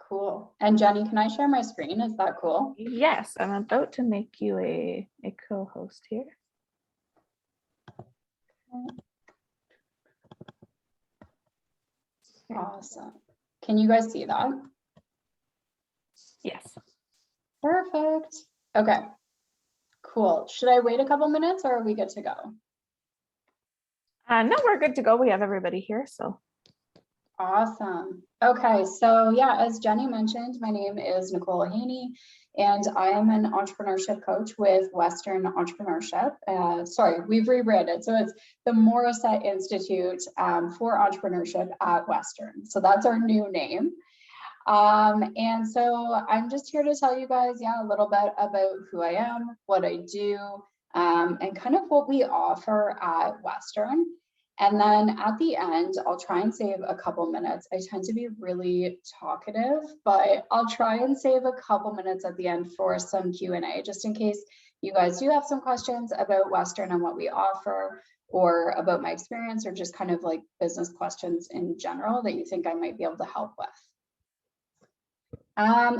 Cool. And Jenny, can I share my screen? Is that cool? Yes, I'm about to make you a co-host here. Awesome. Can you guys see that? Yes. Perfect. Okay, cool. Should I wait a couple minutes or are we good to go? No, we're good to go. We have everybody here, so. Awesome. Okay, so yeah, as Jenny mentioned, my name is Nicole Haney, and I am an entrepreneurship coach with Western Entrepreneurship. Sorry, we've rebranded. So it's the Morrissette Institute for Entrepreneurship at Western. So that's our new name. And so I'm just here to tell you guys, yeah, a little bit about who I am, what I do, and kind of what we offer at Western. And then at the end, I'll try and save a couple minutes. I tend to be really talkative, but I'll try and save a couple minutes at the end for some Q&A, just in case you guys do have some questions about Western and what we offer, or about my experience, or just kind of like business questions in general that you think I might be able to help with.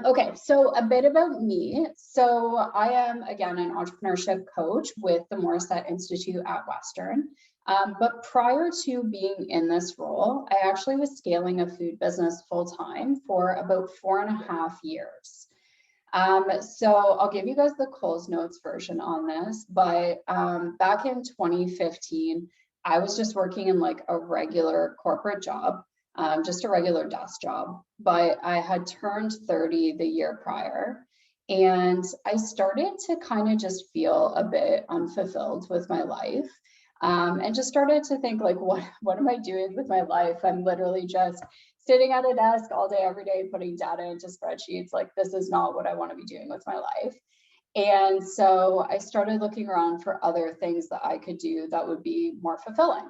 Okay, so a bit about me. So I am, again, an entrepreneurship coach with the Morrissette Institute at Western. But prior to being in this role, I actually was scaling a food business full-time for about 4.5 years. So I'll give you guys the Coles Notes version on this, but back in 2015, I was just working in like a regular corporate job. Just a regular desk job, but I had turned 30 the year prior, and I started to kind of just feel a bit unfulfilled with my life, and just started to think like, what am I doing with my life? I'm literally just sitting at a desk all day, every day, putting data into spreadsheets. Like, this is not what I want to be doing with my life. And so I started looking around for other things that I could do that would be more fulfilling.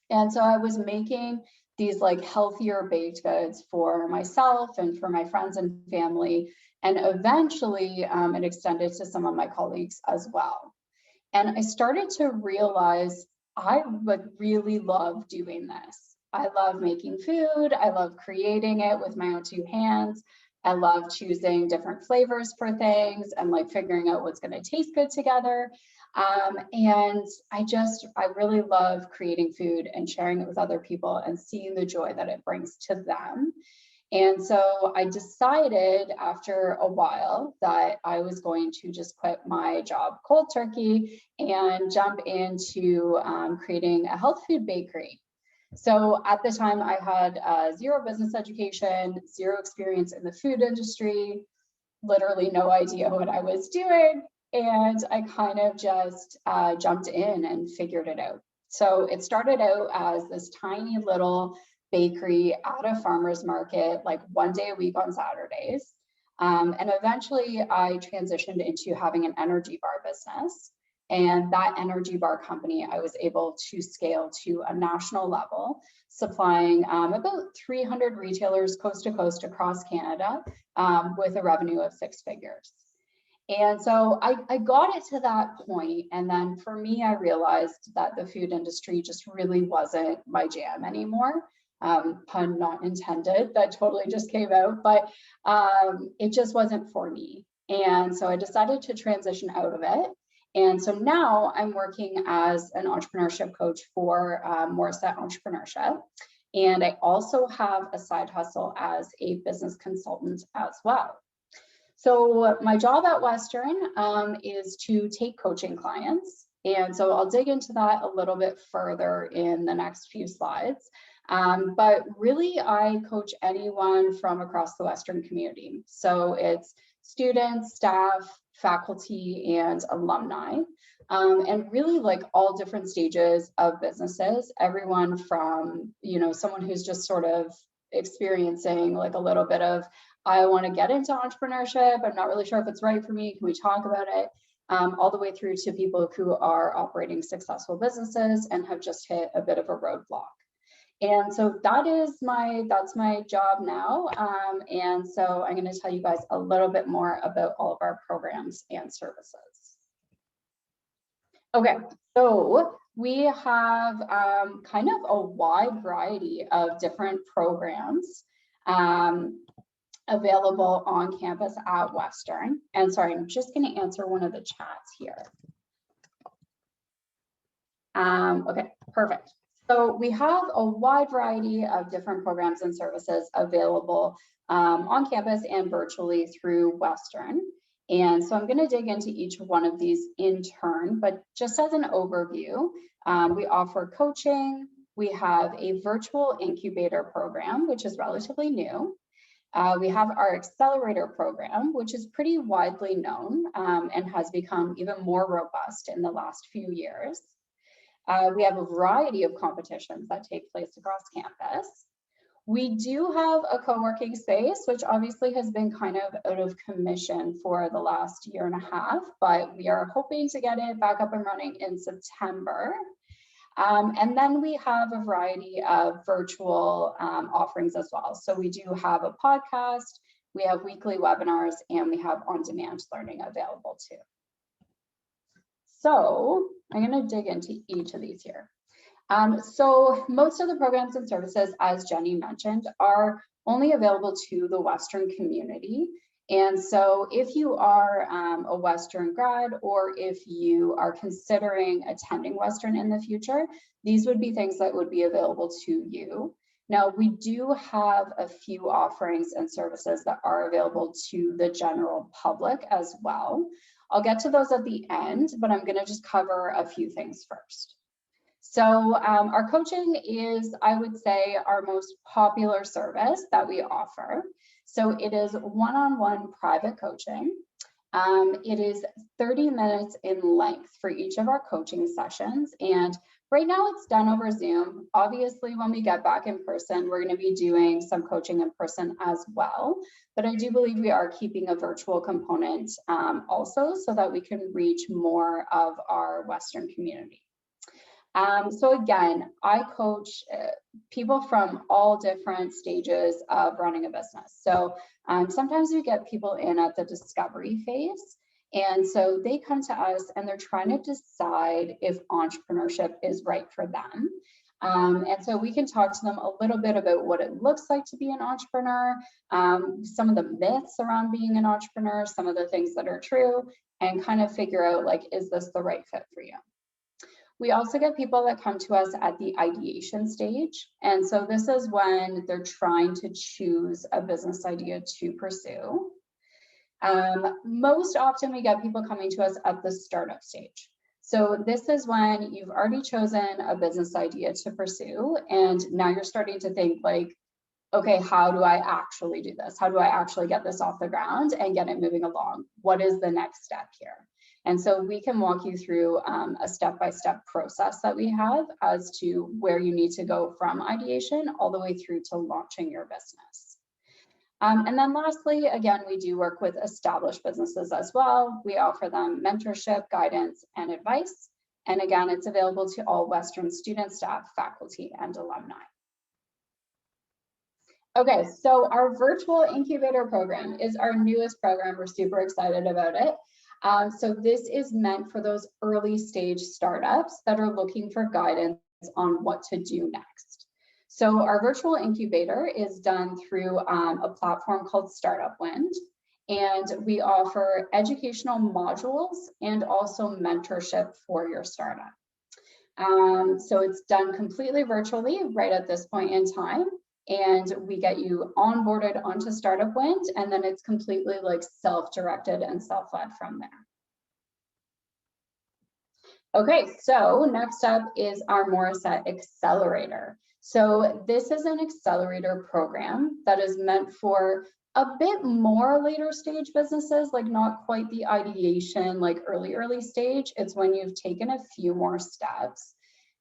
And so I was making these like healthier baked goods for myself and for my friends and family. And eventually it extended to some of my colleagues as well. And I started to realize I would really love doing this. I love making food. I love creating it with my own two hands. I love choosing different flavors for things and like figuring out what's going to taste good together. And I really love creating food and sharing it with other people and seeing the joy that it brings to them. And so I decided after a while that I was going to just quit my job cold turkey and jump into creating a health food bakery. So at the time I had zero business education, zero experience in the food industry, literally no idea what I was doing. And I kind of just jumped in and figured it out. So it started out as this tiny little bakery at a farmer's market, like one day a week on Saturdays. And eventually I transitioned into having an energy bar business. And that energy bar company, I was able to scale to a national level, supplying about 300 retailers coast to coast across Canada with a revenue of 6 figures. And so I got it to that point, and then for me, I realized that the food industry just really wasn't my jam anymore. Pun not intended, that totally just came out, but it just wasn't for me. And so I decided to transition out of it. And so now I'm working as an entrepreneurship coach for Morrissette Entrepreneurship. And I also have a side hustle as a business consultant as well. So my job at Western is to take coaching clients. And so I'll dig into that a little bit further in the next few slides. But really, I coach anyone from across the Western community. So it's students, staff, faculty, and alumni. And really like all different stages of businesses, everyone from, someone who's just sort of experiencing like a little bit of, I want to get into entrepreneurship. I'm not really sure if it's right for me. Can we talk about it? All the way through to people who are operating successful businesses and have just hit a bit of a roadblock. And so that's my job now. And so I'm going to tell you guys a little bit more about all of our programs and services. Okay, so we have kind of a wide variety of different programs. available on campus at Western. And sorry, I'm just going to answer one of the chats here. Okay, perfect. So we have a wide variety of different programs and services available on campus and virtually through Western. And so I'm going to dig into each one of these in turn, but just as an overview, we offer coaching. We have a virtual incubator program, which is relatively new. We have our accelerator program, which is pretty widely known and has become even more robust in the last few years. We have a variety of competitions that take place across campus. We do have a co-working space, which obviously has been kind of out of commission for the last year and a half, but we are hoping to get it back up and running in September. And then we have a variety of virtual offerings as well. So we do have a podcast, we have weekly webinars, and we have on-demand learning available too. So I'm going to dig into each of these here. So most of the programs and services, as Jenny mentioned, are only available to the Western community. And so if you are a Western grad, or if you are considering attending Western in the future, these would be things that would be available to you. Now, we do have a few offerings and services that are available to the general public as well. I'll get to those at the end, but I'm going to just cover a few things first. So our coaching is, I would say, our most popular service that we offer. So it is one-on-one private coaching. It is 30 minutes in length for each of our coaching sessions. And right now it's done over Zoom. Obviously, when we get back in person, we're going to be doing some coaching in person as well. But I do believe we are keeping a virtual component also, so that we can reach more of our Western community. So again, I coach people from all different stages of running a business. So sometimes we get people in at the discovery phase. And so they come to us and they're trying to decide if entrepreneurship is right for them. And so we can talk to them a little bit about what it looks like to be an entrepreneur, some of the myths around being an entrepreneur, some of the things that are true, and kind of figure out, like, is this the right fit for you? We also get people that come to us at the ideation stage. And so this is when they're trying to choose a business idea to pursue. Most often we get people coming to us at the startup stage. So this is when you've already chosen a business idea to pursue, and now you're starting to think, like, okay, how do I actually do this? How do I actually get this off the ground and get it moving along? What is the next step here? And so we can walk you through a step-by-step process that we have as to where you need to go from ideation all the way through to launching your business. And then lastly, again, we do work with established businesses as well. We offer them mentorship, guidance, and advice. And again, it's available to all Western students, staff, faculty, and alumni. Okay, so our virtual incubator program is our newest program. We're super excited about it. So this is meant for those early stage startups that are looking for guidance on what to do next. So our virtual incubator is done through a platform called Startup Wind, and we offer educational modules and also mentorship for your startup. So it's done completely virtually right at this point in time. And we get you onboarded onto Startup Wind, and then it's completely like self-directed and self-led from there. Okay, so next up is our Morrissette Accelerator. So this is an accelerator program that is meant for a bit more later stage businesses, like not quite the ideation, like early stage. It's when you've taken a few more steps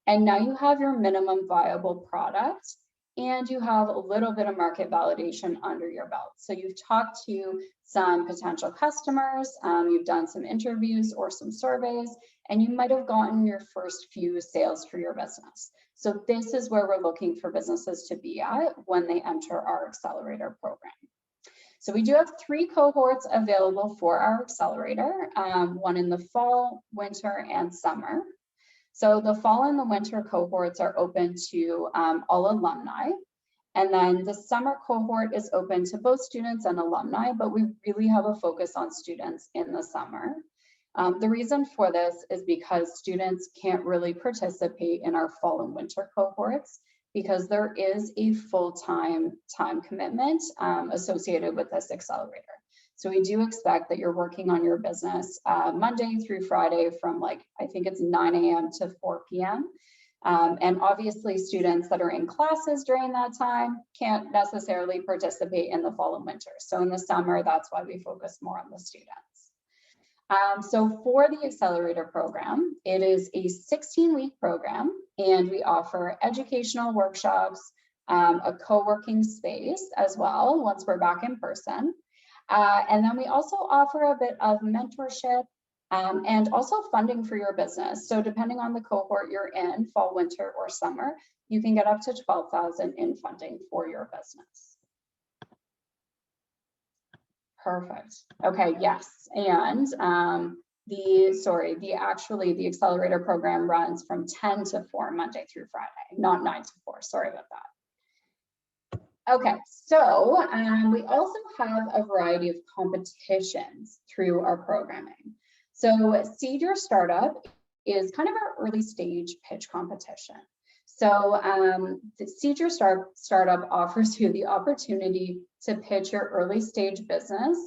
and now you have your minimum viable product, and you have a little bit of market validation under your belt. So you've talked to some potential customers, you've done some interviews or some surveys, and you might have gotten your first few sales for your business. So this is where we're looking for businesses to be at when they enter our accelerator program. So we do have 3 cohorts available for our accelerator, one in the fall, winter, and summer. So the fall and the winter cohorts are open to all alumni. And then the summer cohort is open to both students and alumni, but we really have a focus on students in the summer. The reason for this is because students can't really participate in our fall and winter cohorts because there is a full-time time commitment associated with this accelerator. So we do expect that you're working on your business Monday through Friday from I think it's 9 a.m. to 4 p.m. And obviously students that are in classes during that time can't necessarily participate in the fall and winter. So in the summer, that's why we focus more on the students. So for the accelerator program, it is a 16-week program, and we offer educational workshops, a co-working space as well once we're back in person. And then we also offer a bit of mentorship and also funding for your business. So depending on the cohort you're in, fall, winter, or summer, you can get up to $12,000 in funding for your business. Perfect. Okay, yes. And the accelerator program runs from 10 to 4 Monday through Friday, not 9 to 4. Sorry about that. Okay, so we also have a variety of competitions through our programming. So Seed Your Startup is kind of our early stage pitch competition. So the Seed Your Startup offers you the opportunity to pitch your early stage business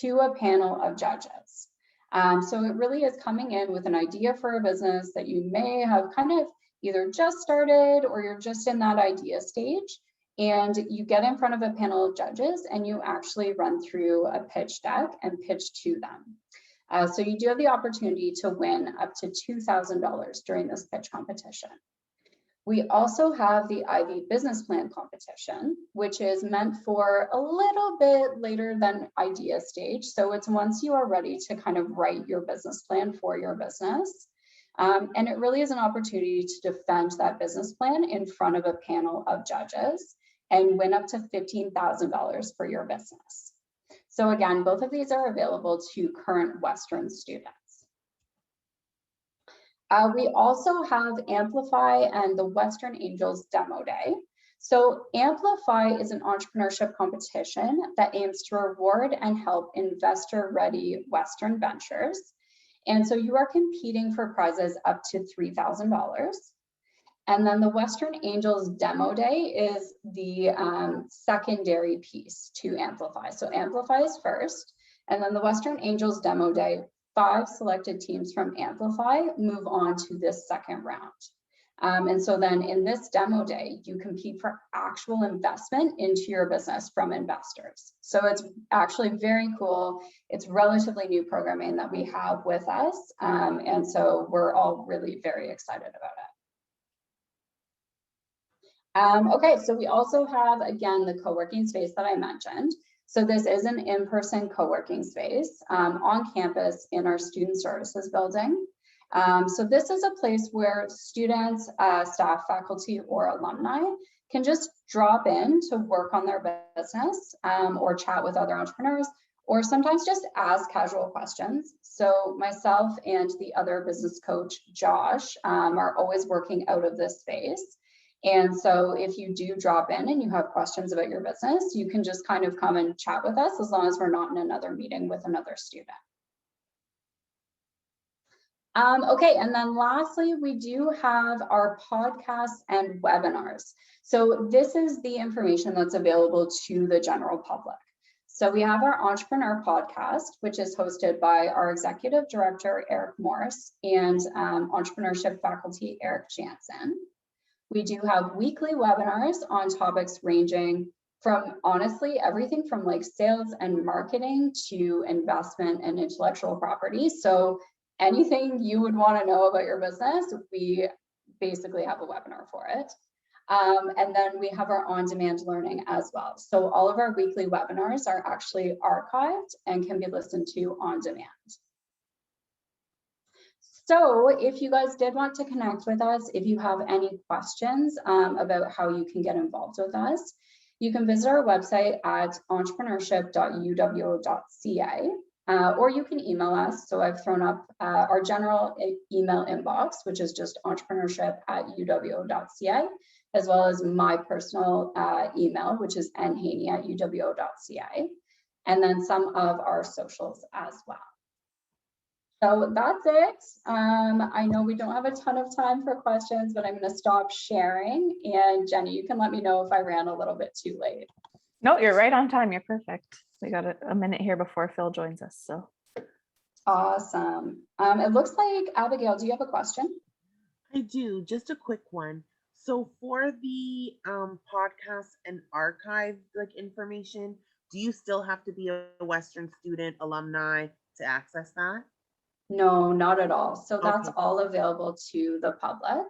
to a panel of judges. So it really is coming in with an idea for a business that you may have kind of either just started or you're just in that idea stage, and you get in front of a panel of judges and you actually run through a pitch deck and pitch to them. So you do have the opportunity to win up to $2,000 during this pitch competition. We also have the Ivy Business Plan competition, which is meant for a little bit later than idea stage. So it's once you are ready to kind of write your business plan for your business. And it really is an opportunity to defend that business plan in front of a panel of judges and win up to $15,000 for your business. So again, both of these are available to current Western students. We also have Amplify and the Western Angels Demo Day. So Amplify is an entrepreneurship competition that aims to reward and help investor-ready Western ventures. And so you are competing for prizes up to $3,000. And then the Western Angels Demo Day is the secondary piece to Amplify. So Amplify is first, and then the Western Angels Demo Day, 5 selected teams from Amplify move on to this second round. And so then in this demo day, you compete for actual investment into your business from investors. So it's actually very cool. It's relatively new programming that we have with us. And so we're all really very excited about it. Okay, so we also have, again, the co-working space that I mentioned. So this is an in-person co-working space on campus in our student services building. So this is a place where students, staff, faculty, or alumni can just drop in to work on their business or chat with other entrepreneurs, or sometimes just ask casual questions. So myself and the other business coach, Josh, are always working out of this space. And so if you do drop in and you have questions about your business, you can just kind of come and chat with us as long as we're not in another meeting with another student. Okay, and then lastly, we do have our podcasts and webinars. So this is the information that's available to the general public. So we have our Entrepreneur podcast, which is hosted by our Executive Director, Eric Morris, and Entrepreneurship faculty, Eric Jansen. We do have weekly webinars on topics ranging from, honestly, everything from like sales and marketing to investment and intellectual property. So anything you would want to know about your business, we basically have a webinar for it. And then we have our on-demand learning as well. So all of our weekly webinars are actually archived and can be listened to on demand. So if you guys did want to connect with us, if you have any questions about how you can get involved with us, you can visit our website at entrepreneurship.uwo.ca. or you can email us. So I've thrown up our general email inbox, which is just entrepreneurship@uwo.ca, as well as my personal email, which is nhaney@uwo.ca, and then some of our socials as well. So that's it. I know we don't have a ton of time for questions, but I'm going to stop sharing. And Jenny, you can let me know if I ran a little bit too late. No, you're right on time. You're perfect. We got a minute here before Phil joins us. So awesome. It looks like Abigail, do you have a question? I do. Just a quick one. So for the podcast and archive information, do you still have to be a Western student alumni to access that? No, not at all. So that's Okay. all available to the public.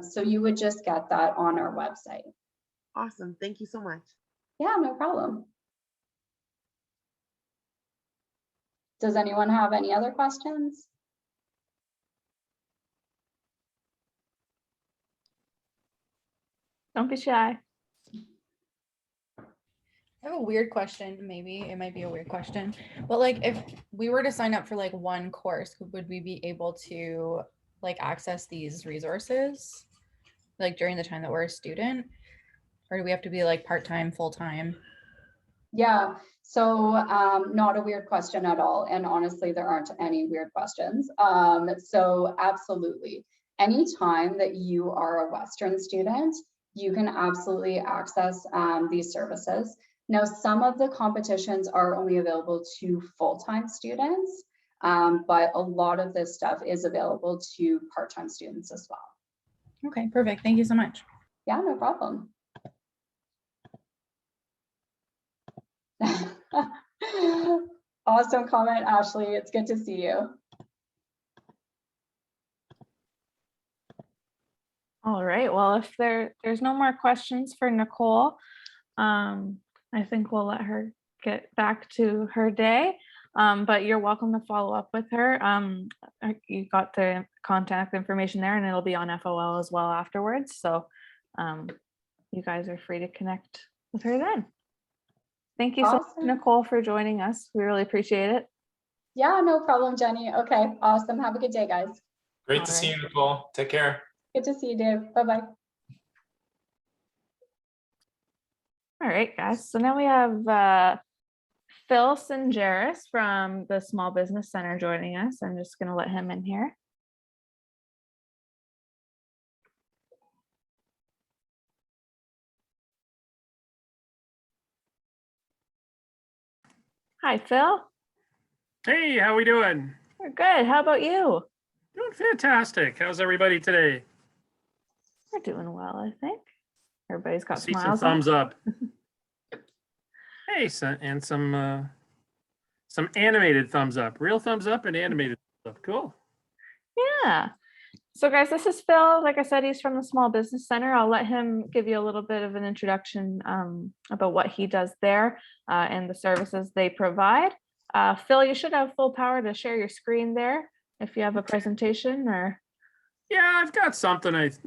So you would just get that on our website. Awesome. Thank you so much. Yeah, no problem. Does anyone have any other questions? don't be shy. I have a weird question. Maybe it might be a weird question, but like if we were to sign up for like one course, would we be able to like access these resources like during the time that we're a student, or do we have to be like part-time, full-time? Yeah, so not a weird question at all. And honestly, there aren't any weird questions. So absolutely, anytime that you are a Western student, you can absolutely access these services. Now, some of the competitions are only available to full-time students, but a lot of this stuff is available to part-time students as well. Okay, perfect. Thank you so much. Yeah, no problem. Awesome comment, Ashley. It's good to see you. All right. Well, if there's no more questions for Nicole, I think we'll let her get back to her day. But you're welcome to follow up with her. You got the contact information there, and it'll be on FOL as well afterwards. So you guys are free to connect with her then. Thank you so much, Awesome. Nicole, for joining us. We really appreciate it. Yeah, no problem, Jenny. Okay, awesome. Have a good day, guys. Great to see you, Nicole. Take care. Good to see you, Dave. Bye-bye. All right, guys. So now we have Phil Singeris from the Small Business Center joining us. I'm just going to let him in here. Hi, Phil. Hey, how we doing? We're good. How about you? Doing fantastic. How's everybody today? We're doing well, I think. Everybody's got See some smiles on. thumbs up. Hey, and some animated thumbs up. Real thumbs up and animated thumbs up. Cool. Yeah. So guys, this is Phil. Like I said, he's from the Small Business Center. I'll let him give you a little bit of an introduction about what he does there and the services they provide. Phil, you should have full power to share your screen there if you have a presentation or. Yeah, I've got something I've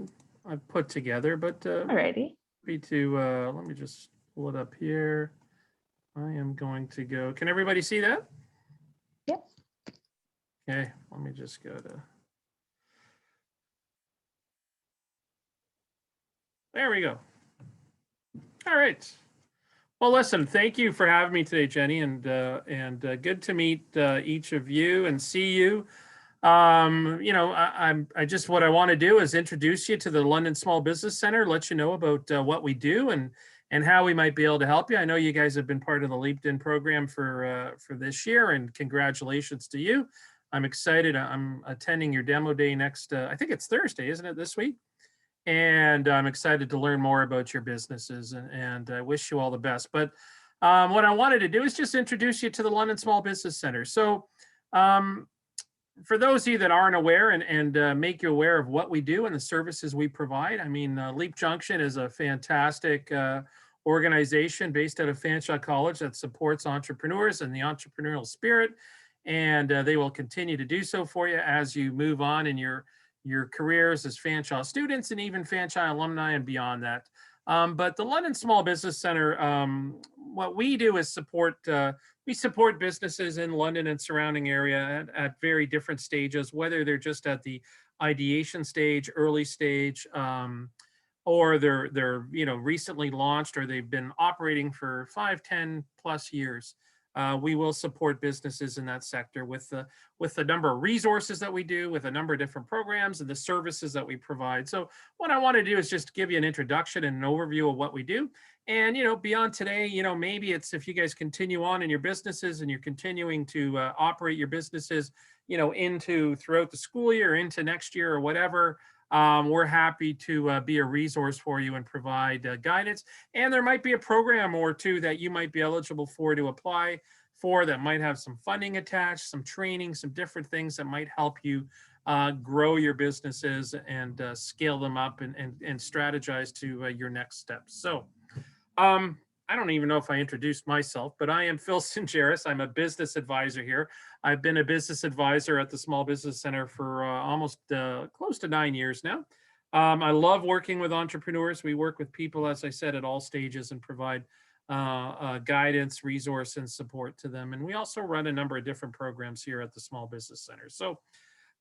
put together, but Alrighty. happy to let me just pull it up here. I am going to go. Can everybody see that? Yep. Okay, let me just go to. There we go. All right. Well, listen, thank you for having me today, Jenny, and good to meet each of you and see you. You know, I just, what I want to do is introduce you to the London Small Business Center, let you know about what we do and how we might be able to help you. I know you guys have been part of the LinkedIn program for this year, and congratulations to you. I'm excited. I'm attending your demo day next, I think it's Thursday, isn't it, this week? And I'm excited to learn more about your businesses, and I wish you all the best. But what I wanted to do is just introduce you to the London Small Business Center. So for those of you that aren't aware and make you aware of what we do and the services we provide, I mean, Leap Junction is a fantastic organization based out of Fanshawe College that supports entrepreneurs and the entrepreneurial spirit. And they will continue to do so for you as you move on in your careers as Fanshawe students and even Fanshawe alumni and beyond that. But the London Small Business Center, what we do is support we support businesses in London and surrounding area at very different stages, whether they're just at the ideation stage, early stage, or they're recently launched, or they've been operating for 5, 10 plus years. We will support businesses in that sector with the number of resources that we do, with a number of different programs and the services that we provide. So what I want to do is just give you an introduction and an overview of what we do. And, beyond today, maybe it's if you guys continue on in your businesses and you're continuing to operate your businesses, into throughout the school year, into next year or whatever, we're happy to be a resource for you and provide guidance. And there might be a program or two that you might be eligible for to apply for that might have some funding attached, some training, some different things that might help you grow your businesses and scale them up and strategize to your next steps. So I don't even know if I introduced myself, but I am Phil Singeris. I'm a business advisor here. I've been a business advisor at the Small Business Center for almost close to 9 years now. I love working with entrepreneurs. We work with people, as I said, at all stages and provide guidance, resource, and support to them. And we also run a number of different programs here at the Small Business Center. So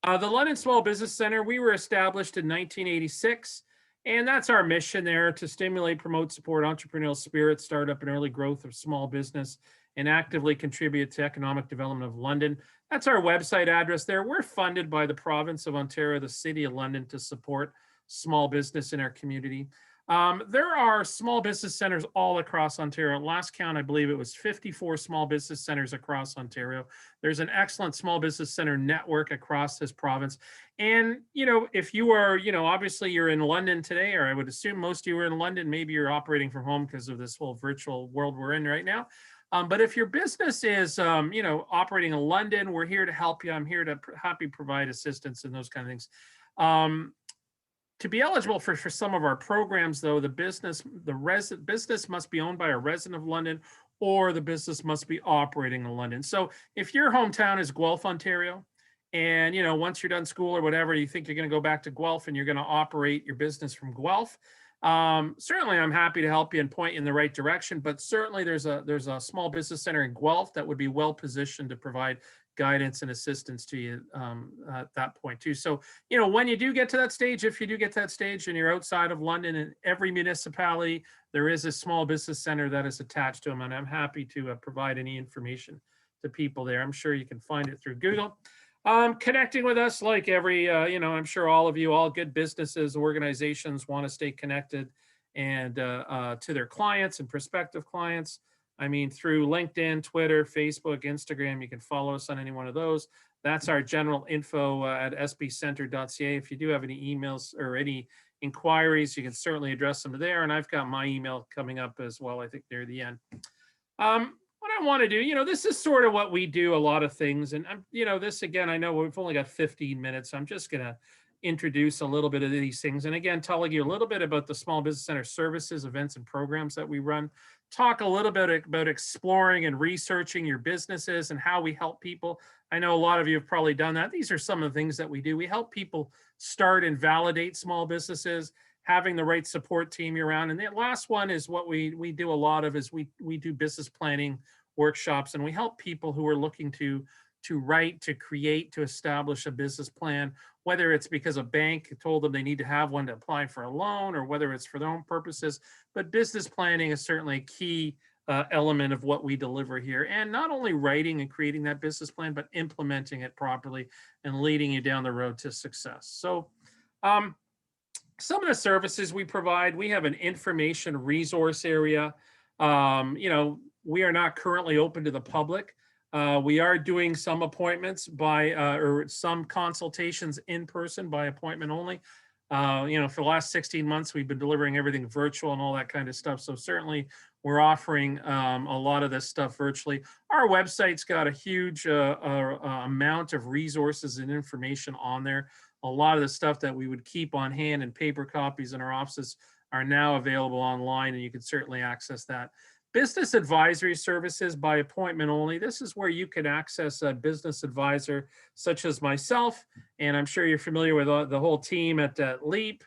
the London Small Business Center, we were established in 1986. And that's our mission there, to stimulate, promote, support entrepreneurial spirit, startup, and early growth of small business, and actively contribute to economic development of London. That's our website address there. We're funded by the province of Ontario, the City of London, to support small business in our community. There are small business centers all across Ontario. Last count, I believe it was 54 small business centers across Ontario. There's an excellent small business center network across this province. And, if you are, obviously you're in London today, or I would assume most of you are in London, maybe you're operating from home because of this whole virtual world we're in right now. But if your business is, operating in London, we're here to help you. I'm here to happy provide assistance and those kind of things. To be eligible for some of our programs, though, the business must be owned by a resident of London, or the business must be operating in London. So if your hometown is Guelph, Ontario, and once you're done school or whatever, you think you're going to go back to Guelph and you're going to operate your business from Guelph, certainly I'm happy to help you and point you in the right direction. But certainly there's a small business center in Guelph that would be well positioned to provide guidance and assistance to you at that point too. So, when you do get to that stage, if you do get to that stage and you're outside of London, in every municipality, there is a small business center that is attached to them. And I'm happy to provide any information to people there. I'm sure you can find it through Google. Connecting with us, like every, I'm sure all of you, all good businesses, organizations want to stay connected and to their clients and prospective clients. I mean, through LinkedIn, Twitter, Facebook, Instagram, you can follow us on any one of those. That's our general info at sbcenter.ca. If you do have any emails or any inquiries, you can certainly address them there. And I've got my email coming up as well, I think near the end. What I want to do, this is sort of what we do, a lot of things. And, this, again, I know we've only got 15 minutes. So I'm just going to introduce a little bit of these things. And again, telling you a little bit about the Small Business Center services, events, and programs that we run. Talk a little bit about exploring and researching your businesses and how we help people. I know a lot of you have probably done that. These are some of the things that we do. We help people start and validate small businesses, having the right support team around. And the last one is what we do a lot of is we do business planning workshops, and we help people who are looking to write, to create, to establish a business plan, whether it's because a bank told them they need to have one to apply for a loan, or whether it's for their own purposes. But business planning is certainly a key element of what we deliver here. And not only writing and creating that business plan, but implementing it properly and leading you down the road to success. So some of the services we provide, we have an information resource area. We are not currently open to the public. We are doing some appointments or some consultations in person by appointment only. For the last 16 months, we've been delivering everything virtual and all that kind of stuff. So certainly we're offering a lot of this stuff virtually. Our website's got a huge amount of resources and information on there. A lot of the stuff that we would keep on hand in paper copies in our offices are now available online, and you can certainly access that. Business advisory services by appointment only. This is where you can access a business advisor such as myself, and I'm sure you're familiar with the whole team at Leap.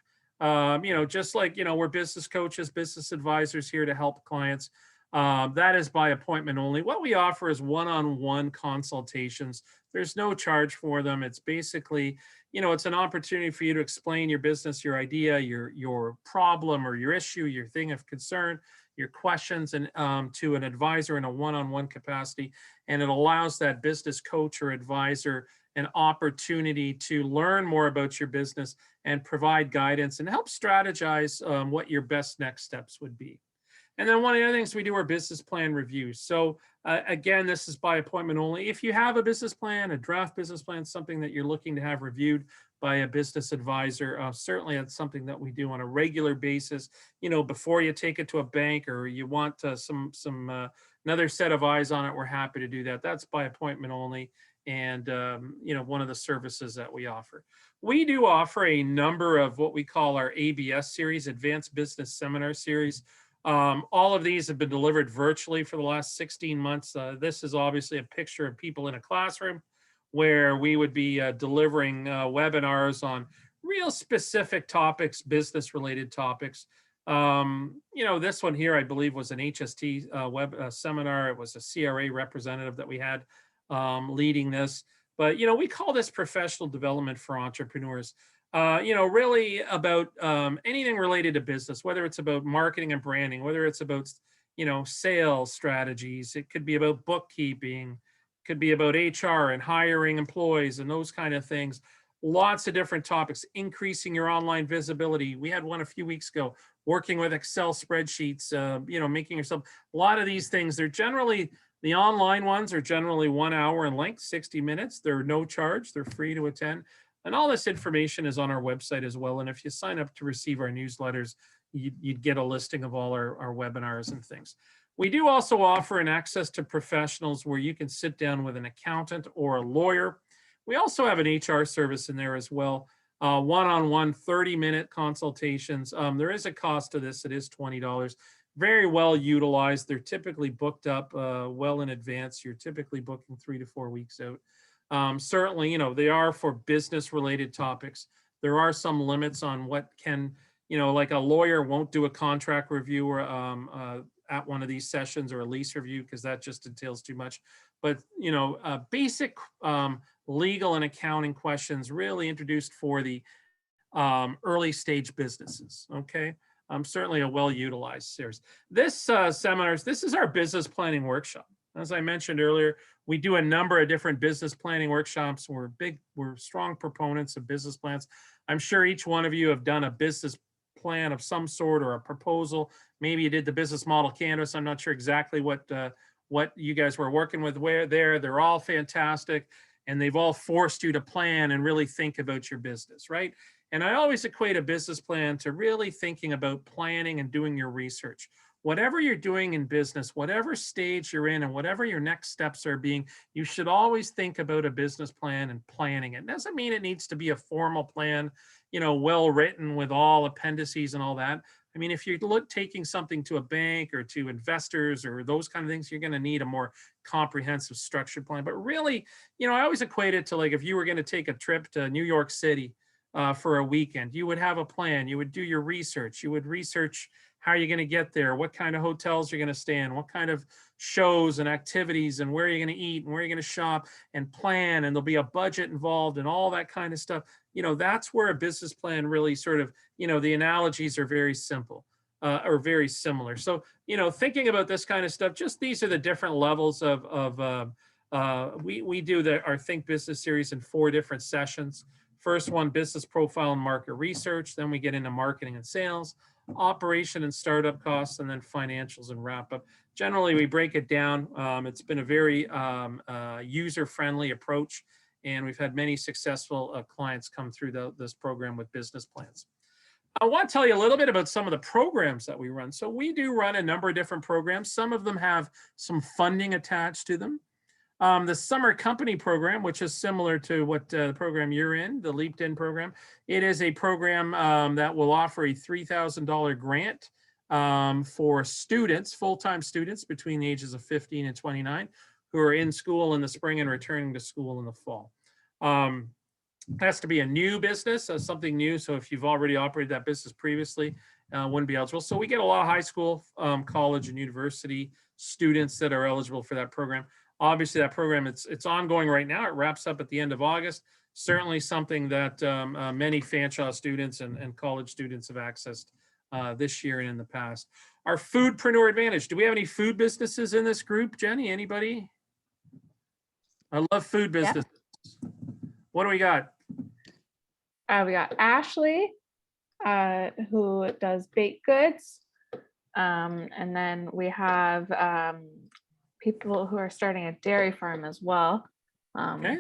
Just like, we're business coaches, business advisors here to help clients. That is by appointment only. What we offer is one-on-one consultations. There's no charge for them. It's basically, it's an opportunity for you to explain your business, your idea, your problem or your issue, your thing of concern, your questions, and to an advisor in a one-on-one capacity. And it allows that business coach or advisor an opportunity to learn more about your business and provide guidance and help strategize what your best next steps would be. And then one of the other things we do are business plan reviews. So again, this is by appointment only. If you have a business plan, a draft business plan, something that you're looking to have reviewed by a business advisor, certainly that's something that we do on a regular basis. Before you take it to a bank or you want another set of eyes on it, we're happy to do that. That's by appointment only. And one of the services that we offer. We do offer a number of what we call our ABS series, Advanced Business Seminar Series. All of these have been delivered virtually for the last 16 months. This is obviously a picture of people in a classroom where we would be delivering webinars on real specific topics, business related topics. This one here, I believe, was an HST web seminar. It was a CRA representative that we had leading this. But, we call this professional development for entrepreneurs. Really about anything related to business, whether it's about marketing and branding, whether it's about, sales strategies. It could be about bookkeeping, could be about HR and hiring employees and those kind of things. Lots of different topics, increasing your online visibility. We had one a few weeks ago, working with Excel spreadsheets, making yourself, a lot of these things, they're generally, the online ones are generally 1 hour in length, 60 minutes. They're no charge, they're free to attend. And all this information is on our website as well. And if you sign up to receive our newsletters, you'd get a listing of all our webinars and things. We do also offer an access to professionals where you can sit down with an accountant or a lawyer. We also have an HR service in there as well. One-on-one 30-minute consultations. There is a cost to this. It is $20. Very well utilized. They're typically booked up well in advance. You're typically booking 3 to 4 weeks out. Certainly, they are for business related topics. There are some limits on what can, like a lawyer won't do a contract review or at one of these sessions or a lease review because that just entails too much. But, basic legal and accounting questions really introduced for the early stage businesses. Okay. Certainly a well-utilized series. This seminars, this is our business planning workshop. As I mentioned earlier, we do a number of different business planning workshops. We're strong proponents of business plans. I'm sure each one of you have done a business plan of some sort or a proposal. Maybe you did the business model canvas. I'm not sure exactly what you guys were working with they're all fantastic. And they've all forced you to plan and really think about your business, right? And I always equate a business plan to really thinking about planning and doing your research. Whatever you're doing in business, whatever stage you're in and whatever your next steps are being, you should always think about a business plan and planning it. It doesn't mean it needs to be a formal plan, well written with all appendices and all that. I mean, if you're taking something to a bank or to investors or those kind of things, you're going to need a more comprehensive structured plan. But really, I always equate it to like if you were going to take a trip to New York City for a weekend, you would have a plan. You would do your research. You would research how you're going to get there, what kind of hotels you're going to stay in, what kind of shows and activities and where you're going to eat and where you're going to shop and plan. And there'll be a budget involved and all that kind of stuff. That's where a business plan really sort of, the analogies are very simple or very similar. So, thinking about this kind of stuff, just these are the different levels we do our Think Business series in 4 different sessions. First one, business profile and market research. Then we get into marketing and sales, operation and startup costs, and then financials and wrap up. Generally, we break it down. It's been a very user-friendly approach, and we've had many successful clients come through this program with business plans. I want to tell you a little bit about some of the programs that we run. So we do run a number of different programs. Some of them have some funding attached to them. The summer company program, which is similar to what the program you're in, the Leaped In program, it is a program that will offer a $3,000 grant for students, full-time students between the ages of 15 and 29 who are in school in the spring and returning to school in the fall. It has to be a new business, something new. So if you've already operated that business previously wouldn't be eligible. So we get a lot of high school, college, and university students that are eligible for that program. Obviously, that program, it's ongoing right now. It wraps up at the end of August. Certainly something that many Fanshawe students and college students have accessed this year and in the past. Our Foodpreneur Advantage. Do we have any food businesses in this group, Jenny? Anybody? I love food businesses. What do we got? We got Ashley, who does baked goods. And then we have people who are starting a dairy farm as well. Okay.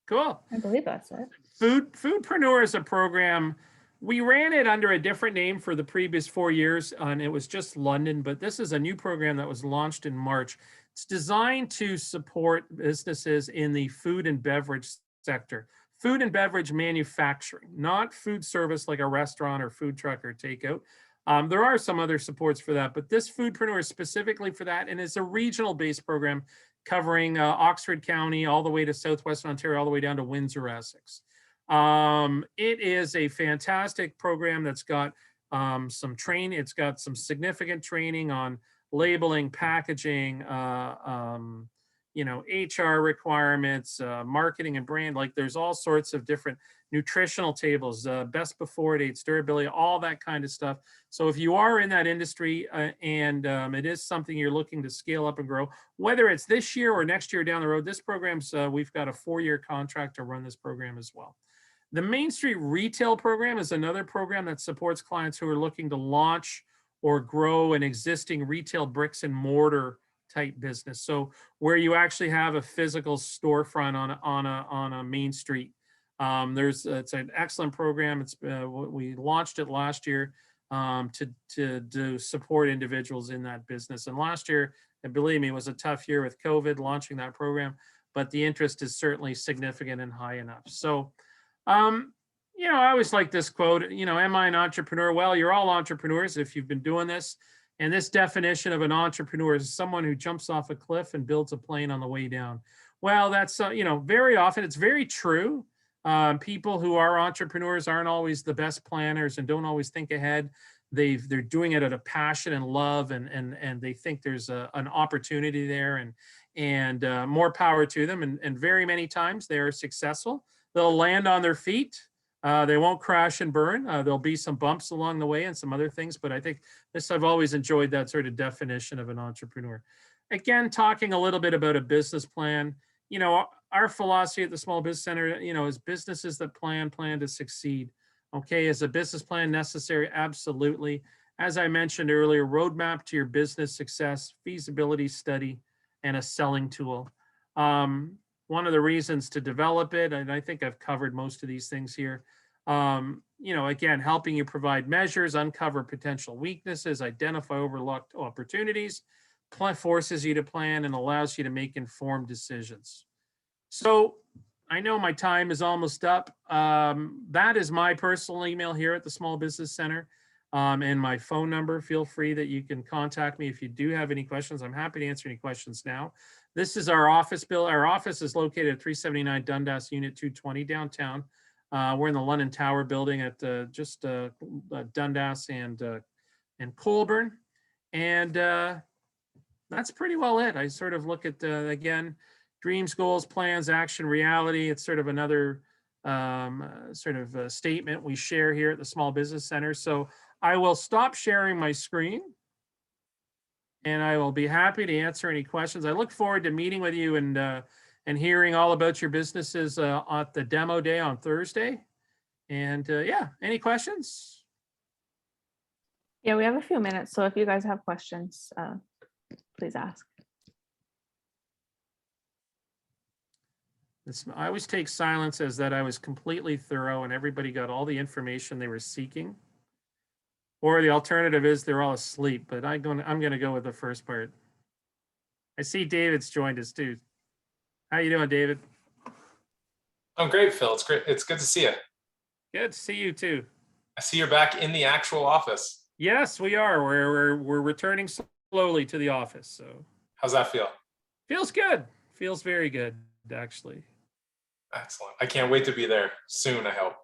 Cool. I believe that's it. Foodpreneur is a program. We ran it under a different name for the previous 4 years, and it was just London, but this is a new program that was launched in March. It's designed to support businesses in the food and beverage sector, food and beverage manufacturing, not food service like a restaurant or food truck or takeout. There are some other supports for that, but this Foodpreneur is specifically for that, and it's a regional-based program covering Oxford County all the way to Southwestern Ontario, all the way down to Windsor, Essex. It is a fantastic program that's got some training. It's got some significant training on labeling, packaging, HR requirements, marketing and brand. Like there's all sorts of different nutritional tables, best before dates, durability, all that kind of stuff. So if you are in that industry and it is something you're looking to scale up and grow, whether it's this year or next year down the road, this program's, we've got a 4-year contract to run this program as well. The Main Street Retail Program is another program that supports clients who are looking to launch or grow an existing retail bricks and mortar type business. So where you actually have a physical storefront on a main street. It's an excellent program. We launched it last year to support individuals in that business. And last year, and believe me, it was a tough year with COVID launching that program, but the interest is certainly significant and high enough. So, I always like this quote, am I an entrepreneur? Well, you're all entrepreneurs if you've been doing this. And this definition of an entrepreneur is someone who jumps off a cliff and builds a plane on the way down. Well, that's, very often it's very true. People who are entrepreneurs aren't always the best planners and don't always think ahead. They're doing it out of passion and love, and they think there's an opportunity there, and more power to them. And very many times they are successful. They'll land on their feet. They won't crash and burn. There'll be some bumps along the way and some other things, but I think I've always enjoyed that sort of definition of an entrepreneur. Again, talking a little bit about a business plan. Our philosophy at the Small Business Center, is businesses that plan to succeed. Okay, is a business plan necessary? Absolutely. As I mentioned earlier, roadmap to your business success, feasibility study, and a selling tool. One of the reasons to develop it, and I think I've covered most of these things here, again, helping you provide measures, uncover potential weaknesses, identify overlooked opportunities, forces you to plan, and allows you to make informed decisions. So I know my time is almost up. That is my personal email here at the Small Business Center, and my phone number. Feel free that you can contact me if you do have any questions. I'm happy to answer any questions now. This is our office building. Our office is located at 379 Dundas, Unit 220 downtown. We're in the London Tower building at just Dundas and Colburn. And that's pretty well it. I sort of look at, again, dreams, goals, plans, action, reality. It's sort of another statement we share here at the Small Business Center. So I will stop sharing my screen, and I will be happy to answer any questions. I look forward to meeting with you and hearing all about your businesses at the demo day on Thursday. And any questions? Yeah, we have a few minutes, so if you guys have questions, please ask. I always take silence as that I was completely thorough and everybody got all the information they were seeking. Or the alternative is they're all asleep, but I'm going to go with the first part. I see David's joined us too. How you doing, David? I'm great, Phil. It's great. It's good to see you. Good to see you too. I see you're back in the actual office. Yes, we are. We're returning slowly to the office. So how's that feel? Feels good. Feels very good, actually. Excellent. I can't wait to be there soon, I hope.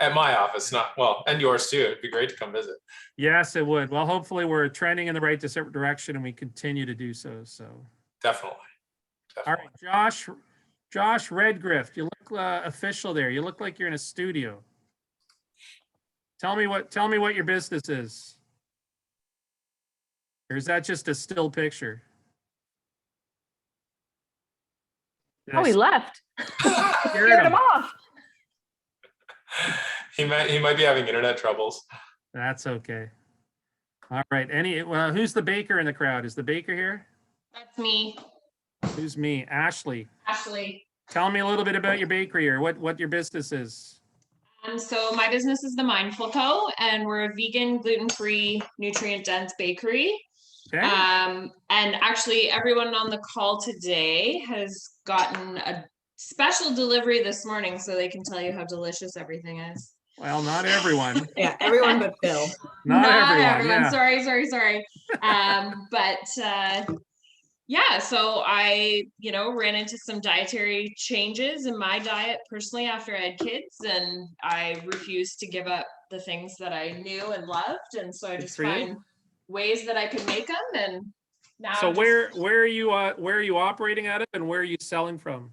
At my office, not, well, and yours too. It'd be great to come visit. Yes, it would. Well, hopefully we're trending in the right direction and we continue to do so. So, Definitely. all right, Josh Redgrift, you look official there. You look like you're in a studio. Tell me what your business is. Or is that just a still picture? Oh, he left. Scared Scared him him. off. He might be having internet troubles. That's okay. All right. Who's the baker in the crowd? Is the baker here? That's me, Who's me? Ashley. Ashley. Tell me a little bit about your bakery or what your business is. So my business is the Mindful Co, and we're a vegan, gluten-free, nutrient-dense bakery. Okay. And actually, everyone on the call today has gotten a special delivery this morning, so they can tell you how delicious everything is. Well, not everyone. Yeah, everyone but Phil. Not everyone. Yeah. Sorry. Yeah, so I, ran into some dietary changes in my diet personally after I had kids, and I refused to give up the things that I knew and loved, and so I just find ways that I could make them. And now, so where are you operating out of, and where are you selling from?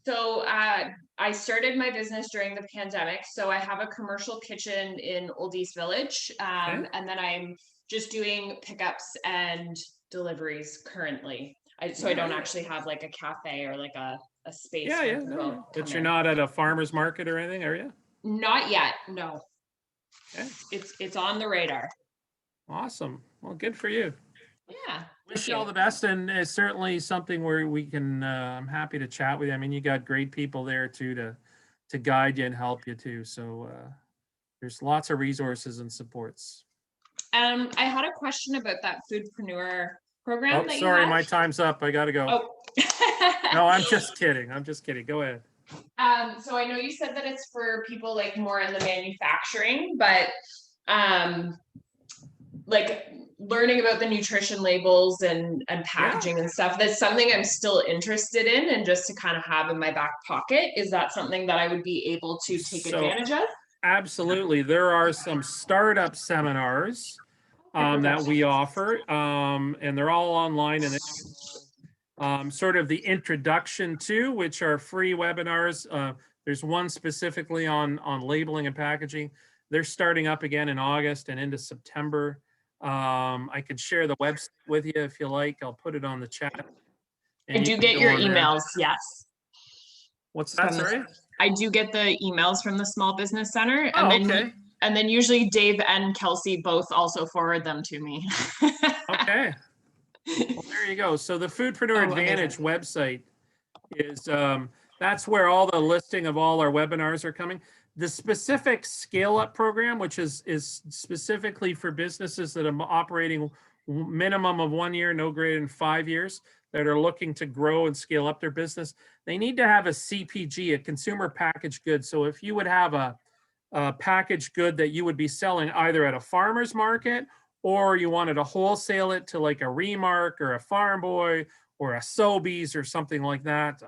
So I started my business during the pandemic. So I have a commercial kitchen in Old East Village, and then I'm just doing pickups and deliveries currently. So I don't actually have like a cafe or like a space. No. But you're not at a farmer's market or anything, are you? Not yet, no. Okay. It's on the radar. Awesome. Well, good for you. Yeah. Wish you all the best, and it's certainly something where we can. I'm happy to chat with you. I mean, you got great people there too to guide you and help you too. So there's lots of resources and supports. I had a question about that Foodpreneur program. Oh, sorry, my time's up. I gotta go. Oh. No, I'm just kidding. Go ahead. So I know you said that it's for people like more in the manufacturing, but like learning about the nutrition labels and packaging and stuff, that's something I'm still interested in, and just to kind of have in my back pocket. Is that something that I would be able to take advantage of? Absolutely. There are some startup seminars that we offer, and they're all online, and sort of the introduction to, which are free webinars. There's one specifically on labeling and packaging. They're starting up again in August and into September. I could share the website with you if you like. I'll put it on the chat. I do get your emails, yes. What's that, sorry? I do get the emails from the Small Business Center. Oh, and then, okay. And then usually Dave and Kelsey both also forward them to me. Okay. Well, there you go. So the Foodpreneur Advantage website is, that's where all the listing of all our webinars are coming. The specific scale up program, which is specifically for businesses that are operating minimum of 1 year, no greater than 5 years, that are looking to grow and scale up their business, they need to have a CPG, a consumer packaged good. So if you would have a packaged good that you would be selling either at a farmer's market, or you wanted to wholesale it to like a Remark or a Farm Boy or a Sobeys or something like that.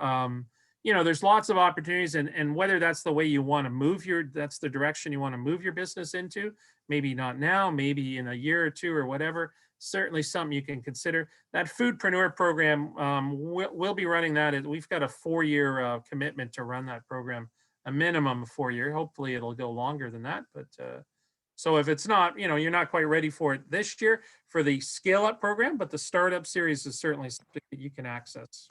There's lots of opportunities, and whether that's the way you want to move that's the direction you want to move your business into, maybe not now, maybe in a year or two or whatever, certainly something you can consider. That Foodpreneur program, we'll be running that. We've got a 4-year commitment to run that program, a minimum of 4 years. Hopefully it'll go longer than that. But so if it's not, you're not quite ready for it this year for the scale up program, but the startup series is certainly something that you can access.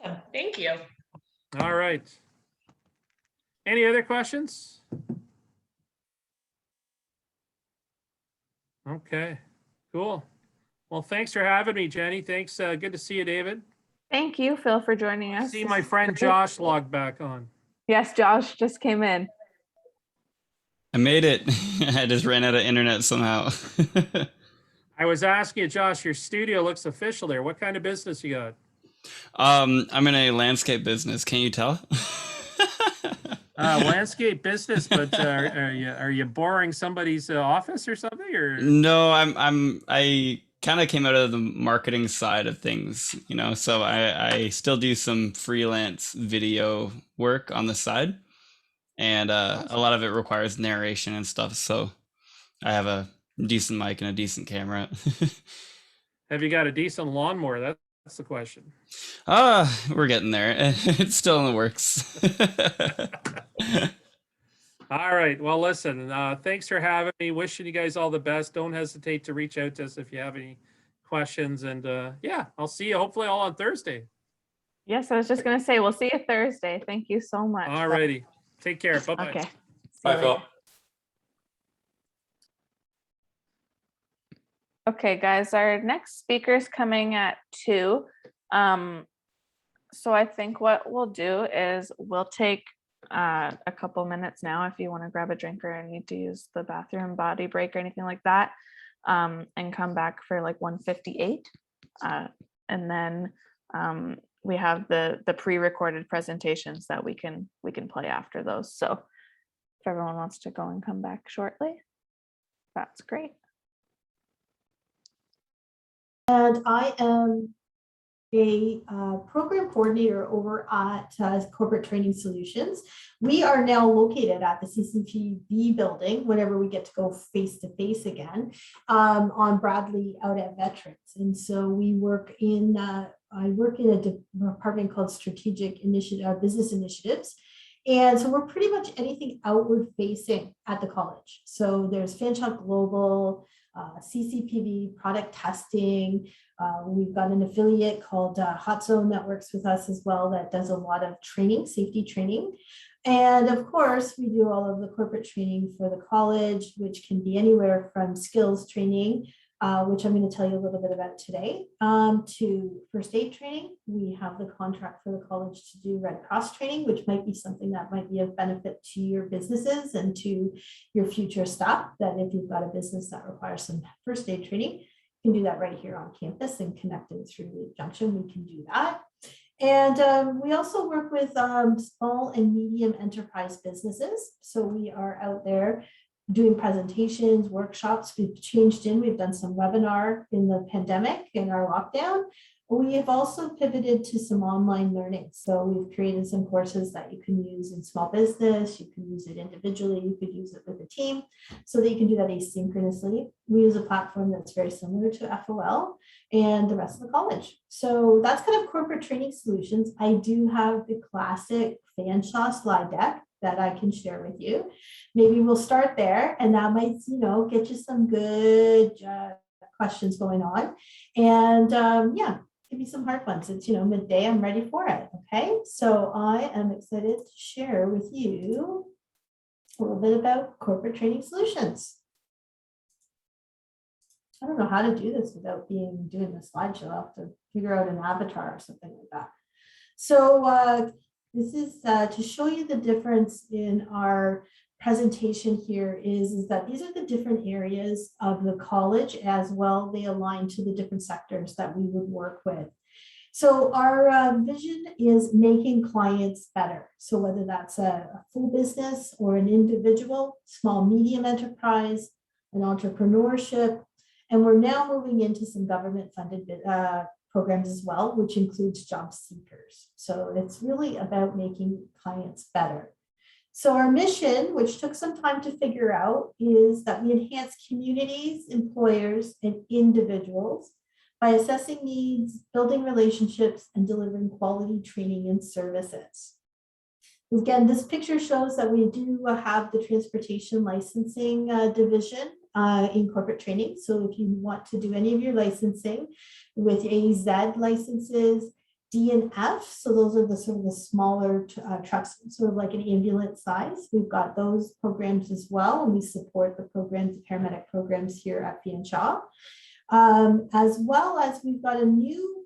Awesome. Thank you. All right. Any other questions? Okay, cool. Well, thanks for having me, Jenny. Thanks. Good to see you, David. Thank you, Phil, for joining us. See my friend Josh logged back on. Yes, Josh just came in. I made it. I just ran out of internet somehow. I was asking you, Josh, your studio looks official there. What kind of business you got? I'm in a landscape business. Can you tell? Landscape business, but are you boring somebody's office or something? Or no, I kind of came out of the marketing side of things, so I still do some freelance video work on the side. and a lot of it requires narration and stuff. So I have a decent mic and a decent camera. Have you got a decent lawnmower? That's the question. We're getting there. It's still in the works. All right. Well, listen, thanks for having me. Wishing you guys all the best. Don't hesitate to reach out to us if you have any questions. And yeah, I'll see you hopefully all on Thursday. Yes, I was just going to say, we'll see you Thursday. Thank you so much. All righty. Take care. Bye-bye. Okay. Bye, Phil. Okay, guys, our next speaker is coming at 2. So I think what we'll do is we'll take a couple minutes now if you want to grab a drink or need to use the bathroom, body break or anything like that, and come back for like 1:58. And then we have the pre-recorded presentations that we can play after those. So if everyone wants to go and come back shortly, that's great. And I am a program coordinator over at Corporate Training Solutions. We are now located at the CCTV building whenever we get to go face to face again on Bradley out at Veterans. And so we work in, I work in a department called Strategic Business Initiatives. And so we're pretty much anything outward facing at the college. So there's Fanshawe Global, CCPV, product testing. We've got an affiliate called Hot Zone that works with us as well that does a lot of training, safety training. And of course, we do all of the corporate training for the college, which can be anywhere from skills training, which I'm going to tell you a little bit about today, to first aid training. We have the contract for the college to do Red Cross training, which might be something that might be of benefit to your businesses and to your future staff, that if you've got a business that requires some first aid training, you can do that right here on campus and connected through the junction. We can do that. And we also work with small and medium enterprise businesses. So we are out there doing presentations, workshops. We've done some webinar in the pandemic, in our lockdown. We have also pivoted to some online learning. So we've created some courses that you can use in small business. You can use it individually. You could use it with a team so that you can do that asynchronously. We use a platform that's very similar to FOL and the rest of the college. So that's kind of Corporate Training Solutions. I do have the classic Fanshawe slide deck that I can share with you. Maybe we'll start there, and that might, get you some good questions going on. And yeah, give me some hard ones. It's, midday, I'm ready for it. Okay, so I am excited to share with you a little bit about Corporate Training Solutions. I don't know how to do this without doing the slideshow. I'll have to figure out an avatar or something like that. So this is to show you the difference in our presentation here is that these are the different areas of the college as well. They align to the different sectors that we would work with. So our vision is making clients better. So whether that's a full business or an individual, small, medium enterprise, an entrepreneurship, and we're now moving into some government funded programs as well, which includes job seekers. So it's really about making clients better. So our mission, which took some time to figure out, is that we enhance communities, employers, and individuals by assessing needs, building relationships, and delivering quality training and services. Again, this picture shows that we do have the transportation licensing division in corporate training. So if you want to do any of your licensing with AZ licenses, D and F, so those are the sort of the smaller trucks, sort of like an ambulance size. We've got those programs as well, and we support the programs, the paramedic programs here at Fanshawe. As well as we've got a new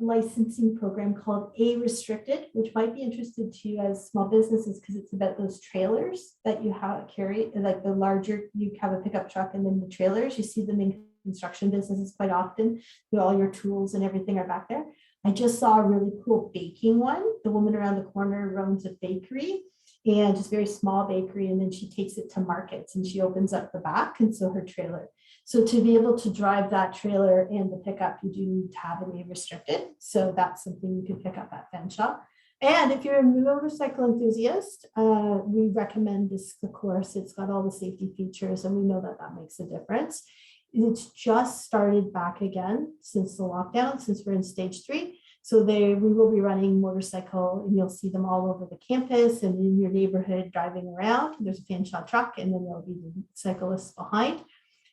licensing program called A Restricted, which might be interested to you as small businesses because it's about those trailers that you have carry, like the larger, you have a pickup truck and then the trailers, you see them in construction businesses quite often. All your tools and everything are back there. I just saw a really cool baking one. The woman around the corner runs a bakery, and just very small bakery, and then she takes it to markets and she opens up the back, and so her trailer. So to be able to drive that trailer and the pickup, you do need to have an A Restricted. So that's something you can pick up at Fanshawe. And if you're a motorcycle enthusiast, we recommend this course. It's got all the safety features, and we know that that makes a difference. It's just started back again since the lockdown, since we're in stage 3. So we will be running motorcycle, and you'll see them all over the campus and in your neighborhood driving around. There's a Fanshawe truck, and then there'll be the cyclists behind.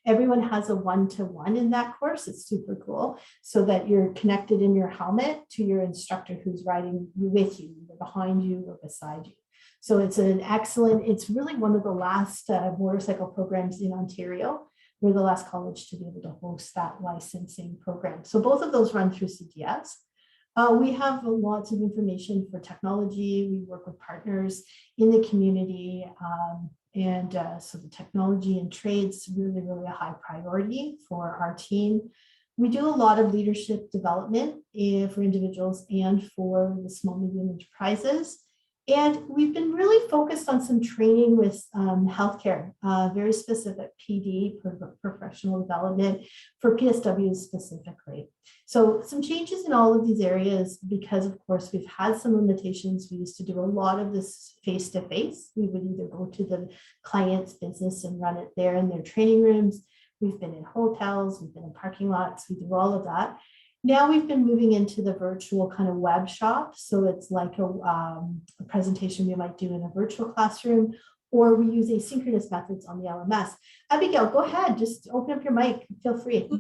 Everyone has a one-to-one in that course. It's super cool, so that you're connected in your helmet to your instructor who's riding with you, either behind you or beside you. So it's it's really one of the last motorcycle programs in Ontario. We're the last college to be able to host that licensing program. So both of those run through CTS. We have lots of information for technology. We work with partners in the community. So the technology and trades really, really a high priority for our team. We do a lot of leadership development for individuals and for the small, medium enterprises. And we've been really focused on some training with healthcare, very specific PD, professional development for PSWs specifically. So some changes in all of these areas because, of course, we've had some limitations. We used to do a lot of this face-to-face. We would either go to the client's business and run it there in their training rooms. We've been in hotels, we've been in parking lots, we do all of that. Now we've been moving into the virtual kind of web shop. So it's like a presentation we might do in a virtual classroom, or we use asynchronous methods on the LMS. Abigail, go ahead, just open up your mic, feel free.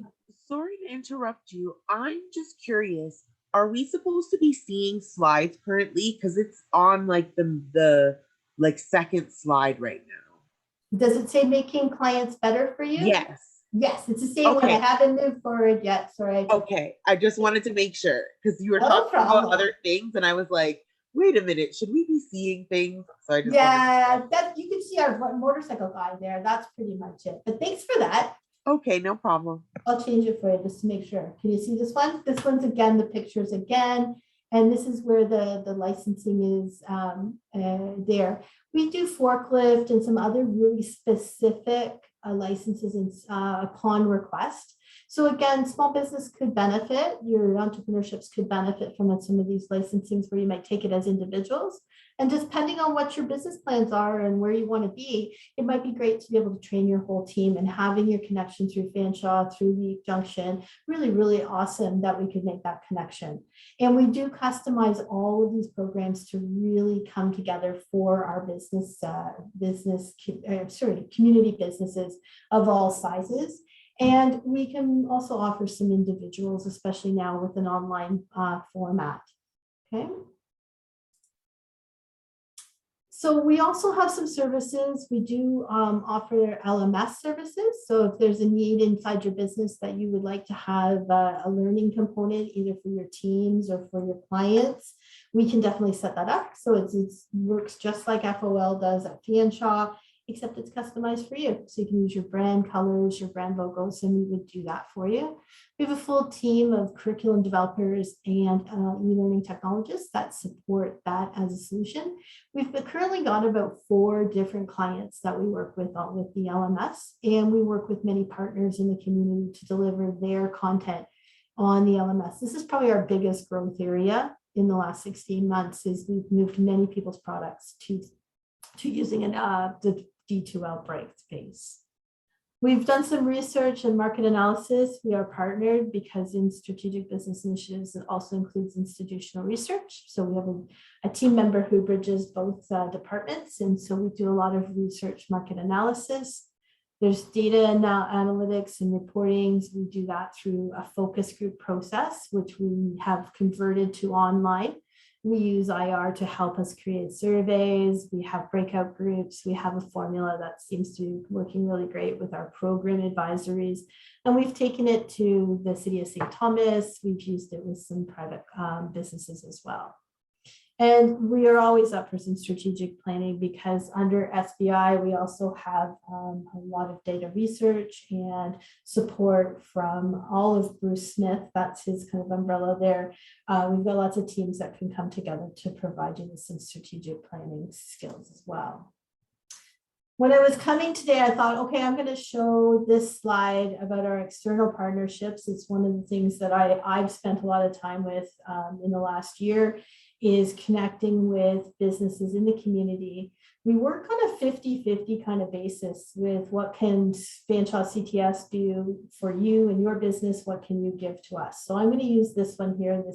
Sorry to interrupt you. I'm just curious. Are we supposed to be seeing slides currently? Because it's on like the second slide right now. Does it say making clients better for you? Yes. Yes, it's the same one. I haven't moved forward yet. Sorry. Okay. I just wanted to make sure because you were talking about other things and I was like, wait a minute, should we be seeing things? So I just that you can see our motorcycle guy there. That's pretty much it. But thanks for that. Okay, no problem. I'll change it for you just to make sure. Can you see this one? This one's again, the pictures again. And this is where the licensing is there. We do forklift and some other really specific licenses upon request. So again, small business could benefit, your entrepreneurships could benefit from some of these licensings where you might take it as individuals. And depending on what your business plans are and where you want to be, it might be great to be able to train your whole team, and having your connection through Fanshawe, through Leap Junction, really, really awesome that we could make that connection. And we do customize all of these programs to really come together for our community businesses of all sizes. And we can also offer some individuals, especially now with an online format. Okay. So we also have some services. We do offer LMS services. So if there's a need inside your business that you would like to have a learning component, either for your teams or for your clients, we can definitely set that up. So it works just like FOL does at Fanshawe, except it's customized for you. So you can use your brand colors, your brand logos, and we would do that for you. We have a full team of curriculum developers and e-learning technologists that support that as a solution. We've currently got about 4 different clients that we work with the LMS, and we work with many partners in the community to deliver their content on the LMS. This is probably our biggest growth area in the last 16 months, is we've moved many people's products to using the D2L break space. We've done some research and market analysis. We are partnered because in strategic business initiatives, it also includes institutional research. So we have a team member who bridges both departments. And so we do a lot of research, market analysis. There's data and analytics and reportings. We do that through a focus group process, which we have converted to online. We use IR to help us create surveys. We have breakout groups. We have a formula that seems to be working really great with our program advisories. And we've taken it to the city of St. Thomas. We've used it with some private businesses as well. And we are always up for some strategic planning, because under SBI, we also have a lot of data research and support from all of Bruce Smith. That's his kind of umbrella there. We've got lots of teams that can come together to provide you with some strategic planning skills as well. When I was coming today, I thought, okay, I'm going to show this slide about our external partnerships. It's one of the things that I've spent a lot of time with in the last year. is connecting with businesses in the community. We work on a 50-50 kind of basis with what can Fanshawe CTS do for you and your business, what can you give to us? So I'm going to use this one here, the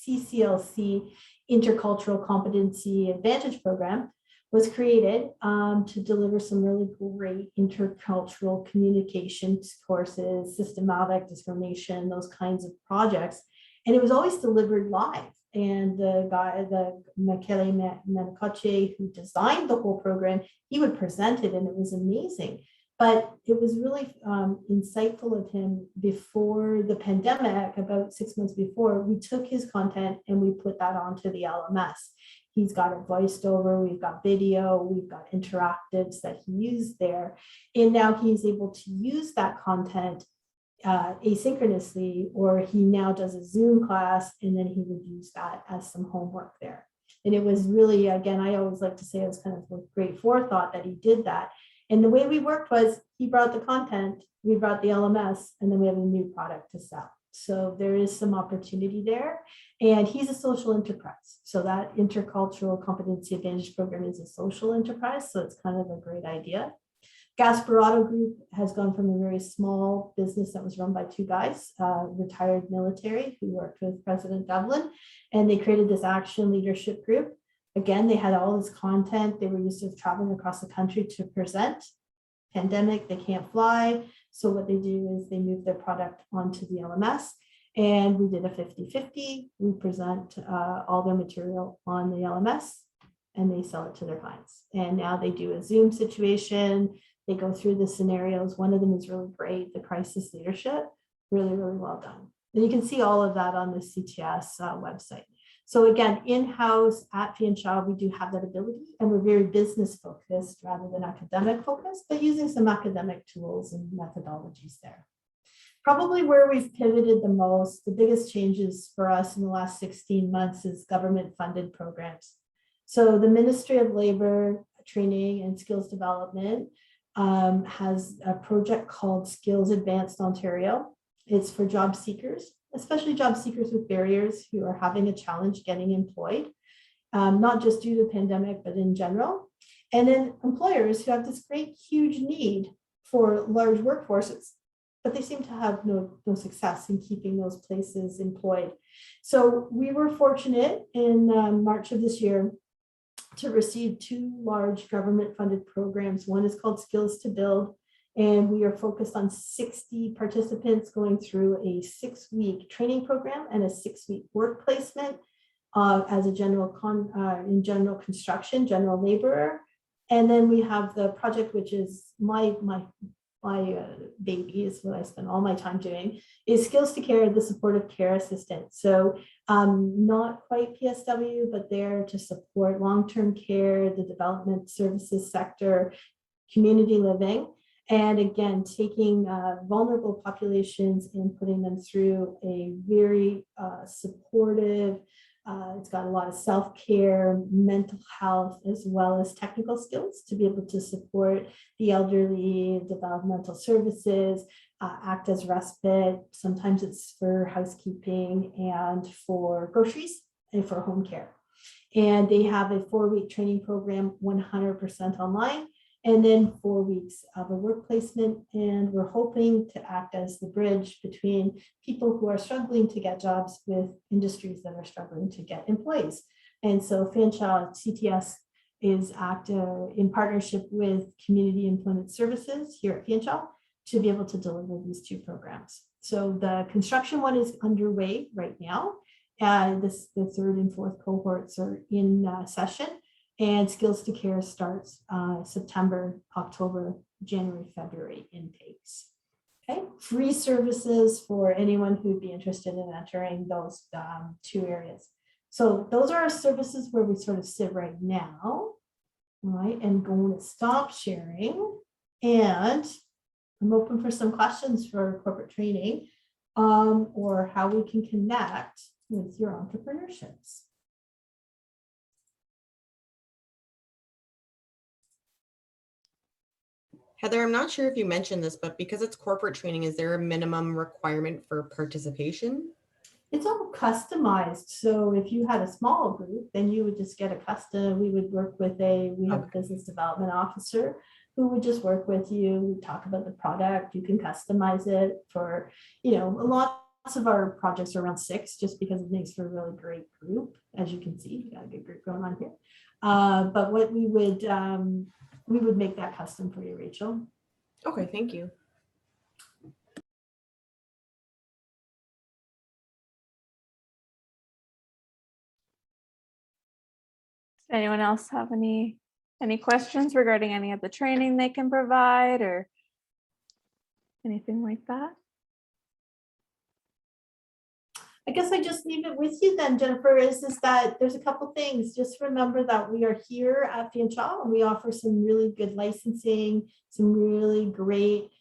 CCLC Intercultural Competency Advantage Program was created to deliver some really great intercultural communications courses, systematic discrimination, those kinds of projects. And it was always delivered live. And the guy, the Michele Manicoce, who designed the whole program, he would present it and it was amazing. But it was really insightful of him before the pandemic, about 6 months before, we took his content and we put that onto the LMS. He's got it voiced over, we've got video, we've got interactives that he used there. And now he's able to use that content asynchronously, or he now does a Zoom class and then he would use that as some homework there. And it was really, again, I always like to say it was kind of with great forethought that he did that. And the way we worked was he brought the content, we brought the LMS, and then we have a new product to sell. So there is some opportunity there. And he's a social enterprise. So that Intercultural Competency Advantage Program is a social enterprise. So it's kind of a great idea. Gasparotto Group has gone from a very small business that was run by two guys, retired military who worked with President Devlin, and they created this action leadership group. Again, they had all this content. They were used to traveling across the country to present. Pandemic, they can't fly. So what they do is they move their product onto the LMS, and we did a 50-50. We present all their material on the LMS and they sell it to their clients. And now they do a Zoom situation. They go through the scenarios. One of them is really great, the crisis leadership, really, really well done. And you can see all of that on the CTS website. So again, in-house at Fanshawe, we do have that ability, and we're very business focused rather than academic focused, but using some academic tools and methodologies there. Probably where we've pivoted the most, the biggest changes for us in the last 16 months is government funded programs. So the Ministry of Labor, Training and Skills Development has a project called Skills Advanced Ontario. It's for job seekers, especially job seekers with barriers who are having a challenge getting employed, not just due to the pandemic, but in general. And then employers who have this great, huge need for large workforces, but they seem to have no success in keeping those places employed. So we were fortunate in March of this year to receive two large government funded programs. One is called Skills to Build, and we are focused on 60 participants going through a 6-week training program and a 6-week work placement as a in general construction, general laborer. And then we have the project, which is my baby, is what I spend all my time doing, is Skills to Care, the supportive care assistant. So not quite PSW, but there to support long-term care, the development services sector, community living. And again, taking vulnerable populations and putting them through a very supportive, it's got a lot of self-care, mental health, as well as technical skills to be able to support the elderly, developmental services, act as respite. Sometimes it's for housekeeping and for groceries and for home care. And they have a 4-week training program, 100% online, and then 4 weeks of a work placement. And we're hoping to act as the bridge between people who are struggling to get jobs with industries that are struggling to get employees. And so Fanshawe CTS is active in partnership with Community Employment Services here at Fanshawe to be able to deliver these two programs. So the construction one is underway right now. The 3rd and 4th cohorts are in session. And Skills to Care starts September, October, January, February intakes. Okay, free services for anyone who'd be interested in entering those 2 areas. So those are our services where we sort of sit right now. All right, and going to stop sharing. And I'm open for some questions for corporate training or how we can connect with your entrepreneurships. Heather, I'm not sure if you mentioned this, but because it's corporate training, is there a minimum requirement for participation? It's all customized. So if you had a small group, then you would just get a custom. We would work with we have a business development officer who would just work with you, talk about the product. You can customize it for, lots of our projects are around 6, just because it makes for a really great group. As you can see, we got a good group going on here. But what we would make that custom for you, Rachel. Okay, thank you. Does anyone else have any questions regarding any of the training they can provide or anything like that? I guess I just leave it with you then, Jennifer, is that there's a couple things. Just remember that we are here at Fanshawe and we offer some really good licensing, some really great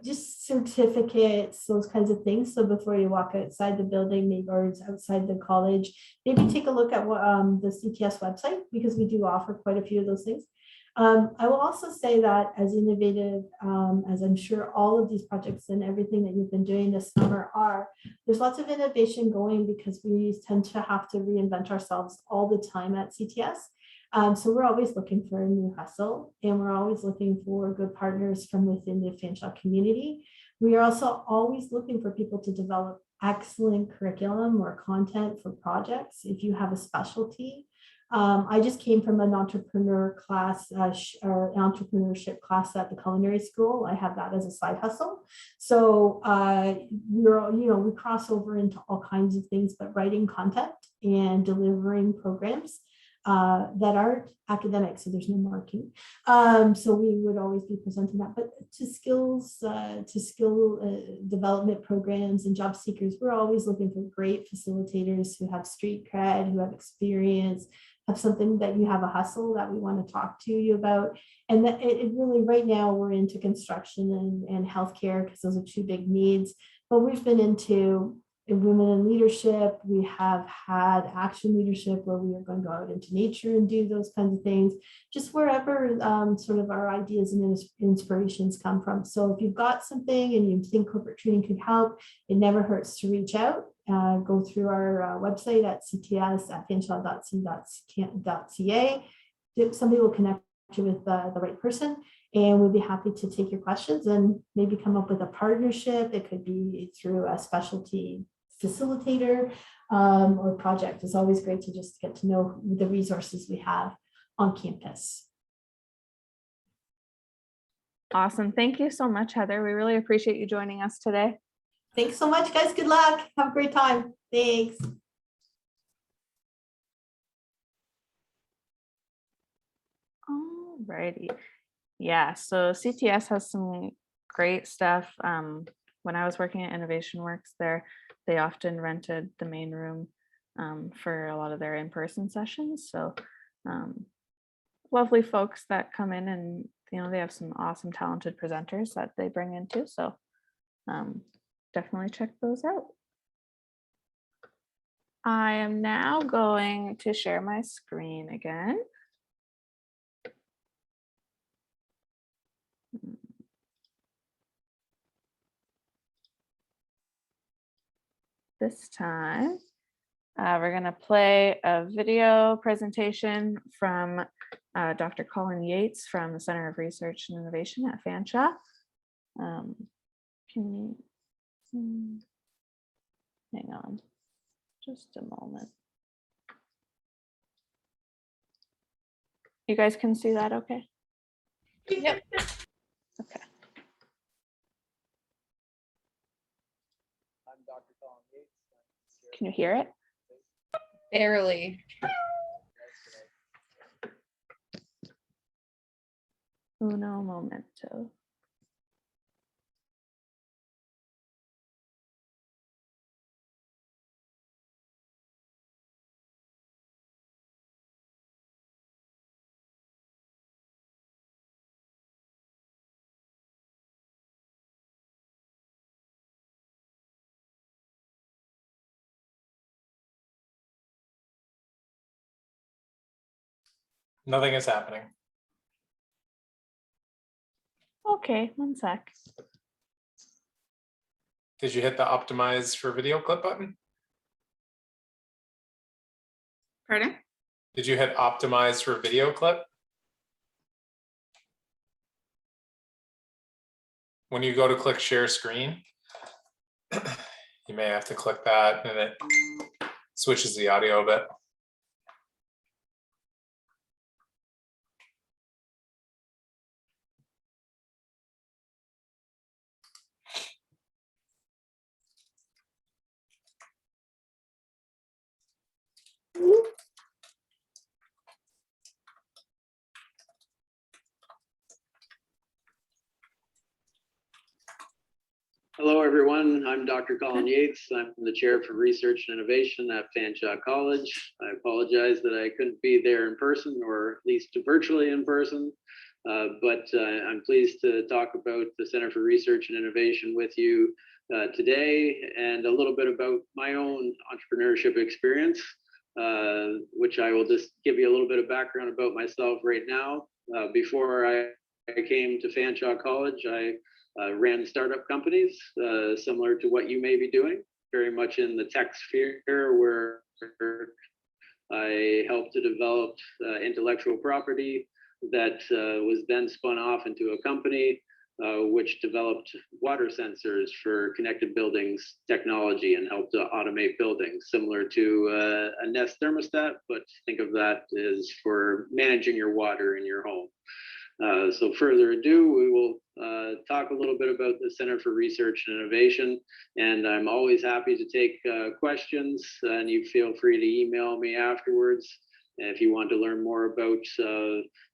just certificates, those kinds of things. So before you walk outside the building, maybe or outside the college, maybe take a look at what the CTS website, because we do offer quite a few of those things. I will also say that as innovative as I'm sure all of these projects and everything that you've been doing this summer are, there's lots of innovation going because we tend to have to reinvent ourselves all the time at CTS. So we're always looking for a new hustle, and we're always looking for good partners from within the Fanshawe community. We are also always looking for people to develop excellent curriculum or content for projects. If you have a specialty, I just came from an entrepreneur class or entrepreneurship class at the culinary school. I have that as a side hustle. So we cross over into all kinds of things, but writing content and delivering programs that aren't academic, so there's no marking. So we would always be presenting that, but to skill development programs and job seekers, we're always looking for great facilitators who have street cred, who have experience, have something that you have a hustle that we want to talk to you about. And that it really, right now we're into construction and healthcare because those are 2 big needs, but we've been into women in leadership. We have had action leadership where we are going to go out into nature and do those kinds of things, just wherever sort of our ideas and inspirations come from. So if you've got something and you think corporate training could help, it never hurts to reach out. Go through our website at cts@fanshawe.ca. Somebody will connect you with the right person, and we'd be happy to take your questions and maybe come up with a partnership. It could be through a specialty facilitator or project. It's always great to just get to know the resources we have on campus. Awesome. Thank you so much, Heather. We really appreciate you joining us today. Thanks so much, guys. Good luck. Have a great time. Thanks. Alrighty. Yeah, so CTS has some great stuff. When I was working at Innovation Works there, they often rented the main room for a lot of their in-person sessions. So lovely folks that come in, and they have some awesome talented presenters that they bring in too. So definitely check those out. I am now going to share my screen again. This time, we're going to play a video presentation from Dr. Colin Yates from the Center of Research and Innovation at Fanshawe. Can you hang on just a moment? You guys can see that okay? Yep. Okay. Can you hear it? Barely. Uno momento. Nothing is happening. Okay, one sec. Did you hit the optimize for video clip button? Pardon? Did you hit optimize for video clip? When you go to click share screen, you may have to click that and it switches the audio a bit. Hello, everyone. I'm Dr. Colin Yates. I'm the Chair for Research and Innovation at Fanshawe College. I apologize that I couldn't be there in person, or at least virtually in person, but I'm pleased to talk about the Center for Research and Innovation with you today, and a little bit about my own entrepreneurship experience, which I will just give you a little bit of background about myself right now. Before I came to Fanshawe College, I ran startup companies similar to what you may be doing, very much in the tech sphere, where I helped to develop intellectual property that was then spun off into a company which developed water sensors for connected buildings technology and helped to automate buildings, similar to a Nest thermostat, but think of that as for managing your water in your home. So further ado, we will talk a little bit about the Center for Research and Innovation, and I'm always happy to take questions, and you feel free to email me afterwards if you want to learn more about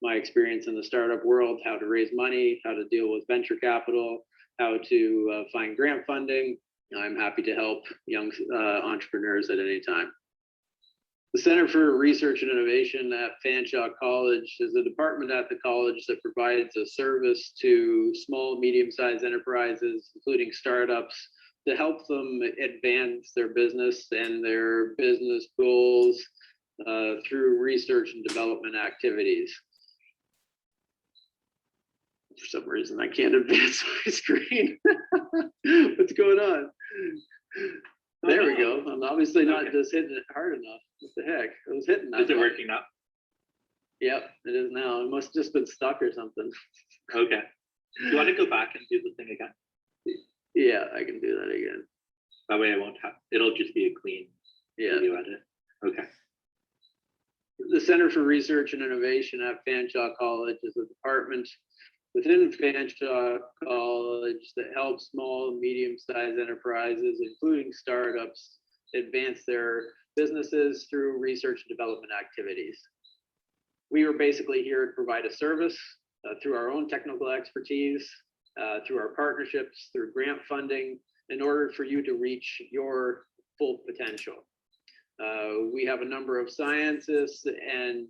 my experience in the startup world, how to raise money, how to deal with venture capital, how to find grant funding. I'm happy to help young entrepreneurs at any time. The Center for Research and Innovation at Fanshawe College is a department at the college that provides a service to small, medium-sized enterprises, including startups, to help them advance their business and their business goals through research and development activities. For some reason, I can't advance my screen. What's going on? There we go. I'm obviously not just hitting it hard enough. What the heck? I was hitting that. Is it working now? Yep, it is now. It must have just been stuck or something. Okay. Do you want to go back and do the thing again? Yeah, I can do that again. That way I won't have, it'll just be a clean video edit. Okay. The Center for Research and Innovation at Fanshawe College is a department within Fanshawe College that helps small and medium-sized enterprises, including startups, advance their businesses through research and development activities. We are basically here to provide a service through our own technical expertise, through our partnerships, through grant funding, in order for you to reach your full potential. We have a number of scientists and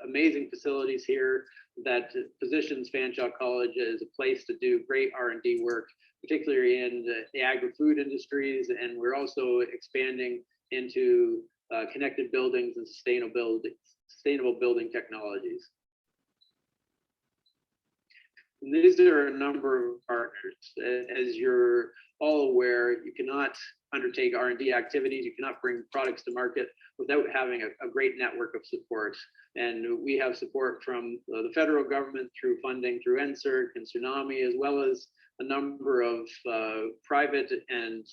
amazing facilities here that positions Fanshawe College as a place to do great R&D work, particularly in the agri-food industries, and we're also expanding into connected buildings and sustainable building technologies. And these are a number of partners. As you're all aware, you cannot undertake R&D activities, you cannot bring products to market without having a great network of support. And we have support from the federal government through funding through NSERC and Tsunami, as well as a number of private and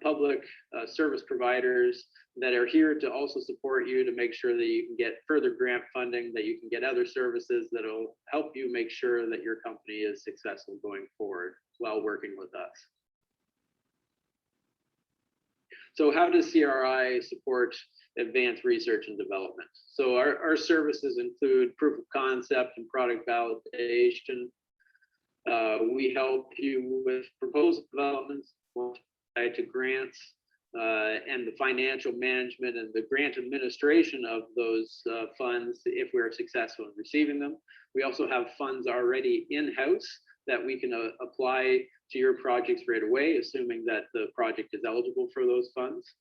public service providers that are here to also support you to make sure that you can get further grant funding, that you can get other services that will help you make sure that your company is successful going forward while working with us. So how does CRI support advanced research and development? So our services include proof of concept and product validation. We help you with proposal developments, to grants, and the financial management and the grant administration of those funds if we're successful in receiving them. We also have funds already in-house that we can apply to your projects right away, assuming that the project is eligible for those funds.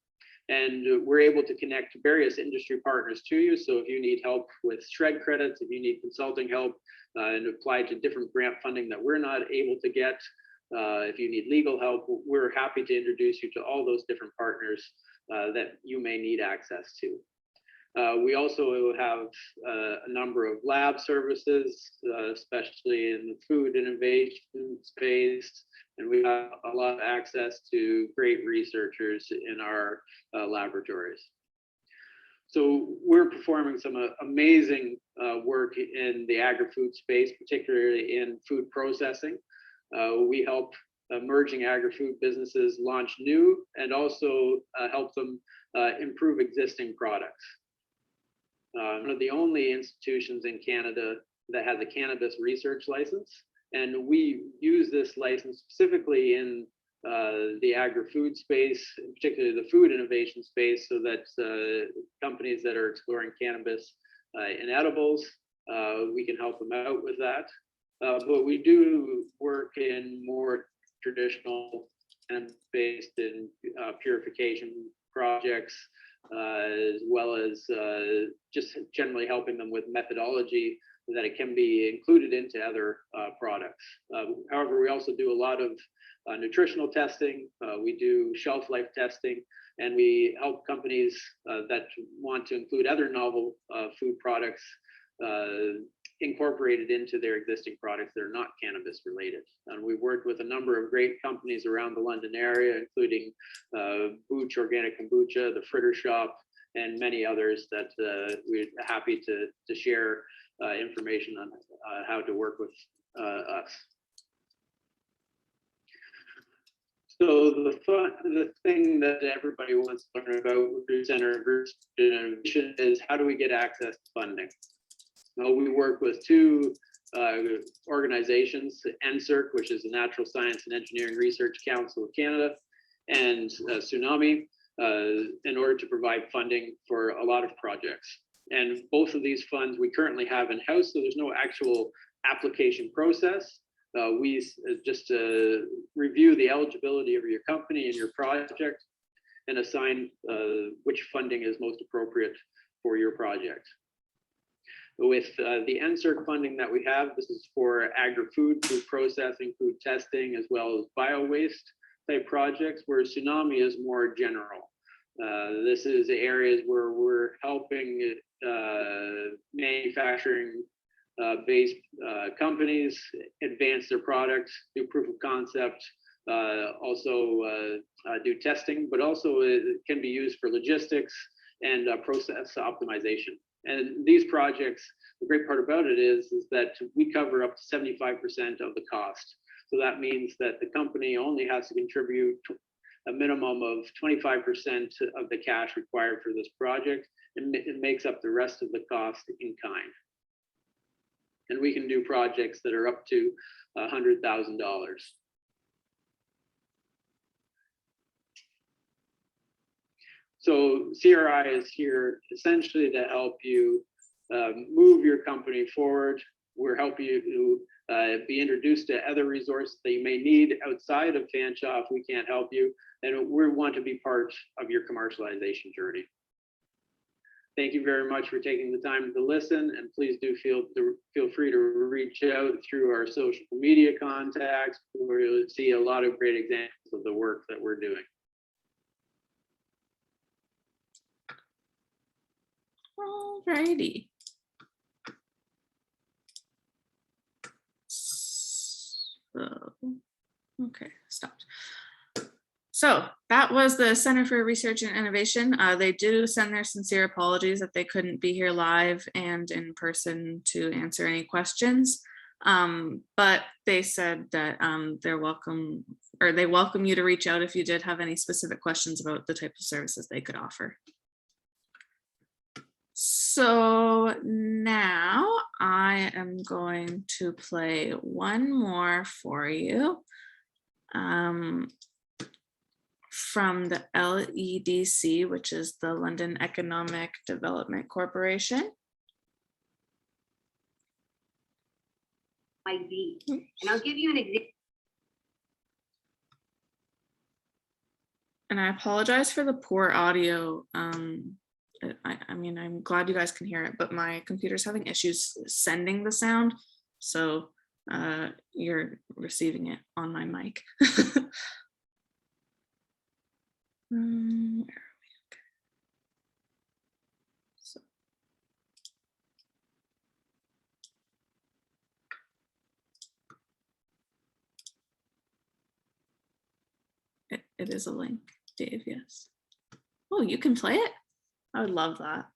And we're able to connect various industry partners to you. So if you need help with shred credits, if you need consulting help and apply to different grant funding that we're not able to get, if you need legal help, we're happy to introduce you to all those different partners that you may need access to. We also have a number of lab services, especially in the food innovation space, and we have a lot of access to great researchers in our laboratories. So we're performing some amazing work in the agri-food space, particularly in food processing. We help emerging agri-food businesses launch new and also help them improve existing products. One of the only institutions in Canada that has a cannabis research license, and we use this license specifically in the agri-food space, particularly the food innovation space, so that companies that are exploring cannabis in edibles, we can help them out with that. But we do work in more traditional and based in purification projects, as well as just generally helping them with methodology that it can be included into other products. However, we also do a lot of nutritional testing. We do shelf life testing, and we help companies that want to include other novel food products incorporated into their existing products that are not cannabis related. And we've worked with a number of great companies around the London area, including Booch Organic Kombucha, the Fritter Shop, and many others that we're happy to share information on how to work with us. So the thing that everybody wants to learn about with the Center for Innovation is, how do we get access to funding? Well, we work with two organizations, NSERC, which is the Natural Science and Engineering Research Council of Canada, and Tsunami, in order to provide funding for a lot of projects. And both of these funds we currently have in-house, so there's no actual application process. We just review the eligibility of your company and your project and assign which funding is most appropriate for your project. With the NSERC funding that we have, this is for agri-food, food processing, food testing, as well as bio-waste type projects, where Tsunami is more general. This is areas where we're helping manufacturing based companies advance their products, do proof of concept, also do testing, but also it can be used for logistics and process optimization. And these projects, the great part about it is that we cover up to 75% of the cost. So that means that the company only has to contribute a minimum of 25% of the cash required for this project, and it makes up the rest of the cost in kind. And we can do projects that are up to $100,000. So CRI is here essentially to help you move your company forward. We're helping you to be introduced to other resources that you may need outside of Fanshawe if we can't help you. And we want to be part of your commercialization journey. Thank you very much for taking the time to listen, and please do feel free to reach out through our social media contacts, where you'll see a lot of great examples of the work that we're doing. Alrighty. So, okay, stopped. So that was the Center for Research and Innovation. They do send their sincere apologies that they couldn't be here live and in person to answer any questions. But they said that they're welcome, or they welcome you to reach out if you did have any specific questions about the type of services they could offer. So now I am going to play one more for you from the LEDC, which is the London Economic Development Corporation. Might be, and I'll give you an example. And I apologize for the poor audio. I mean, I'm glad you guys can hear it, but my computer's having issues sending the sound. So you're receiving it on my mic. Where are we? Okay. So. It is a link, Dave, yes. Oh, you can play it? I would love that.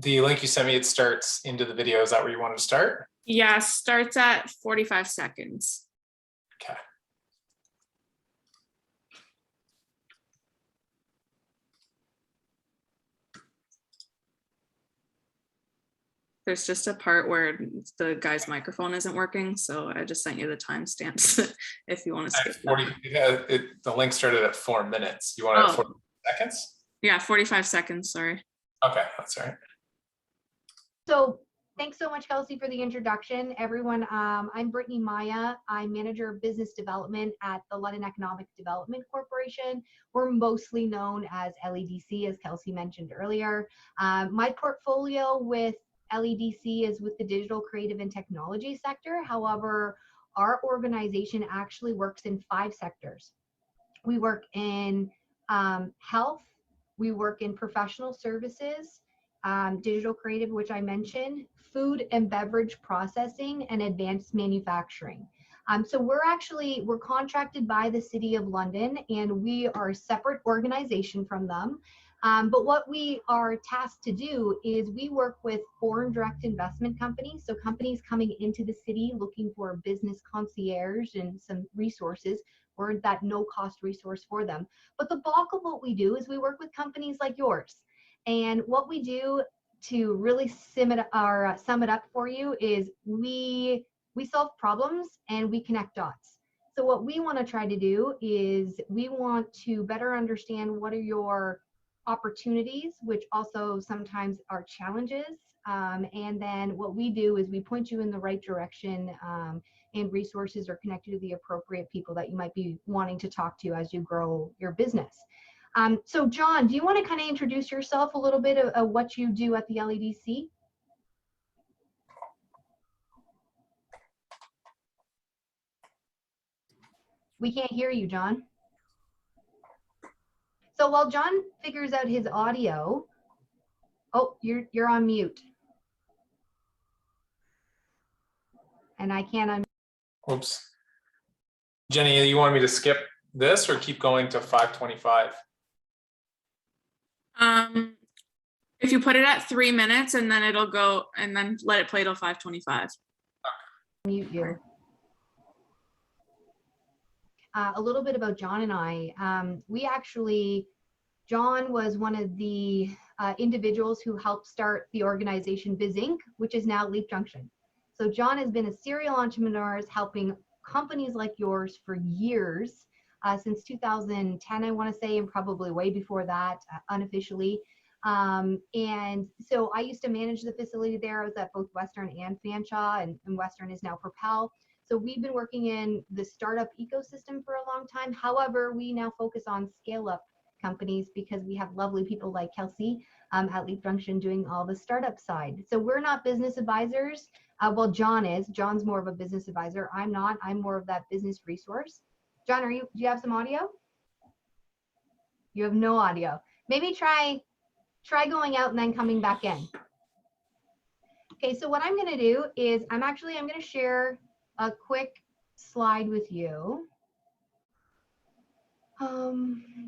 The link you sent me, it starts into the video. Is that where you wanted to start? Yeah, starts at 45 seconds. Okay. There's just a part where the guy's microphone isn't working, so I just sent you the timestamps if you want to skip 40, that. the link started at 4 minutes. You wanted 40 seconds? Yeah, 45 seconds, sorry. Okay, that's all right. So thanks so much, Kelsey, for the introduction. Everyone, I'm Brittany Maia. I'm Manager of Business Development at the London Economic Development Corporation. We're mostly known as LEDC, as Kelsey mentioned earlier. My portfolio with LEDC is with the digital, creative, and technology sector. However, our organization actually works in 5 sectors. We work in health, we work in professional services, digital creative, which I mentioned, food and beverage processing, and advanced manufacturing. So we're contracted by the City of London, and we are a separate organization from them. But what we are tasked to do is we work with foreign direct investment companies, so companies coming into the city looking for a business concierge and some resources, or that no-cost resource for them. But the bulk of what we do is we work with companies like yours. And what we do to really sum it up for you is we solve problems and we connect dots. So what we want to try to do is we want to better understand what are your opportunities, which also sometimes are challenges. And then what we do is we point you in the right direction, and resources are connected to the appropriate people that you might be wanting to talk to as you grow your business. So John, do you want to kind of introduce yourself a little bit of what you do at the LEDC? We can't hear you, John. So while John figures out his audio, oh, you're on mute. And I can't unmute. Oops. Jenny, you want me to skip this or keep going to 5:25? If you put it at 3 minutes and then it'll go, and then let it play till 5:25. Mute you. A little bit about John and I. John was one of the individuals who helped start the organization Biz Inc., which is now Leap Junction. So John has been a serial entrepreneur helping companies like yours for years, since 2010, I want to say, and probably way before that, unofficially. And so I used to manage the facility there. I was at both Western and Fanshawe, and Western is now Propel. So we've been working in the startup ecosystem for a long time. However, we now focus on scale-up companies because we have lovely people like Kelsey at Leap Junction doing all the startup side. So we're not business advisors. Well, John is. John's more of a business advisor. I'm not. I'm more of that business resource. John, do you have some audio? You have no audio. Maybe try going out and then coming back in. Okay, so what I'm going to do is I'm going to share a quick slide with you.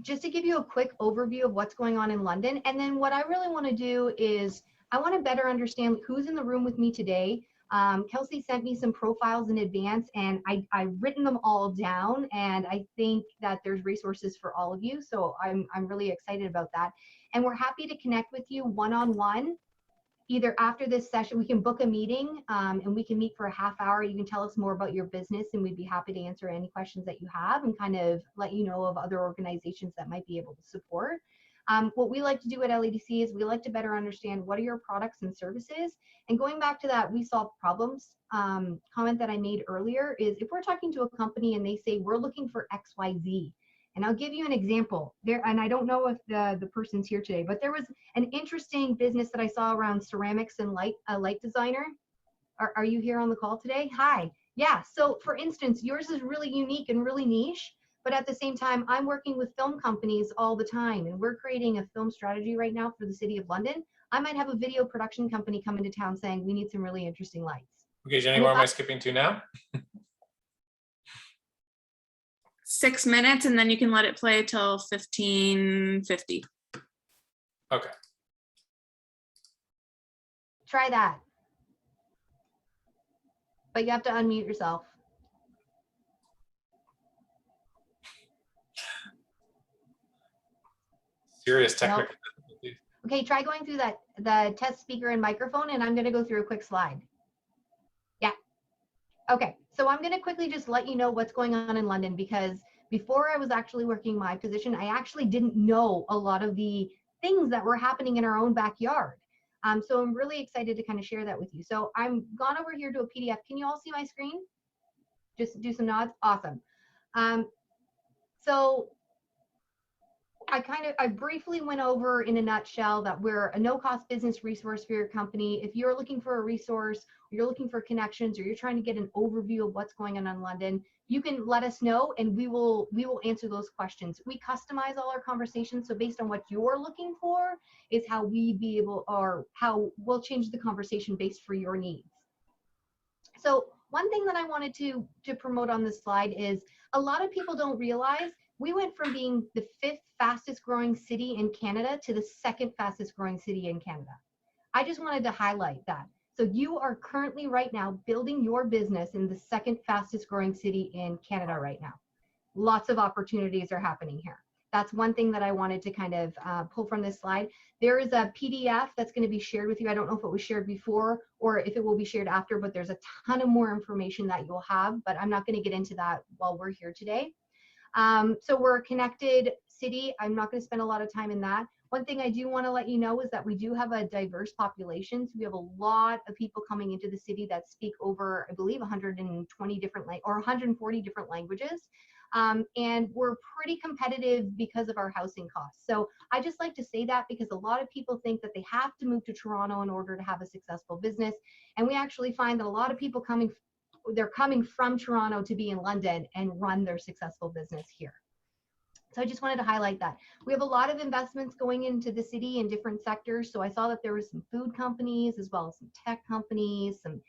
Just to give you a quick overview of what's going on in London. And then what I really want to do is I want to better understand who's in the room with me today. Kelsey sent me some profiles in advance, and I've written them all down, and I think that there's resources for all of you. So I'm really excited about that. And we're happy to connect with you one-on-one. Either after this session, we can book a meeting, and we can meet for a half hour. You can tell us more about your business, and we'd be happy to answer any questions that you have and kind of let you know of other organizations that might be able to support. What we like to do at LEDC is we like to better understand what are your products and services. And going back to that, we solve problems comment that I made earlier is if we're talking to a company and they say, we're looking for XYZ, and I'll give you an example there. And I don't know if the person's here today, but there was an interesting business that I saw around ceramics and light designer. Are you here on the call today? Hi. Yeah. So for instance, yours is really unique and really niche, but at the same time, I'm working with film companies all the time, and we're creating a film strategy right now for the City of London. I might have a video production company come into town saying, we need some really interesting lights. Okay, Jenny, where am I skipping to now? 6 minutes, and then you can let it play till 15:50. Okay. Try that. But you have to unmute yourself. Serious technical. Okay, try going through the test speaker and microphone, and I'm going to go through a quick slide. Yeah. Okay, so I'm going to quickly just let you know what's going on in London, because before I was actually working my position, I actually didn't know a lot of the things that were happening in our own backyard. So I'm really excited to kind of share that with you. So I'm gone over here to a PDF. Can you all see my screen? Just do some nods. Awesome. So I briefly went over in a nutshell that we're a no-cost business resource for your company. If you're looking for a resource, or you're looking for connections, or you're trying to get an overview of what's going on in London, you can let us know, and we will answer those questions. We customize all our conversations, so based on what you're looking for is how how we'll change the conversation based for your needs. So one thing that I wanted to promote on this slide is a lot of people don't realize we went from being the 5th fastest growing city in Canada to the 2nd fastest growing city in Canada. I just wanted to highlight that. So you are currently right now building your business in the 2nd fastest growing city in Canada right now. Lots of opportunities are happening here. That's one thing that I wanted to kind of pull from this slide. There is a PDF that's going to be shared with you. I don't know if it was shared before or if it will be shared after, but there's a ton of more information that you'll have, but I'm not going to get into that while we're here today. So we're a connected city. I'm not going to spend a lot of time in that. One thing I do want to let you know is that we do have a diverse population. So we have a lot of people coming into the city that speak over, I believe, 120 different or 140 different languages. And we're pretty competitive because of our housing costs. So I just like to say that because a lot of people think that they have to move to Toronto in order to have a successful business. And we actually find that a lot of people they're coming from Toronto to be in London and run their successful business here. So I just wanted to highlight that. We have a lot of investments going into the city in different sectors. So I saw that there was some food companies as well as some tech companies, some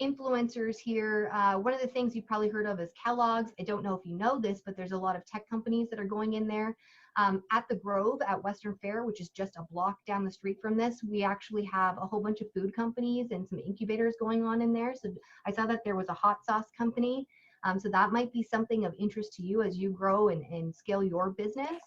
influencers here. One of the things you've probably heard of is Kellogg's. I don't know if you know this, but there's a lot of tech companies that are going in there. At the Grove at Western Fair, which is just a block down the street from this, we actually have a whole bunch of food companies and some incubators going on in there. So I saw that there was a hot sauce company. So that might be something of interest to you as you grow and scale your business.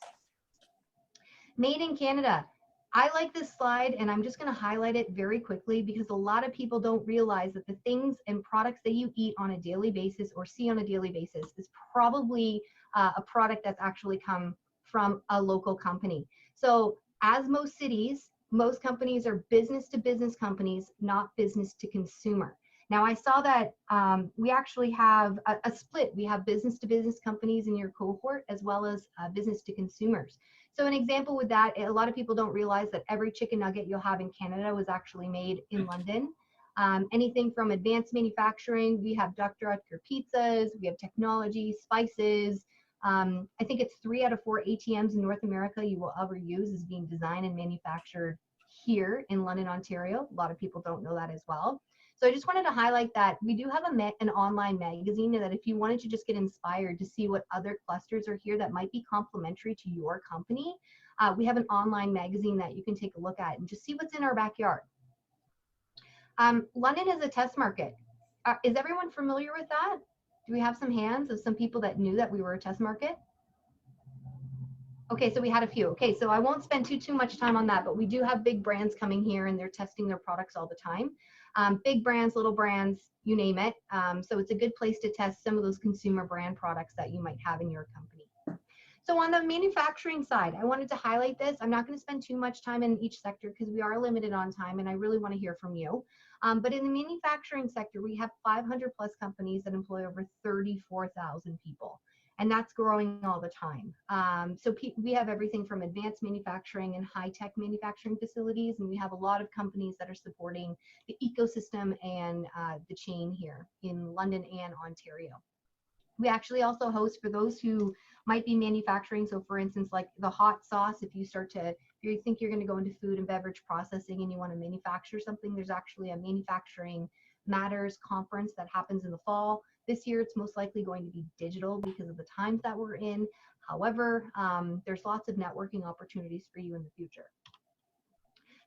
Made in Canada. I like this slide, and I'm just going to highlight it very quickly because a lot of people don't realize that the things and products that you eat on a daily basis or see on a daily basis is probably a product that's actually come from a local company. So as most cities, most companies are business to business companies, not business to consumer. Now I saw that we actually have a split. We have business to business companies in your cohort as well as business to consumers. So an example with that, a lot of people don't realize that every chicken nugget you'll have in Canada was actually made in London. Anything from advanced manufacturing, we have Dr. Oetker pizzas, we have technology, spices. I think it's 3 out of 4 ATMs in North America you will ever use is being designed and manufactured here in London, Ontario. A lot of people don't know that as well. So I just wanted to highlight that we do have an online magazine that if you wanted to just get inspired to see what other clusters are here that might be complementary to your company, we have an online magazine that you can take a look at and just see what's in our backyard. London is a test market. Is everyone familiar with that? Do we have some hands of some people that knew that we were a test market? Okay, so we had a few. Okay, so I won't spend too much time on that, but we do have big brands coming here and they're testing their products all the time. Big brands, little brands, you name it. So it's a good place to test some of those consumer brand products that you might have in your company. So on the manufacturing side, I wanted to highlight this. I'm not going to spend too much time in each sector because we are limited on time and I really want to hear from you. But in the manufacturing sector, we have 500 plus companies that employ over 34,000 people. And that's growing all the time. So we have everything from advanced manufacturing and high-tech manufacturing facilities, and we have a lot of companies that are supporting the ecosystem and the chain here in London and Ontario. We actually also host, for those who might be manufacturing, so for instance, like the hot sauce, if you think you're going to go into food and beverage processing and you want to manufacture something, there's actually a manufacturing matters conference that happens in the fall. This year, it's most likely going to be digital because of the times that we're in. However, there's lots of networking opportunities for you in the future.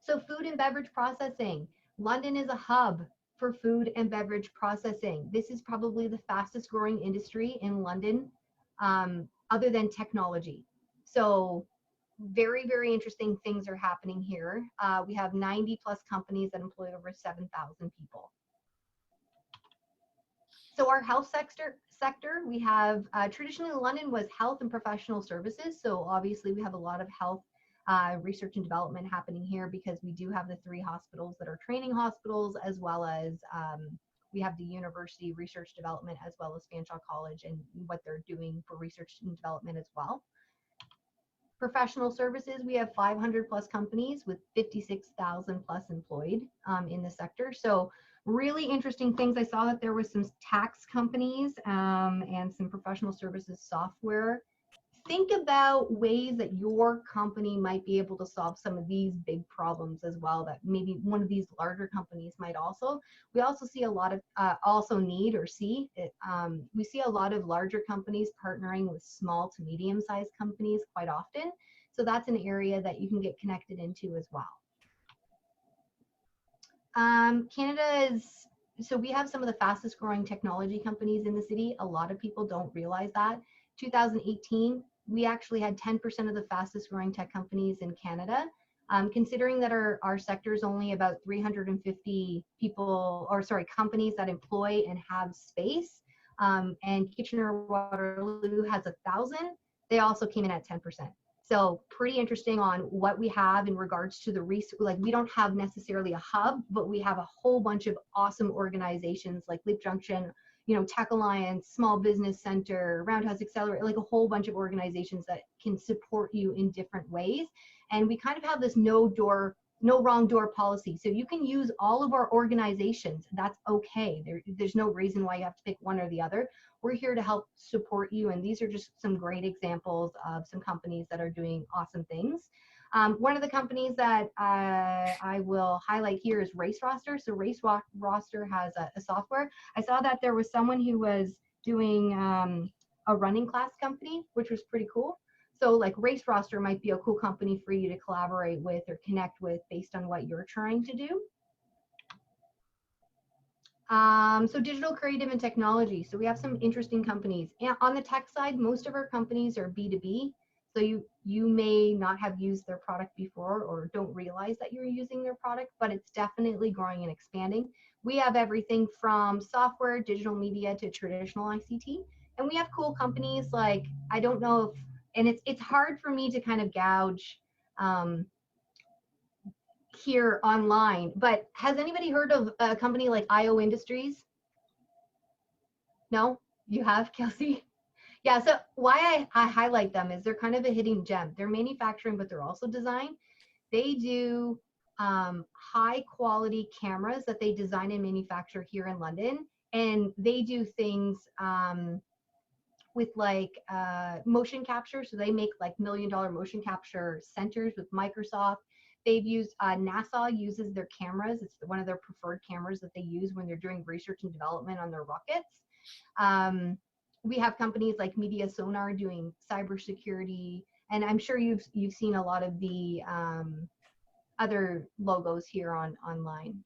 So food and beverage processing. London is a hub for food and beverage processing. This is probably the fastest growing industry in London, other than technology. So very, very interesting things are happening here. We have 90 plus companies that employ over 7,000 people. So our health sector, we have traditionally London was health and professional services. So obviously we have a lot of health research and development happening here because we do have the 3 hospitals that are training hospitals, as well as we have the university research development, as well as Fanshawe College and what they're doing for research and development as well. Professional services, we have 500 plus companies with 56,000 plus employed in the sector. So really interesting things. I saw that there was some tax companies and some professional services software. Think about ways that your company might be able to solve some of these big problems as well, that maybe one of these larger companies might also. We also see a lot of we see a lot of larger companies partnering with small to medium sized companies quite often. So that's an area that you can get connected into as well. Canada is, so we have some of the fastest growing technology companies in the city. A lot of people don't realize that. 2018, we actually had 10% of the fastest growing tech companies in Canada. Considering that our sector is only about 350 people, or sorry, companies that employ and have space, and Kitchener-Waterloo has 1,000, they also came in at 10%. So pretty interesting on what we have in regards to the research. Like, we don't have necessarily a hub, but we have a whole bunch of awesome organizations like Leap Junction, you know, TechAlliance, Small Business Center, Roundhouse Accelerator, like a whole bunch of organizations that can support you in different ways. And we kind of have this no wrong door policy. So you can use all of our organizations. That's okay. There's no reason why you have to pick one or the other. We're here to help support you. And these are just some great examples of some companies that are doing awesome things. One of the companies that I will highlight here is Race Roster. So Race Roster has a software. I saw that there was someone who was doing a running class company, which was pretty cool. So like Race Roster might be a cool company for you to collaborate with or connect with based on what you're trying to do. So digital, creative, and technology. So we have some interesting companies. And on the tech side, most of our companies are B2B. So you may not have used their product before or don't realize that you're using their product, but it's definitely growing and expanding. We have everything from software, digital media to traditional ICT. And we have cool companies like, I don't know if, and it's hard for me to kind of gouge here online, but has anybody heard of a company like IO Industries? No? You have, Kelsey? Yeah, so why I highlight them is they're kind of a hidden gem. They're manufacturing, but they're also design. They do high quality cameras that they design and manufacture here in London. And they do things with like motion capture. So they make like $1 million motion capture centers with Microsoft. They've used, NASA uses their cameras. It's one of their preferred cameras that they use when they're doing research and development on their rockets. We have companies like Media Sonar doing cybersecurity, and I'm sure you've seen a lot of the other logos here online.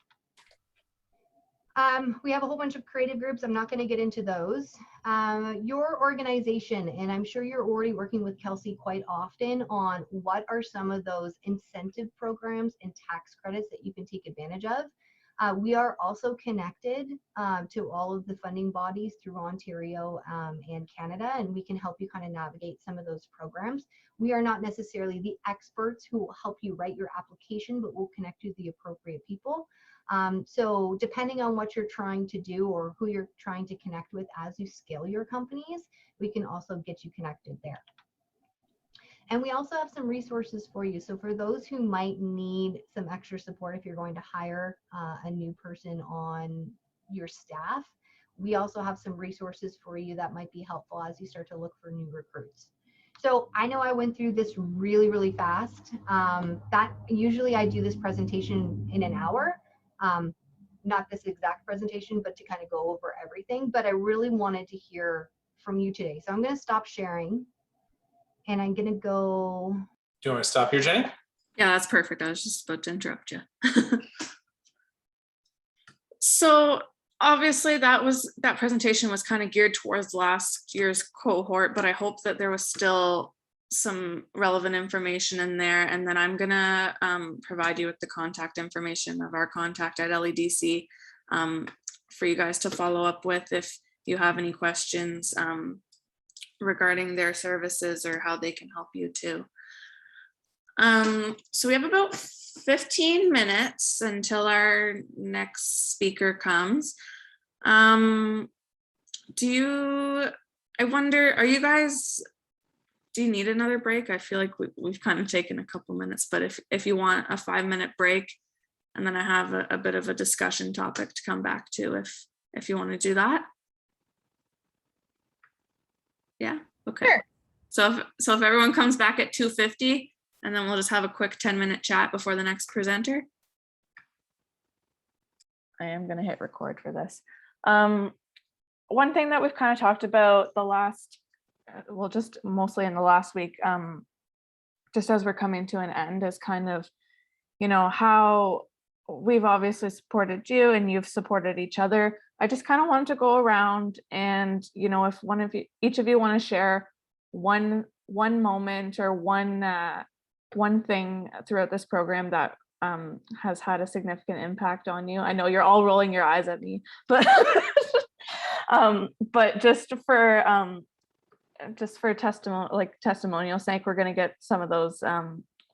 We have a whole bunch of creative groups. I'm not going to get into those. Your organization, and I'm sure you're already working with Kelsey quite often on what are some of those incentive programs and tax credits that you can take advantage of. We are also connected to all of the funding bodies through Ontario and Canada, and we can help you kind of navigate some of those programs. We are not necessarily the experts who will help you write your application, but we'll connect you to the appropriate people. So depending on what you're trying to do or who you're trying to connect with as you scale your companies, we can also get you connected there. And we also have some resources for you. So for those who might need some extra support, if you're going to hire a new person on your staff, we also have some resources for you that might be helpful as you start to look for new recruits. So I know I went through this really, really fast. That usually I do this presentation in an hour. Not this exact presentation, but to kind of go over everything. But I really wanted to hear from you today. So I'm going to stop sharing. And I'm going to go. Do you want me to stop here, Jenny? Yeah, that's perfect. I was just about to interrupt you. So obviously that presentation was kind of geared towards last year's cohort, but I hope that there was still some relevant information in there. And then I'm gonna provide you with the contact information of our contact at LEDC for you guys to follow up with if you have any questions regarding their services or how they can help you too. So we have about 15 minutes until our next speaker comes. I wonder, do you need another break? I feel like we've kind of taken a couple minutes, but if you want a 5-minute break, and then I have a bit of a discussion topic to come back to if you want to do that. Yeah, okay. Sure. So if everyone comes back at 2:50, and then we'll just have a quick 10-minute chat before the next presenter. I am going to hit record for this. One thing that we've kind of talked about just mostly in the last week, just as we're coming to an end, is kind of, how we've obviously supported you and you've supported each other. I just kind of wanted to go around and, if each of you want to share one moment or one thing throughout this program that has had a significant impact on you. I know you're all rolling your eyes at me, but but just for testimonial sake, we're going to get some of those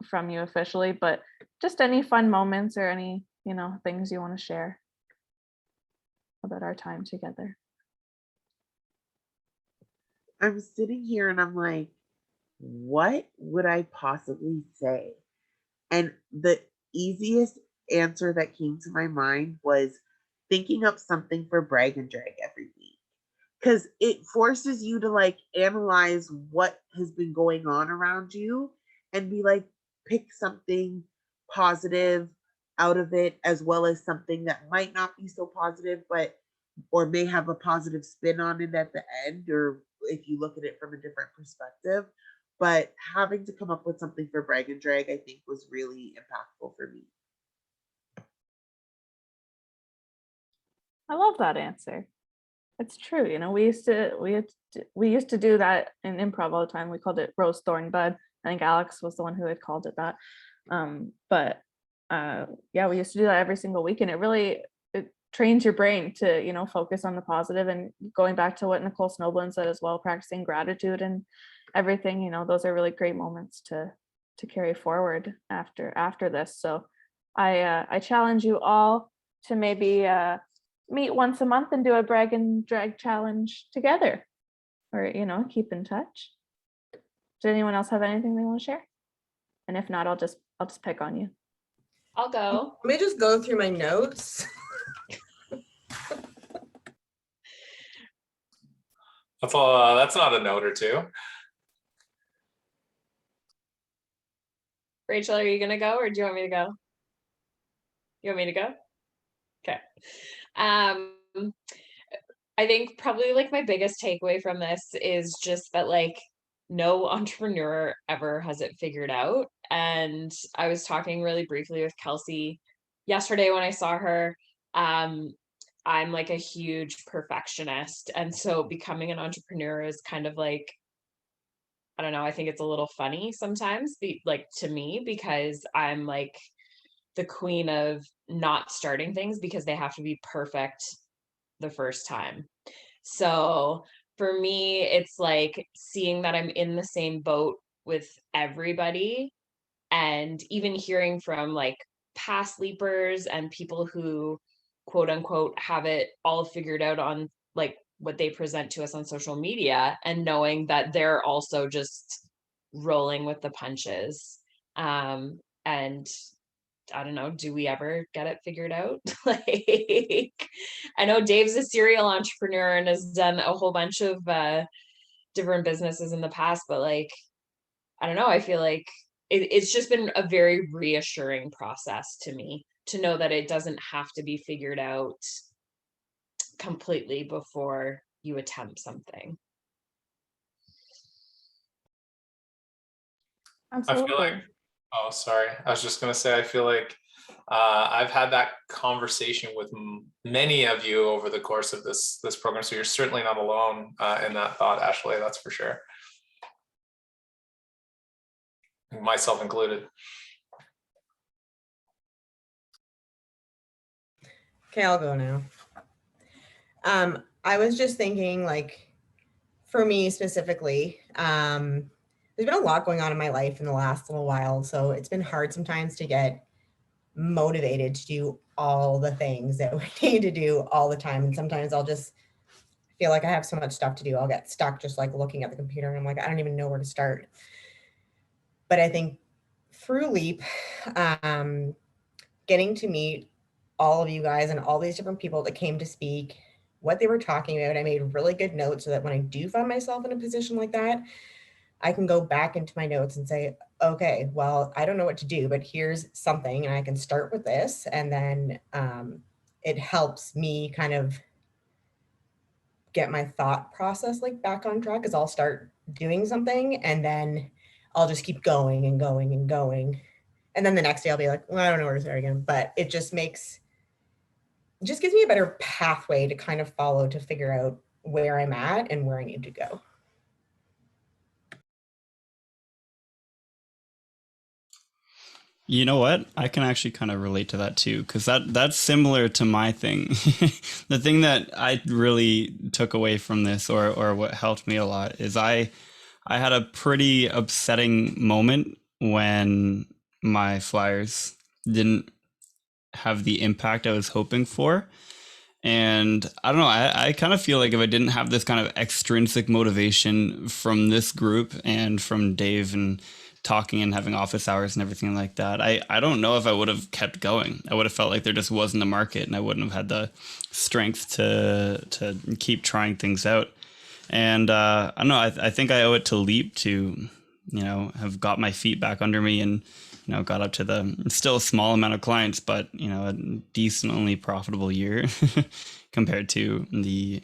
from you officially, but just any fun moments or any things you want to share about our time together. I'm sitting here and I'm like, what would I possibly say? And the easiest answer that came to my mind was thinking up something for brag and drag every week, because it forces you to analyze what has been going on around you and be like, pick something positive out of it, as well as something that might not be so positive, or may have a positive spin on it at the end, or if you look at it from a different perspective. But having to come up with something for brag and drag, I think, was really impactful for me. I love that answer. It's true. We used to do that in improv all the time. We called it rose, thorn, bud. I think Alex was the one who had called it that. Yeah, we used to do that every single week, and it trains your brain to focus on the positive. And going back to what Nicole Snowblin said as well, practicing gratitude and everything, those are really great moments to carry forward after this. So I challenge you all to maybe meet once a month and do a brag and drag challenge together, or keep in touch. Does anyone else have anything they want to share? And if not, I'll just pick on you. I'll go. Let me just go through my notes. That's not a note or two. Rachel, are you gonna go, or do you want me to go? You want me to go? Okay. I think probably my biggest takeaway from this is just that no entrepreneur ever has it figured out. And I was talking really briefly with Kelsey yesterday when I saw her. I'm a huge perfectionist. And so becoming an entrepreneur is kind of I don't know, I think it's a little funny sometimes, to me, because I'm the queen of not starting things because they have to be perfect the first time. So for me, it's like seeing that I'm in the same boat with everybody, and even hearing from like past leapers and people who quote unquote have it all figured out on like what they present to us on social media, and knowing that they're also just rolling with the punches. And I don't know, do we ever get it figured out? Like, I know Dave's a serial entrepreneur and has done a whole bunch of different businesses in the past, but like, I don't know, I feel like it's just been a very reassuring process to me to know that it doesn't have to be figured out completely before you attempt something. Absolutely. I feel like, oh, sorry. I was just going to say, I feel like I've had that conversation with many of you over the course of this program. So you're certainly not alone in that thought, Ashley, that's for sure. Myself included. Okay, I'll go now. I was just thinking, like, for me specifically, there's been a lot going on in my life in the last little while, so it's been hard sometimes to get motivated to do all the things that we need to do all the time. And sometimes I'll just feel like I have so much stuff to do. I'll get stuck just like looking at the computer and I'm like, I don't even know where to start. But I think through Leap, getting to meet all of you guys and all these different people that came to speak, what they were talking about, I made really good notes so that when I do find myself in a position like that, I can go back into my notes and say, okay, well, I don't know what to do, but here's something, and I can start with this. And then it helps me kind of get my thought process like back on track, because I'll start doing something and then I'll just keep going and going and going. And then the next day I'll be like, well, I don't know where to start again. But it just gives me a better pathway to kind of follow to figure out where I'm at and where I need to go. You know what? I can actually kind of relate to that too, because that's similar to my thing. The thing that I really took away from this, or what helped me a lot, is I had a pretty upsetting moment when my flyers didn't have the impact I was hoping for. And I don't know, I kind of feel like if I didn't have this kind of extrinsic motivation from this group and from Dave and talking and having office hours and everything like that, I don't know if I would have kept going. I would have felt like there just wasn't a market and I wouldn't have had the strength to keep trying things out. And I don't know, I think I owe it to Leap to, have got my feet back under me and, got up to the still a small amount of clients, but, a decently profitable year compared to the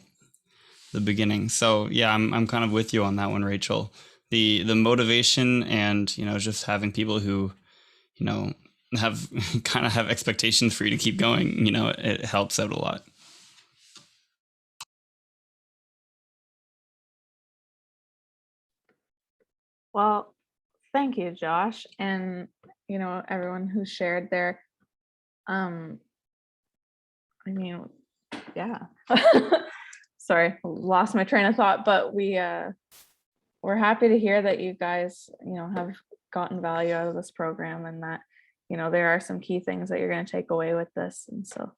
beginning. So yeah, I'm kind of with you on that one, Rachel. The motivation and, just having people who, have kind of have expectations for you to keep going, it helps out a lot. Well, thank you, Josh, and everyone who shared there. Yeah. Sorry, lost my train of thought, but we're happy to hear that you guys, have gotten value out of this program, and that, there are some key things that you're going to take away with this. And so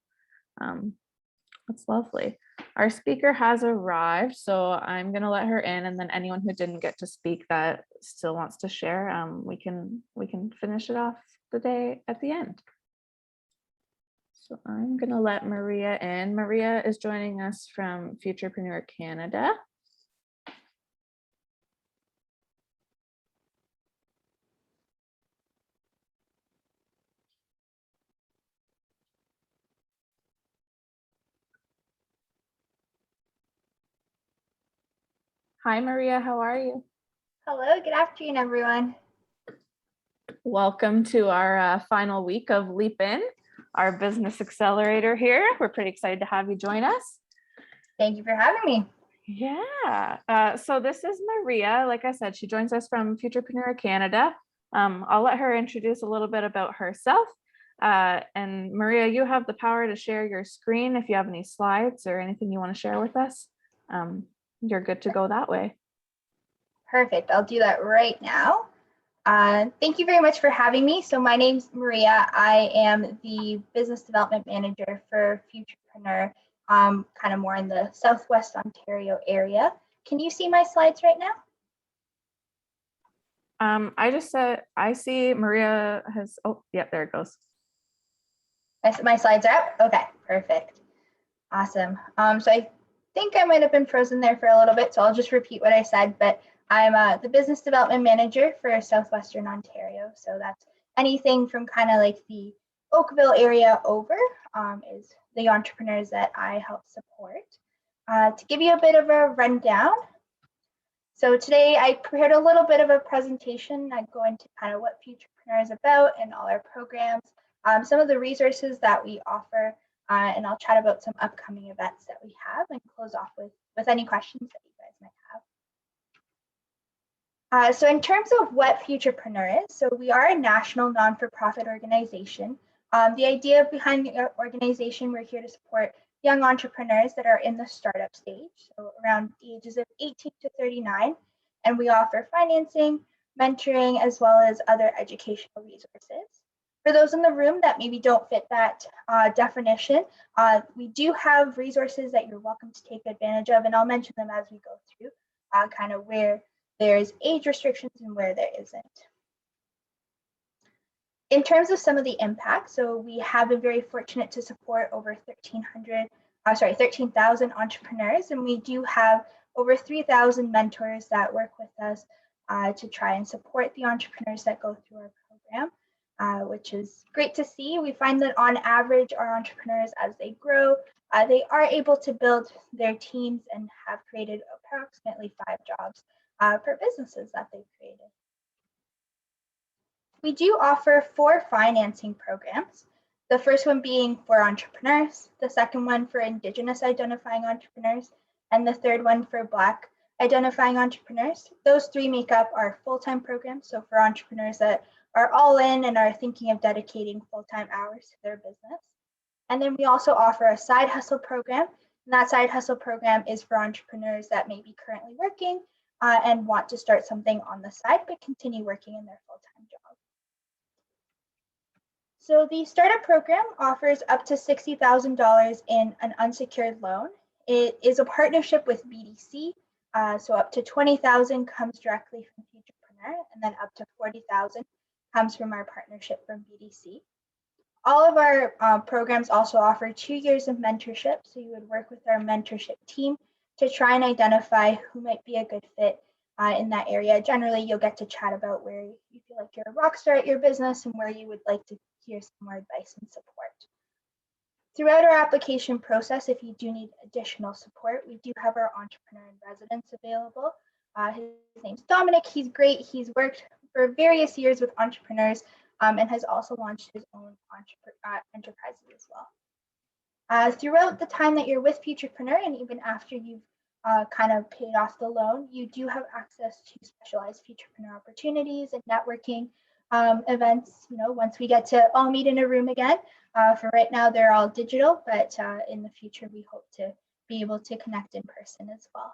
that's lovely. Our speaker has arrived, so I'm going to let her in, and then anyone who didn't get to speak that still wants to share, we can finish it off the day at the end. So I'm going to let Maria in. Maria is joining us from Futurpreneur Canada. Hi, Maria. How are you? Hello. Good afternoon, everyone. Welcome to our final week of Leap In, our business accelerator here. We're pretty excited to have you join us. Thank you for having me. Yeah. So this is Maria. Like I said, she joins us from Futurpreneur Canada. I'll let her introduce a little bit about herself, And Maria, you have the power to share your screen if you have any slides or anything you want to share with us. You're good to go that way. Perfect. I'll do that right now. Thank you very much for having me. So my name's Maria. I am the Business Development Manager for Futurpreneur, kind of more in the Southwest Ontario area. Can you see my slides right now? I just said, I see Maria has, oh, yeah, there it goes. My slides are up? Okay, perfect. Awesome. So I think I might have been frozen there for a little bit, so I'll just repeat what I said, but I'm the Business Development Manager for Southwestern Ontario. So that's anything from kind of like the Oakville area over is the entrepreneurs that I help support. To give you a bit of a rundown, so today I prepared a little bit of a presentation. I go into kind of what Futurpreneur is about and all our programs, some of the resources that we offer, and I'll chat about some upcoming events that we have and close off with any questions that you guys might have. So in terms of what Futurpreneur is, so we are a national non-for-profit organization. The idea behind the organization, we're here to support young entrepreneurs that are in the startup stage, so around the ages of 18 to 39, and we offer financing, mentoring, as well as other educational resources. For those in the room that maybe don't fit that definition, we do have resources that you're welcome to take advantage of, and I'll mention them as we go through, kind of where there's age restrictions and where there isn't. In terms of some of the impacts, so we have been very fortunate to support over 13,000 entrepreneurs, and we do have over 3,000 mentors that work with us to try and support the entrepreneurs that go through our program, which is great to see. We find that on average, our entrepreneurs, as they grow, they are able to build their teams and have created approximately 5 jobs per businesses that they've created. We do offer 4 financing programs. The first one being for entrepreneurs, the second one for Indigenous identifying entrepreneurs, and the third one for Black identifying entrepreneurs. Those 3 make up our full-time program. So for entrepreneurs that are all in and are thinking of dedicating full-time hours to their business. And then we also offer a side hustle program. And that side hustle program is for entrepreneurs that may be currently working and want to start something on the side, but continue working in their full-time job. So the startup program offers up to $60,000 in an unsecured loan. It is a partnership with BDC, so up to $20,000 comes directly from Futurpreneur, and then up to $40,000 comes from our partnership from BDC. All of our programs also offer 2 years of mentorship, so you would work with our mentorship team to try and identify who might be a good fit in that area. Generally, you'll get to chat about where you feel like you're a rock star at your business and where you would like to hear some more advice and support. Throughout our application process, if you do need additional support, we do have our entrepreneur in residence available. His name's Dominic. He's great. He's worked for various years with entrepreneurs and has also launched his own enterprises as well. Throughout the time that you're with Futurpreneur and even after you've kind of paid off the loan, you do have access to specialized Futurpreneur opportunities and networking events, once we get to all meet in a room again. For right now, they're all digital, but in the future, we hope to be able to connect in person as well.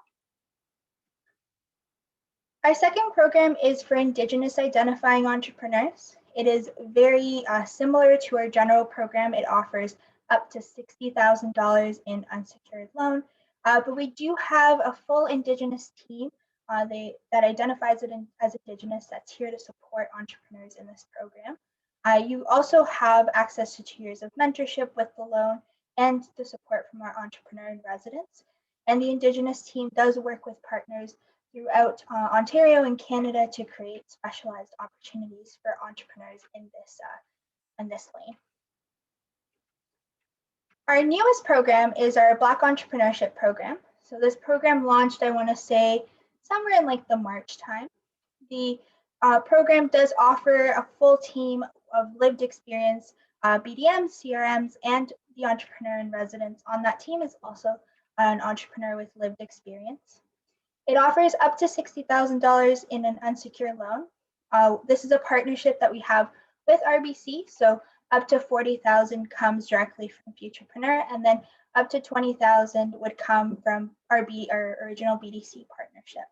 Our second program is for Indigenous identifying entrepreneurs. It is very similar to our general program. It offers up to $60,000 in unsecured loan, but we do have a full Indigenous team that identifies it as Indigenous that's here to support entrepreneurs in this program. You also have access to 2 years of mentorship with the loan and the support from our entrepreneur in residence. And the Indigenous team does work with partners throughout Ontario and Canada to create specialized opportunities for entrepreneurs in this lane. Our newest program is our Black Entrepreneurship program. So this program launched, I want to say, somewhere in like the March time. The program does offer a full team of lived experience, BDMs, CRMs, and the entrepreneur in residence. On that team is also an entrepreneur with lived experience. It offers up to $60,000 in an unsecured loan. This is a partnership that we have with RBC. So up to 40,000 comes directly from Futurpreneur, and then up to 20,000 would come from our original BDC partnership.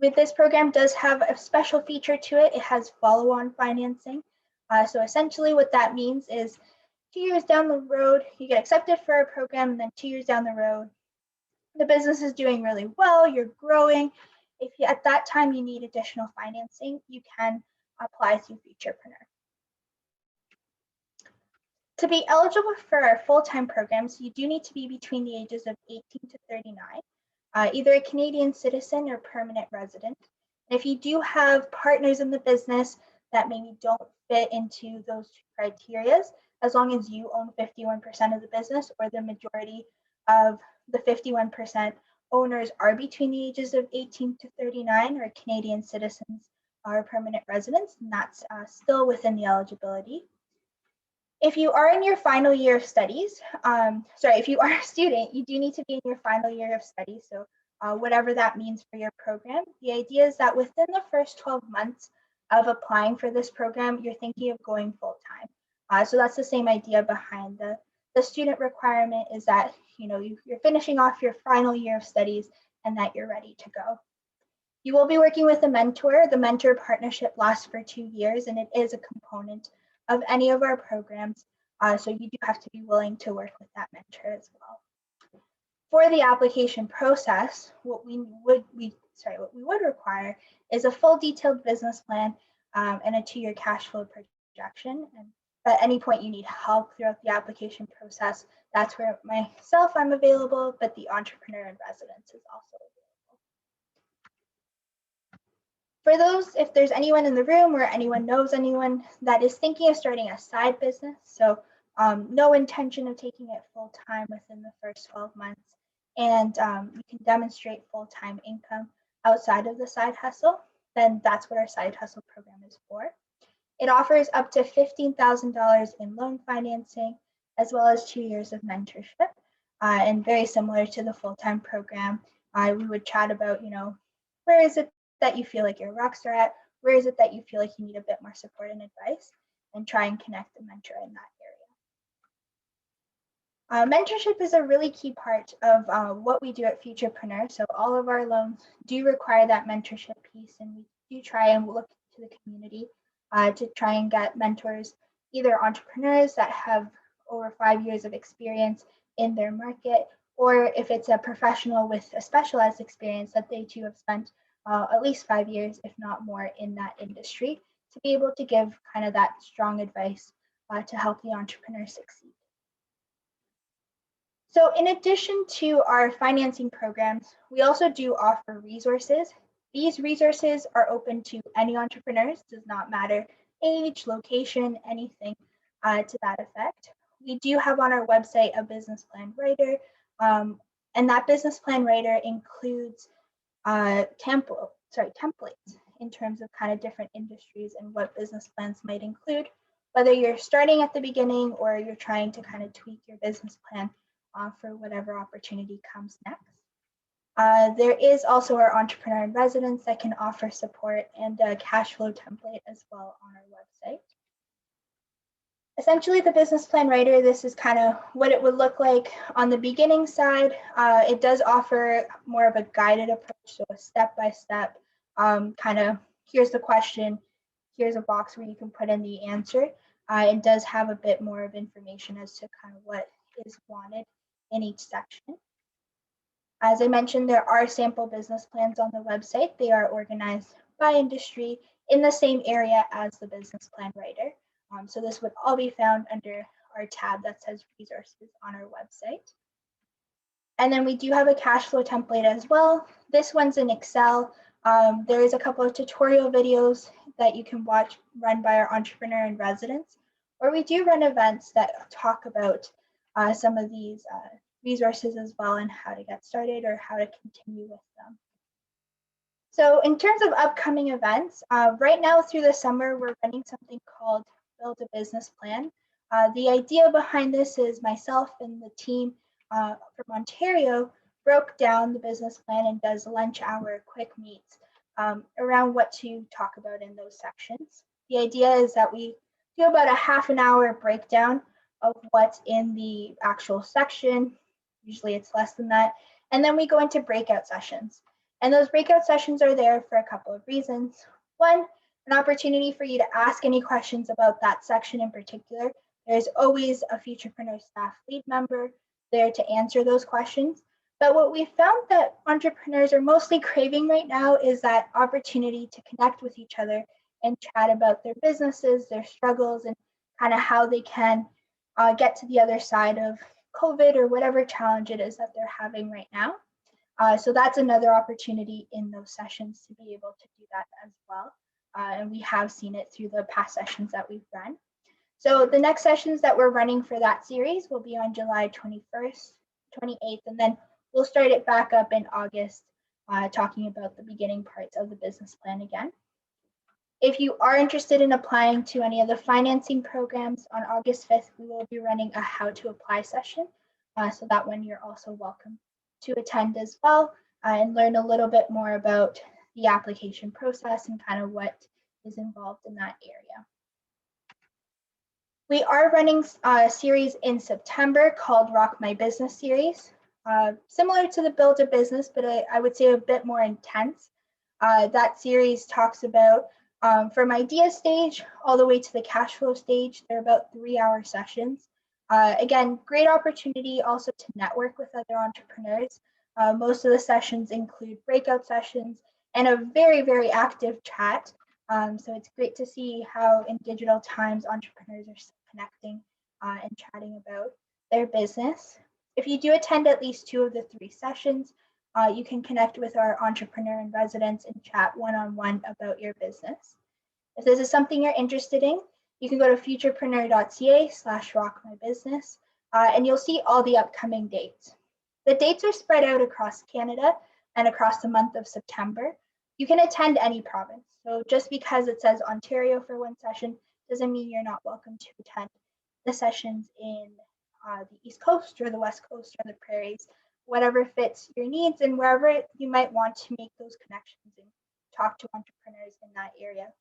With this program does have a special feature to it. It has follow-on financing. So essentially what that means is 2 years down the road, you get accepted for a program, and then 2 years down the road, the business is doing really well, you're growing. If you, at that time you need additional financing, you can apply through Futurpreneur. To be eligible for our full-time programs, you do need to be between the ages of 18 to 39, either a Canadian citizen or permanent resident. And if you do have partners in the business that maybe don't fit into those two criteria, as long as you own 51% of the business or the majority of the 51% owners are between the ages of 18 to 39 or Canadian citizens or permanent residents, and that's still within the eligibility. If you are in your final year of studies, if you are a student, you do need to be in your final year of studies. So whatever that means for your program, the idea is that within the first 12 months of applying for this program, you're thinking of going full-time. So that's the same idea behind the student requirement, is that you're finishing off your final year of studies and that you're ready to go. You will be working with a mentor. The mentor partnership lasts for 2 years, and it is a component of any of our programs. So you do have to be willing to work with that mentor as well. For the application process, what we would require is a full detailed business plan and a 2-year cash flow projection. And at any point you need help throughout the application process, that's where I'm available, but the entrepreneur in residence is also available. For those, if there's anyone in the room or anyone knows anyone that is thinking of starting a side business, so no intention of taking it full-time within the first 12 months, and you can demonstrate full-time income outside of the side hustle, then that's what our side hustle program is for. It offers up to $15,000 in loan financing, as well as 2 years of mentorship, and very similar to the full-time program. We would chat about, where is it that you feel like you're a rock star at? Where is it that you feel like you need a bit more support and advice, and try and connect the mentor in that area. Mentorship is a really key part of what we do at Futurpreneur. So all of our loans do require that mentorship piece, and we do try and look to the community to try and get mentors, either entrepreneurs that have over 5 years of experience in their market, or if it's a professional with a specialized experience that they too have spent at least 5 years, if not more, in that industry, to be able to give kind of that strong advice to help the entrepreneur succeed. So in addition to our financing programs, we also do offer resources. These resources are open to any entrepreneurs, does not matter age, location, anything to that effect. We do have on our website a business plan writer, and that business plan writer includes templates in terms of kind of different industries and what business plans might include, whether you're starting at the beginning or you're trying to kind of tweak your business plan for whatever opportunity comes next. There is also our entrepreneur in residence that can offer support and a cash flow template as well on our website. Essentially, the business plan writer, this is kind of what it would look like on the beginning side. It does offer more of a guided approach, so a step-by-step kind of, here's the question, here's a box where you can put in the answer. It does have a bit more of information as to kind of what is wanted in each section. As I mentioned, there are sample business plans on the website. They are organized by industry in the same area as the business plan writer. So this would all be found under our tab that says resources on our website. And then we do have a cash flow template as well. This one's in Excel. There is a couple of tutorial videos that you can watch run by our entrepreneur in residence, or we do run events that talk about some of these resources as well and how to get started or how to continue with them. So in terms of upcoming events, right now through the summer, we're running something called Build a Business Plan. The idea behind this is myself and the team from Ontario broke down the business plan and does lunch hour quick meets around what to talk about in those sections. The idea is that we do about a half an hour breakdown of what's in the actual section. Usually it's less than that. And then we go into breakout sessions. And those breakout sessions are there for a couple of reasons. One, an opportunity for you to ask any questions about that section in particular. There's always a Futurpreneur staff lead member there to answer those questions. But what we found that entrepreneurs are mostly craving right now is that opportunity to connect with each other and chat about their businesses, their struggles, and kind of how they can get to the other side of COVID or whatever challenge it is that they're having right now. So that's another opportunity in those sessions to be able to do that as well. And we have seen it through the past sessions that we've run. So the next sessions that we're running for that series will be on July 21st, 28th, and then we'll start it back up in August, talking about the beginning parts of the business plan again. If you are interested in applying to any of the financing programs, on August 5th, we will be running a how to apply session. So that one you're also welcome to attend as well, and learn a little bit more about the application process and kind of what is involved in that area. We are running a series in September called Rock My Business series, similar to the Build a Business, but I would say a bit more intense. That series talks about from idea stage all the way to the cash flow stage. They're about 3-hour sessions. Again, great opportunity also to network with other entrepreneurs. Most of the sessions include breakout sessions and a very, very active chat. So it's great to see how in digital times entrepreneurs are still connecting and chatting about their business. If you do attend at least 2 of the 3 sessions, you can connect with our entrepreneur in residence and chat one-on-one about your business. If this is something you're interested in, you can go to futurpreneur.ca/rockmybusiness and you'll see all the upcoming dates. The dates are spread out across Canada and across the month of September. You can attend any province. So just because it says Ontario for one session doesn't mean you're not welcome to attend the sessions in the East Coast or the West Coast or the Prairies, whatever fits your needs and wherever you might want to make those connections and talk to entrepreneurs in that area.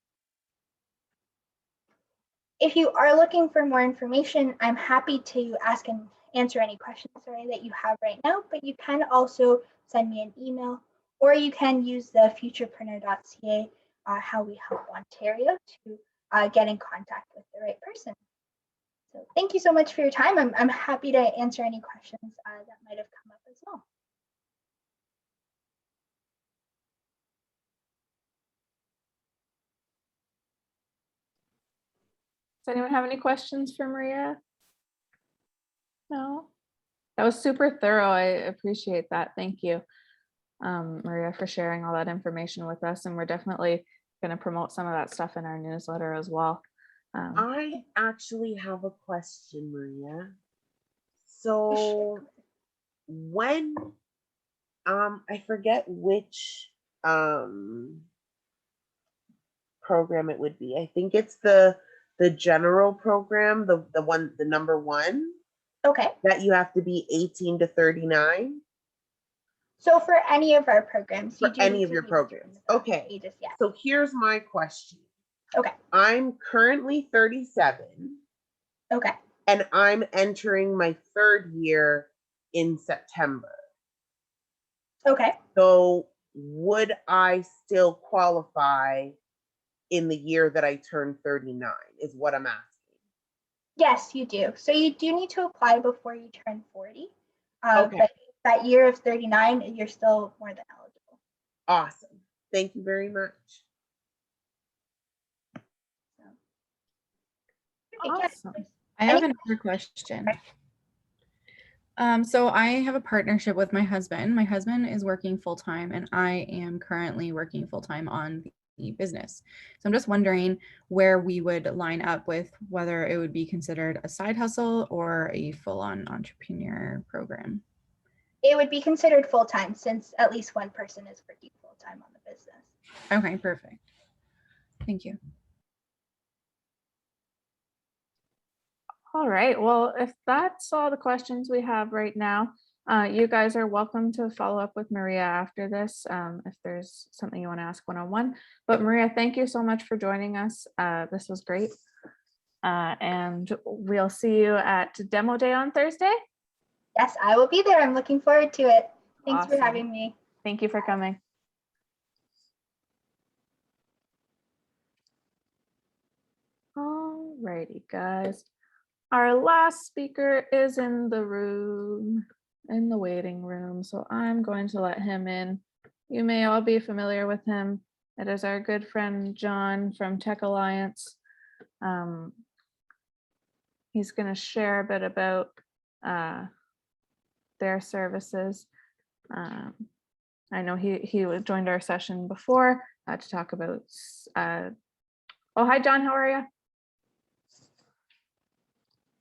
If you are looking for more information, I'm happy to ask and answer any questions that you have right now, but you can also send me an email, or you can use the futurpreneur.ca, How We Help Ontario, to get in contact with the right person. So thank you so much for your time. I'm happy to answer any questions that might have come up as well. Does anyone have any questions for Maria? No? That was super thorough. I appreciate that. Thank you, Maria, for sharing all that information with us. And we're definitely going to promote some of that stuff in our newsletter as well. I actually have a question, Maria. So when, I forget which program it would be. I think it's the general program, the number 1. Okay. That you have to be 18 to 39. So for any of our programs, for any of your programs. Okay. Ages, yeah. So here's my question. Okay. I'm currently 37. Okay. And I'm entering my 3rd year in September. Okay. So would I still qualify in the year that I turn 39 is what I'm asking. Yes, you do. So you do need to apply before you turn 40. Okay. But that year of 39, you're still more than eligible. Awesome. Thank you very much. Awesome. I have another question. So I have a partnership with my husband. My husband is working full-time and I am currently working full-time on the business. So I'm just wondering where we would line up with whether it would be considered a side hustle or a full-on entrepreneur program. It would be considered full-time since at least one person is working full-time on the business. Okay, perfect. Thank you. All right, well, if that's all the questions we have right now, you guys are welcome to follow up with Maria after this if there's something you want to ask one-on-one. But Maria, thank you so much for joining us. This was great. And we'll see you at Demo Day on Thursday. Yes, I will be there. I'm looking forward to it. Thanks for Awesome. having me. Thank you for coming. Alrighty, guys. Our last speaker is in the room, in the waiting room. So I'm going to let him in. You may all be familiar with him. It is our good friend, John from TechAlliance. He's going to share a bit about their services. I know he joined our session before to talk about, oh, hi, John, how are you?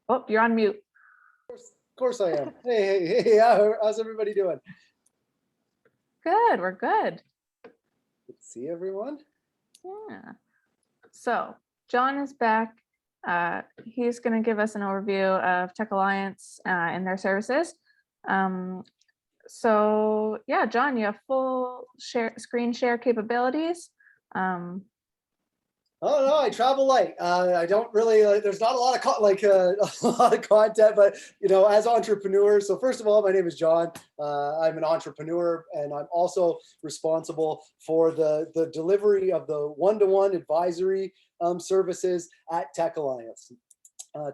Oh, you're on mute. Of course I am. Hey, how's everybody doing? Good, we're good. Good to see everyone. Yeah. So John is back. He's going to give us an overview of TechAlliance and their services. So yeah, John, you have full screen share capabilities. Oh no, I travel light. I don't really. There's not a lot of a lot of content, but you know, as entrepreneurs. So first of all, my name is John. I'm an entrepreneur, and I'm also responsible for the delivery of the one-to-one advisory services at TechAlliance.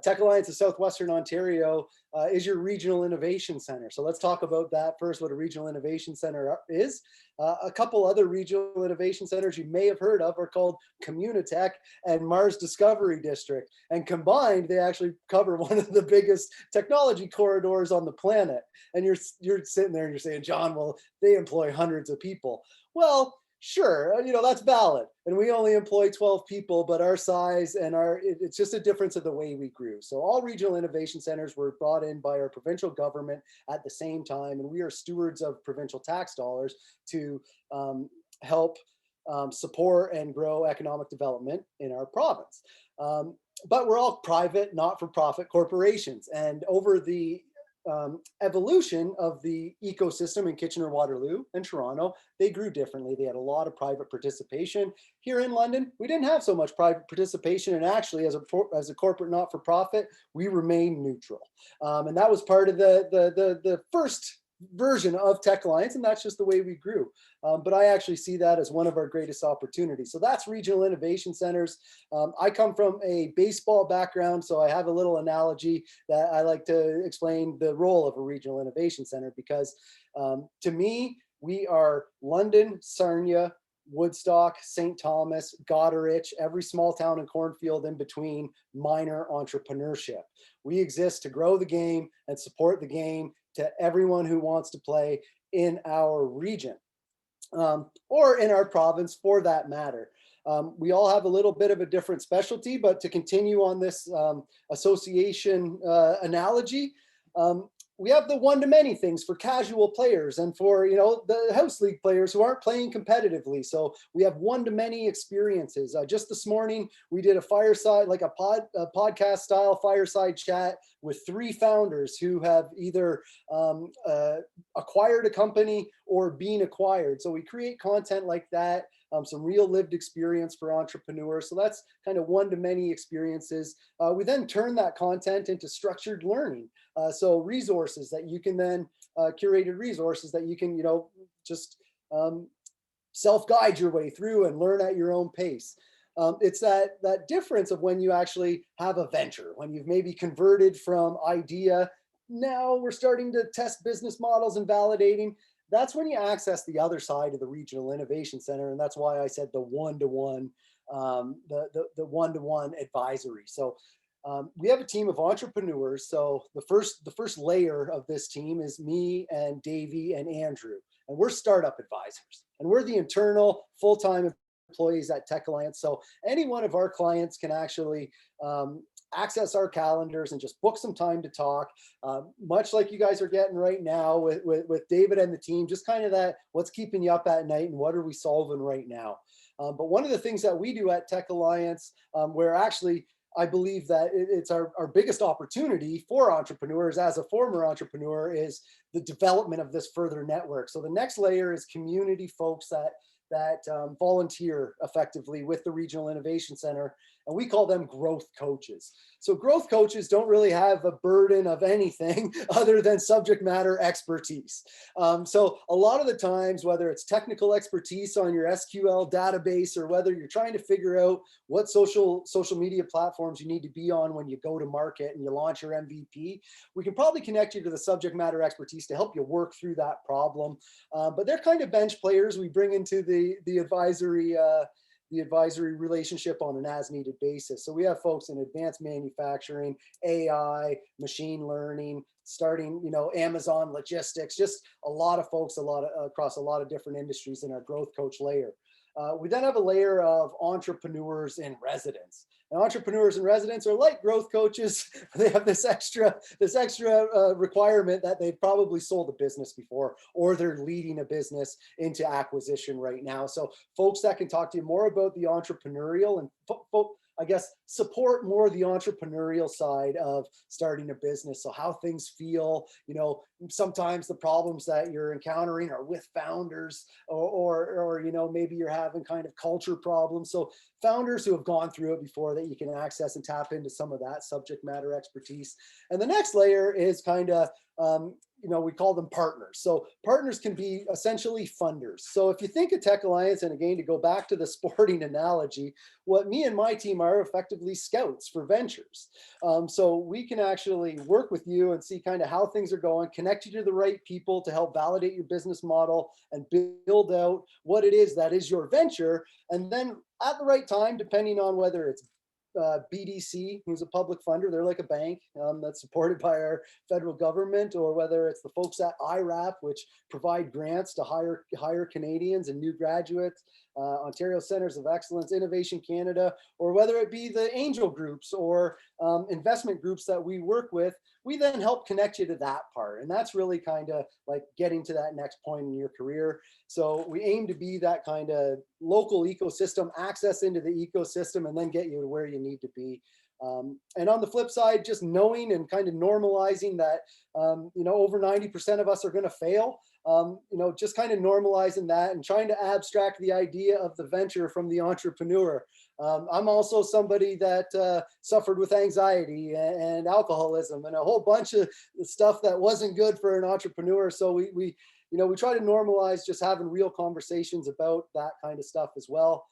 TechAlliance of Southwestern Ontario is your regional innovation center. So let's talk about that first, what a regional innovation center is. A couple other regional innovation centers you may have heard of are called Communitech and Mars Discovery District. And combined, they actually cover one of the biggest technology corridors on the planet. And you're sitting there and you're saying, John, well, they employ hundreds of people. Well, sure, you know, that's valid. And we only employ 12 people, but our size and it's just a difference of the way we grew. So all regional innovation centers were brought in by our provincial government at the same time. And we are stewards of provincial tax dollars to help support and grow economic development in our province. But we're all private, not-for-profit corporations. And over the evolution of the ecosystem in Kitchener-Waterloo and Toronto, they grew differently. They had a lot of private participation. Here in London, we didn't have so much private participation, and actually, as a corporate not-for-profit, we remained neutral. And that was part of the first version of TechAlliance, and that's just the way we grew. But I actually see that as one of our greatest opportunities. So that's regional innovation centers. I come from a baseball background, so I have a little analogy that I like to explain the role of a regional innovation center, because to me, we are London, Sarnia, Woodstock, St. Thomas, Goderich, every small town and cornfield in between, minor entrepreneurship. We exist to grow the game and support the game to everyone who wants to play in our region, or in our province for that matter. We all have a little bit of a different specialty, but to continue on this association analogy, we have the one-to-many things for casual players and for, you know, the house league players who aren't playing competitively. So we have one-to-many experiences. Just this morning, we did a fireside, like a podcast style fireside chat with 3 founders who have either acquired a company or been acquired. So we create content like that, some real lived experience for entrepreneurs. So that's kind of one-to-many experiences. We then turn that content into structured learning. So resources that you can then, curated resources that you can, you know, just self-guide your way through and learn at your own pace. It's that difference of when you actually have a venture, when you've maybe converted from idea, now we're starting to test business models and validating. That's when you access the other side of the Regional Innovation Center. And that's why I said the one-to-one, the one-to-one advisory. So we have a team of entrepreneurs. So the first layer of this team is me and Davey and Andrew, and we're startup advisors, and we're the internal full-time employees at TechAlliance. So any one of our clients can actually access our calendars and just book some time to talk, much like you guys are getting right now with David and the team, just kind of that, what's keeping you up at night and what are we solving right now? But one of the things that we do at TechAlliance, where actually I believe that it's our biggest opportunity for entrepreneurs as a former entrepreneur, is the development of this further network. So the next layer is community folks that volunteer effectively with the Regional Innovation Center. and we call them growth coaches. So growth coaches don't really have a burden of anything other than subject matter expertise. So a lot of the times, whether it's technical expertise on your SQL database, or whether you're trying to figure out what social media platforms you need to be on when you go to market and you launch your MVP, we can probably connect you to the subject matter expertise to help you work through that problem. But they're kind of bench players we bring into the advisory relationship on an as-needed basis. So we have folks in advanced manufacturing, AI, machine learning, starting, Amazon logistics, just a lot of folks, across a lot of different industries in our growth coach layer. We then have a layer of entrepreneurs in residence. And entrepreneurs in residence are like growth coaches. They have this extra requirement that they've probably sold a business before, or they're leading a business into acquisition right now. So folks that can talk to you more about the entrepreneurial and I guess support more the entrepreneurial side of starting a business. So how things feel, sometimes the problems that you're encountering are with founders, or maybe you're having kind of culture problems. So founders who have gone through it before, that you can access and tap into some of that subject matter expertise. And the next layer is kind of, we call them partners. So partners can be essentially funders. So if you think of TechAlliance, and again, to go back to the sporting analogy, what me and my team are effectively scouts for ventures. So we can actually work with you and see kind of how things are going, connect you to the right people to help validate your business model and build out what it is that is your venture. And then at the right time, depending on whether it's BDC, who's a public funder, they're like a bank that's supported by our federal government, or whether it's the folks at IRAP, which provide grants to hire Canadians and new graduates, Ontario Centers of Excellence, Innovation Canada, or whether it be the angel groups or investment groups that we work with, we then help connect you to that part. And that's really kind of like getting to that next point in your career. So we aim to be that kind of local ecosystem, access into the ecosystem, and then get you to where you need to be. And on the flip side, just knowing and kind of normalizing that, over 90% of us are going to fail. Just kind of normalizing that and trying to abstract the idea of the venture from the entrepreneur. I'm also somebody that suffered with anxiety and alcoholism and a whole bunch of stuff that wasn't good for an entrepreneur. So we try to normalize just having real conversations about that kind of stuff as well.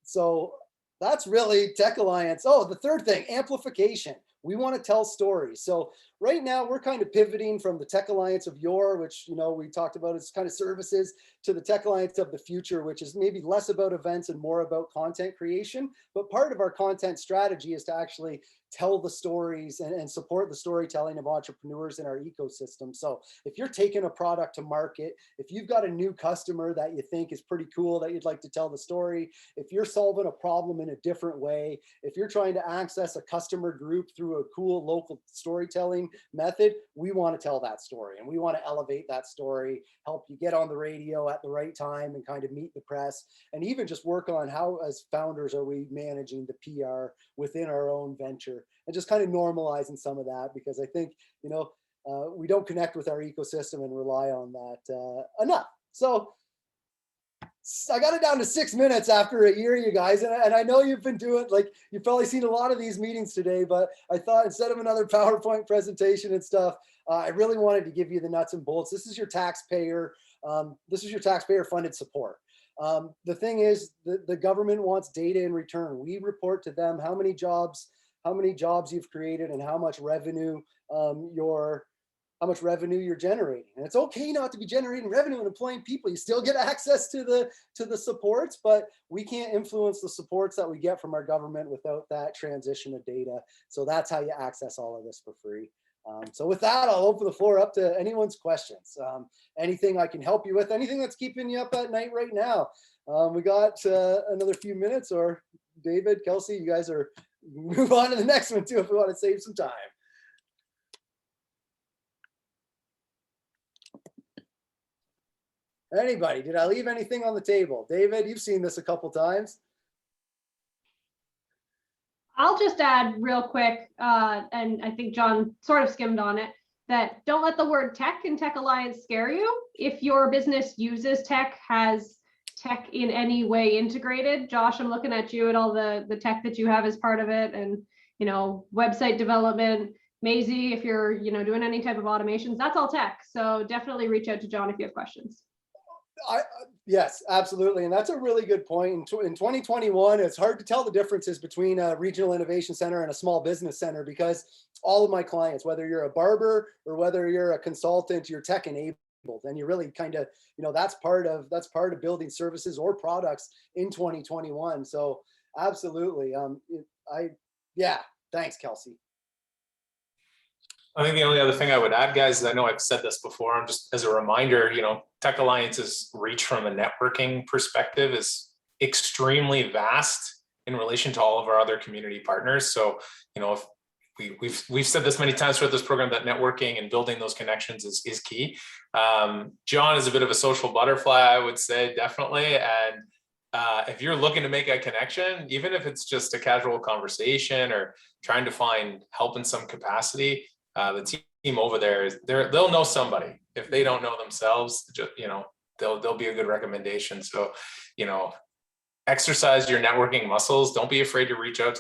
So that's really TechAlliance. Oh, the third thing, amplification. We want to tell stories. So right now we're kind of pivoting from the TechAlliance of yore, which, we talked about as kind of services, to the TechAlliance of the future, which is maybe less about events and more about content creation. But part of our content strategy is to actually tell the stories and support the storytelling of entrepreneurs in our ecosystem. So if you're taking a product to market, if you've got a new customer that you think is pretty cool that you'd like to tell the story, if you're solving a problem in a different way, if you're trying to access a customer group through a cool local storytelling method, we want to tell that story and we want to elevate that story, help you get on the radio at the right time and kind of meet the press, and even just work on how as founders are we managing the PR within our own venture, and just kind of normalizing some of that, because I think, we don't connect with our ecosystem and rely on that enough. So I got it down to 6 minutes after a year, you guys. And I know you've been doing, you've probably seen a lot of these meetings today, but I thought instead of another PowerPoint presentation and stuff, I really wanted to give you the nuts and bolts. This is your taxpayer funded support. The thing is, the government wants data in return. We report to them how many jobs you've created and how much revenue you're generating. And it's okay not to be generating revenue and employing people. You still get access to the supports, but we can't influence the supports that we get from our government without that transition of data. So that's how you access all of this for free. So with that, I'll open the floor up to anyone's questions. Anything I can help you with, anything that's keeping you up at night right now. We got another few minutes, or David, Kelsey, you guys are move on to the next one too if we want to save some time. Anybody, did I leave anything on the table? David, you've seen this a couple times. I'll just add real quick, and I think John sort of skimmed on it, that don't let the word tech and TechAlliance scare you. If your business uses tech, has tech in any way integrated. Josh, I'm looking at you and all the tech that you have as part of it, and website development. Maisie, if you're doing any type of automations, that's all tech. So definitely reach out to John if you have questions. Yes, absolutely. And that's a really good point. In 2021, it's hard to tell the differences between a regional innovation center and a small business center, because all of my clients, whether you're a barber or whether you're a consultant, you're tech enabled, and you really kind of, that's part of building services or products in 2021. So absolutely. Thanks, Kelsey. I think the only other thing I would add, guys, is I know I've said this before, I'm just as a reminder, TechAlliance's reach from a networking perspective is extremely vast in relation to all of our other community partners. So, if we've said this many times throughout this program, that networking and building those connections is key. John is a bit of a social butterfly, I would say, definitely. And if you're looking to make a connection, even if it's just a casual conversation or trying to find help in some capacity, the team over there, they'll know somebody. If they don't know themselves, they'll be a good recommendation. So, exercise your networking muscles. Don't be afraid to reach out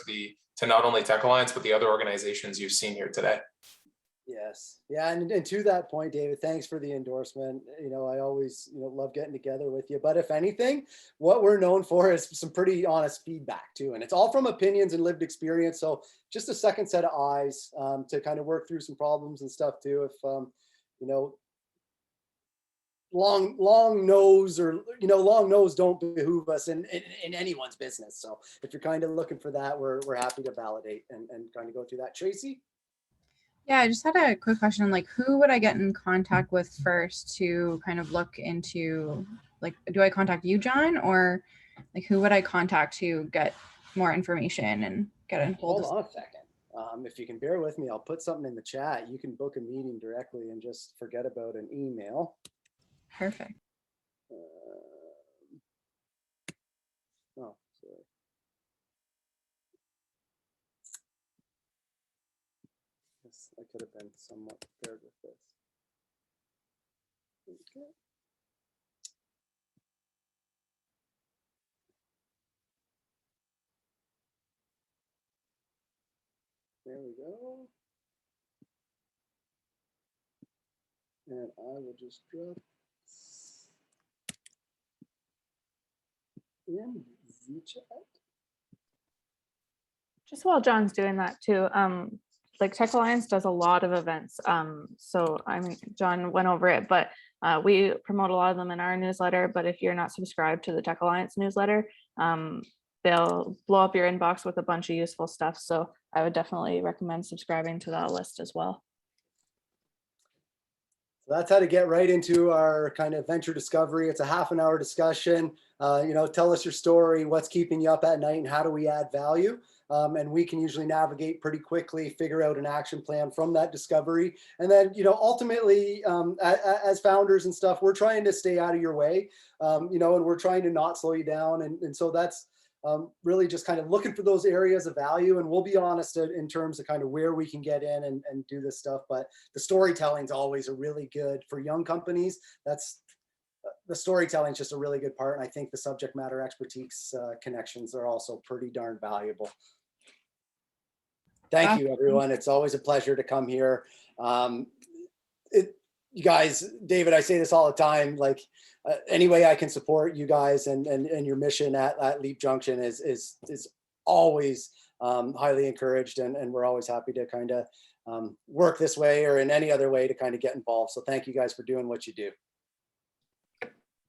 to not only TechAlliance, but the other organizations you've seen here today. Yes. Yeah. And to that point, David, thanks for the endorsement. I always, love getting together with you. But if anything, what we're known for is some pretty honest feedback too. And it's all from opinions and lived experience. So just a second set of eyes to kind of work through some problems and stuff too. If, long nose don't behoove us in anyone's business. So if you're kind of looking for that, we're happy to validate and kind of go through that. Tracy? Yeah, I just had a quick question. Like, who would I get in contact with first to kind of look into, like, do I contact you, John, or like who would I contact to get more information and get in hold of? Hold on a second. If you can bear with me, I'll put something in the chat. You can book a meeting directly and just forget about an email. Perfect. Oh, sorry. I could have been somewhat prepared with this. Okay. There we go. And I will just drop in the chat. Just while John's doing that too, like TechAlliance does a lot of events. So John went over it, but we promote a lot of them in our newsletter. But if you're not subscribed to the TechAlliance newsletter, they'll blow up your inbox with a bunch of useful stuff. So I would definitely recommend subscribing to that list as well. So that's how to get right into our kind of venture discovery. It's a half-an-hour discussion. Tell us your story, what's keeping you up at night, and how do we add value? And we can usually navigate pretty quickly, figure out an action plan from that discovery. And then, ultimately, as founders and stuff, we're trying to stay out of your way, and we're trying to not slow you down. And so that's really just kind of looking for those areas of value. And we'll be honest in terms of kind of where we can get in and do this stuff. But the storytelling is always a really good, for young companies, the storytelling is just a really good part. And I think the subject matter expertise connections are also pretty darn valuable. Thank you, everyone. It's always a pleasure to come here. You guys, David, I say this all the time, like any way I can support you guys and your mission at Leap Junction is always highly encouraged. And we're always happy to kind of work this way or in any other way to kind of get involved. So thank you guys for doing what you do.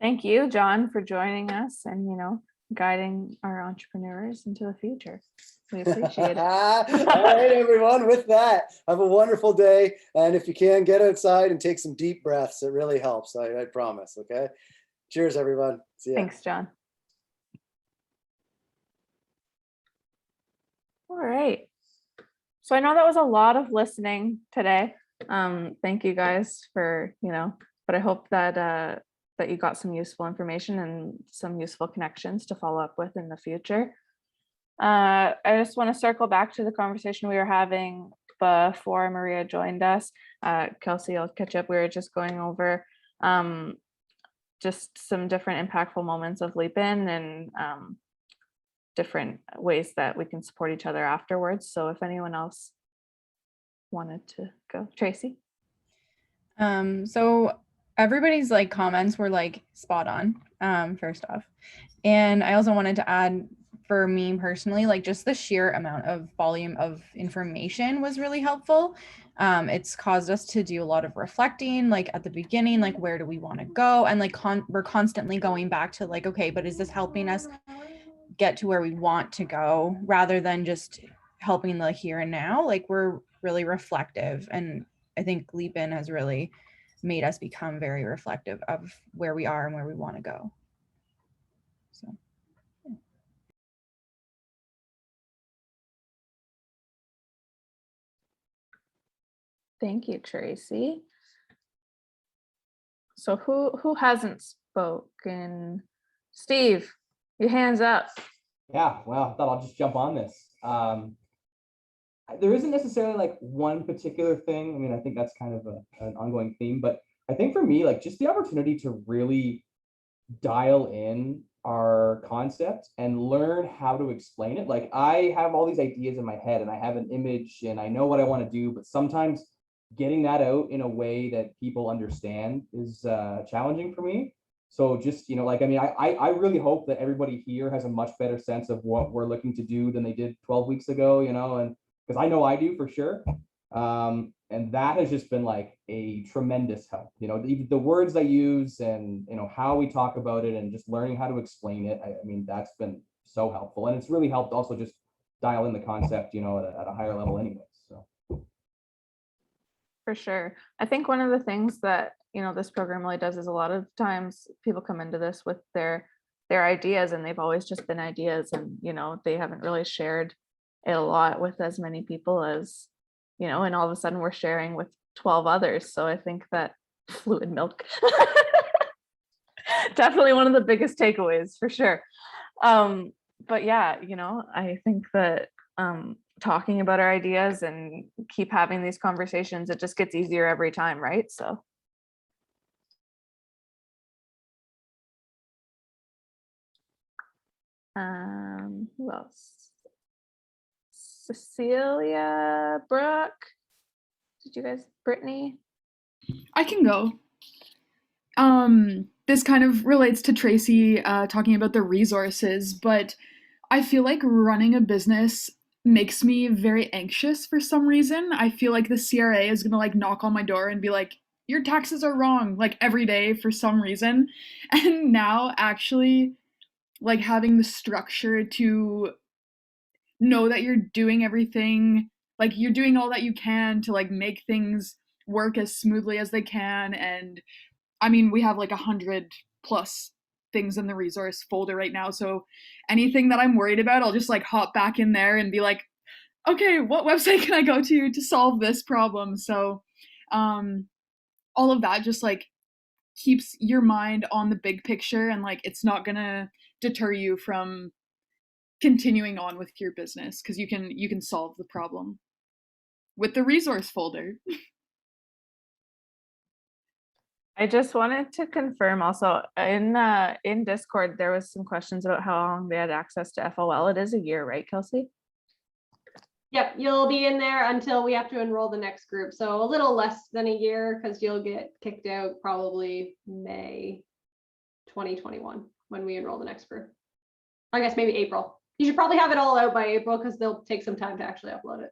Thank you, John, for joining us and, guiding our entrepreneurs into the future. We appreciate it. All right, everyone, with that, have a wonderful day. And if you can, get outside and take some deep breaths. It really helps. I promise. Okay. Cheers, everyone. See ya. Thanks, John. All right. So I know that was a lot of listening today. Thank you guys for, but I hope that that you got some useful information and some useful connections to follow up with in the future. I just want to circle back to the conversation we were having before Maria joined us. Kelsey, I'll catch up. We were just going over just some different impactful moments of Leap In and different ways that we can support each other afterwards. So if anyone else wanted to go, Tracy. So everybody's like comments were like spot on, first off. And I also wanted to add, for me personally, like just the sheer amount of volume of information was really helpful. It's caused us to do a lot of reflecting, like at the beginning, like where do we want to go? And like we're constantly going back to like, okay, but is this helping us get to where we want to go, rather than just helping the here and now? Like we're really reflective, and I think Leap In has really made us become very reflective of where we are and where we want to go. So. Thank you, Tracy. So who hasn't spoken? Steve, your hand's up. Yeah, well, I thought I'll just jump on this. There isn't necessarily like one particular thing. I mean, I think that's kind of an ongoing theme, but I think for me, like just the opportunity to really dial in our concept and learn how to explain it. Like I have all these ideas in my head and I have an image and I know what I want to do, but sometimes getting that out in a way that people understand is challenging for me. So just, like, I mean, I really hope that everybody here has a much better sense of what we're looking to do than they did 12 weeks ago, and because I know I do for sure. And that has just been like a tremendous help, even the words I use and, how we talk about it and just learning how to explain it. I mean, that's been so helpful. And it's really helped also just dial in the concept, at a higher level anyways. So. For sure. I think one of the things that, this program really does is a lot of times people come into this with their ideas and they've always just been ideas and, they haven't really shared it a lot with as many people as, and all of a sudden we're sharing with 12 others. So I think that fluid milk, definitely one of the biggest takeaways for sure. But yeah, I think that talking about our ideas and keep having these conversations, it just gets easier every time, right? So. Who else? Cecilia, Brooke. Did you guys, Brittany? I can go. This kind of relates to Tracy talking about the resources, but I feel like running a business makes me very anxious for some reason. I feel like the CRA is gonna like knock on my door and be like, your taxes are wrong, like every day for some reason. And now actually like having the structure to know that you're doing everything, like you're doing all that you can to like make things work as smoothly as they can. And I mean, we have like 100+ things in the resource folder right now. So anything that I'm worried about, I'll just like hop back in there and be like, okay, what website can I go to solve this problem? So all of that just like keeps your mind on the big picture, and like it's not gonna deter you from continuing on with your business because you can solve the problem with the resource folder. I just wanted to confirm also in Discord, there was some questions about how long they had access to FOL. It is a year, right, Kelsey? Yep, you'll be in there until we have to enroll the next group. So a little less than a year because you'll get kicked out probably May 2021 when we enroll the next group. I guess maybe April. You should probably have it all out by April because they'll take some time to actually upload it.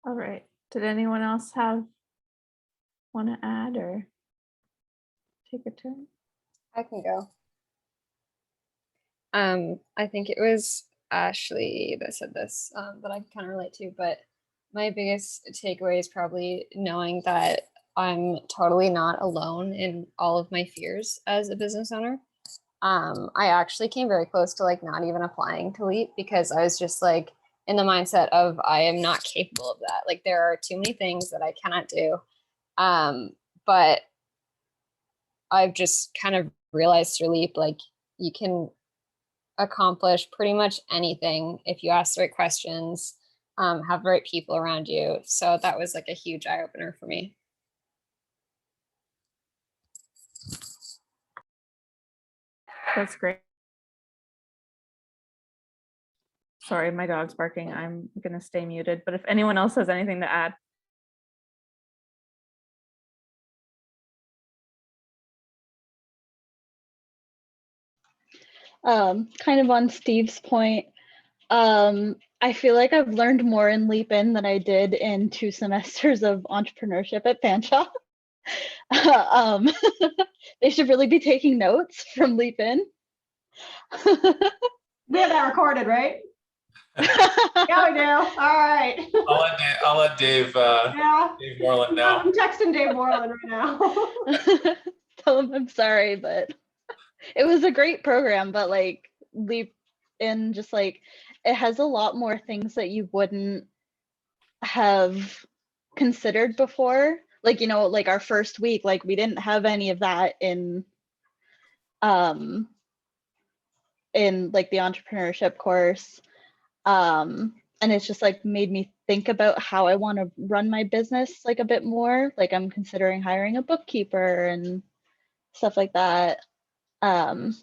All right. Did anyone else want to add or take a turn? I can go. I think it was Ashley that said this that I can kind of relate to, but my biggest takeaway is probably knowing that I'm totally not alone in all of my fears as a business owner. I actually came very close to like not even applying to LEAP because I was just like in the mindset of I am not capable of that. Like there are too many things that I cannot do. But I've just kind of realized through LEAP, like you can accomplish pretty much anything if you ask the right questions. have the right people around you. So that was like a huge eye opener for me. That's great. Sorry, my dog's barking. I'm gonna stay muted, but if anyone else has anything to add. Kind of on Steve's point, I feel like I've learned more in Leap In than I did in 2 semesters of entrepreneurship at Fanshawe. They should really be taking notes from Leap In. We have that recorded, right? Yeah, we do. All right. I'll let Dave Dave Moreland know. I'm texting Dave Moreland right now. Tell him I'm sorry, but it was a great program, but like Leap In, just like it has a lot more things that you wouldn't have considered before. Like, you know, like our first week, like we didn't have any of that in like the entrepreneurship course. And it's just like made me think about how I want to run my business like a bit more. Like I'm considering hiring a bookkeeper and stuff like that. And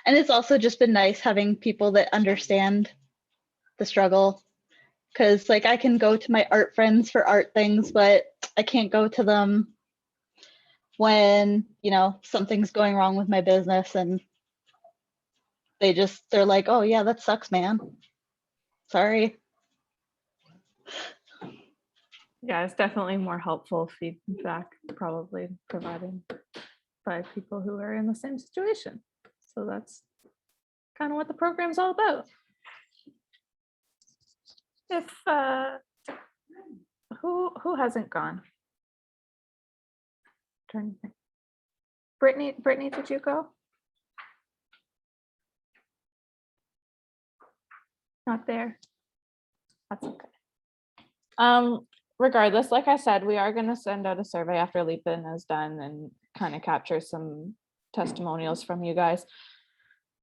it's also just been nice having people that understand the struggle, because like I can go to my art friends for art things, but I can't go to them when, you know, something's going wrong with my business and they're like, oh yeah, that sucks, man. Sorry. Yeah, it's definitely more helpful feedback probably provided by people who are in the same situation. So that's kind of what the program's all about. If who hasn't gone? Brittany, did you go? Not there. That's okay. Regardless, like I said, we are going to send out a survey after Leap In is done and kind of capture some testimonials from you guys.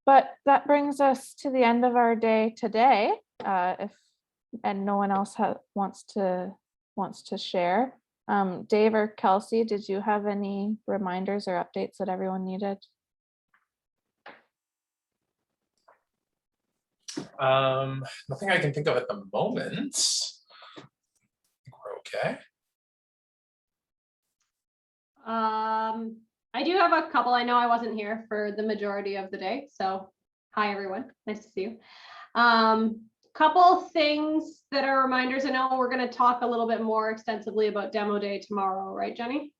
But that brings us to the end of our day today. And no one else wants to share. Dave or Kelsey, did you have any reminders or updates that everyone needed? Nothing I can think of at the moment. I think we're okay. I do have a couple. I know I wasn't here for the majority of the day, so hi everyone, nice to see you. Couple things that are reminders. I know we're going to talk a little bit more extensively about demo day tomorrow, right, Jenny?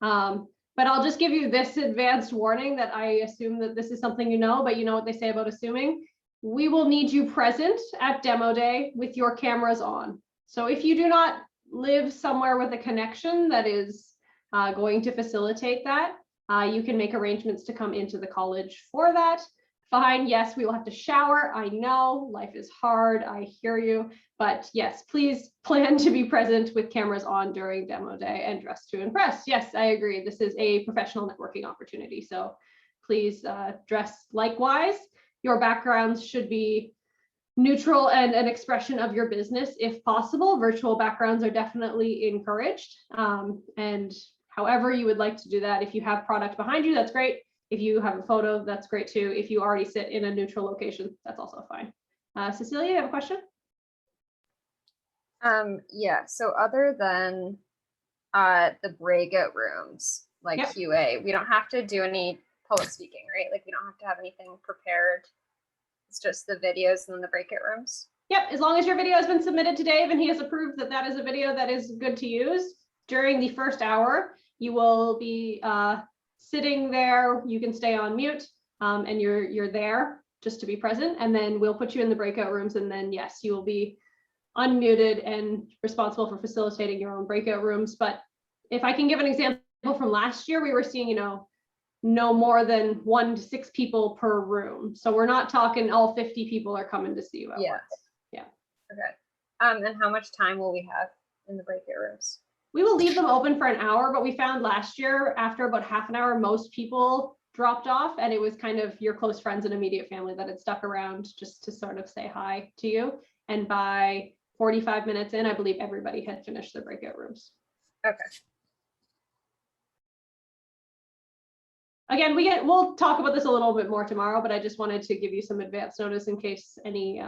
But I'll just give you this advanced warning that I assume that this is something you know, but you know what they say about assuming. We will need you present at demo day with your cameras on. So if you do not live somewhere with a connection that is going to facilitate that, you can make arrangements to come into the college for that. Fine, yes, we will have to shower. I know life is hard, I hear you, but yes, please plan to be present with cameras on during demo day and dress to impress. Yes, I agree. This is a professional networking opportunity, so please dress likewise. Your backgrounds should be neutral and an expression of your business if possible. Virtual backgrounds are definitely encouraged. And however you would like to do that, if you have product behind you, that's great. If you have a photo, that's great too. If you already sit in a neutral location, that's also fine. Cecilia, you have a question? Yeah, so other than the breakout rooms, like Yep. QA, we don't have to do any public speaking, right? Like we don't have to have anything prepared. It's just the videos and then the breakout rooms. Yep, as long as your video has been submitted to Dave and he has approved that that is a video that is good to use, during the first hour, you will be sitting there. You can stay on mute and you're there just to be present, and then we'll put you in the breakout rooms, and then yes, you will be unmuted and responsible for facilitating your own breakout rooms. But if I can give an example from last year, we were seeing, no more than 1 to 6 people per room. So we're not talking all 50 people are coming to see you at once. Yeah. Okay. And how much time will we have in the breakout rooms? We will leave them open for an hour, but we found last year after about half an hour, most people dropped off, and it was kind of your close friends and immediate family that had stuck around just to sort of say hi to you. And by 45 minutes in, I believe everybody had finished their breakout rooms. Okay. Again, we'll talk about this a little bit more tomorrow, but I just wanted to give you some advance notice in case any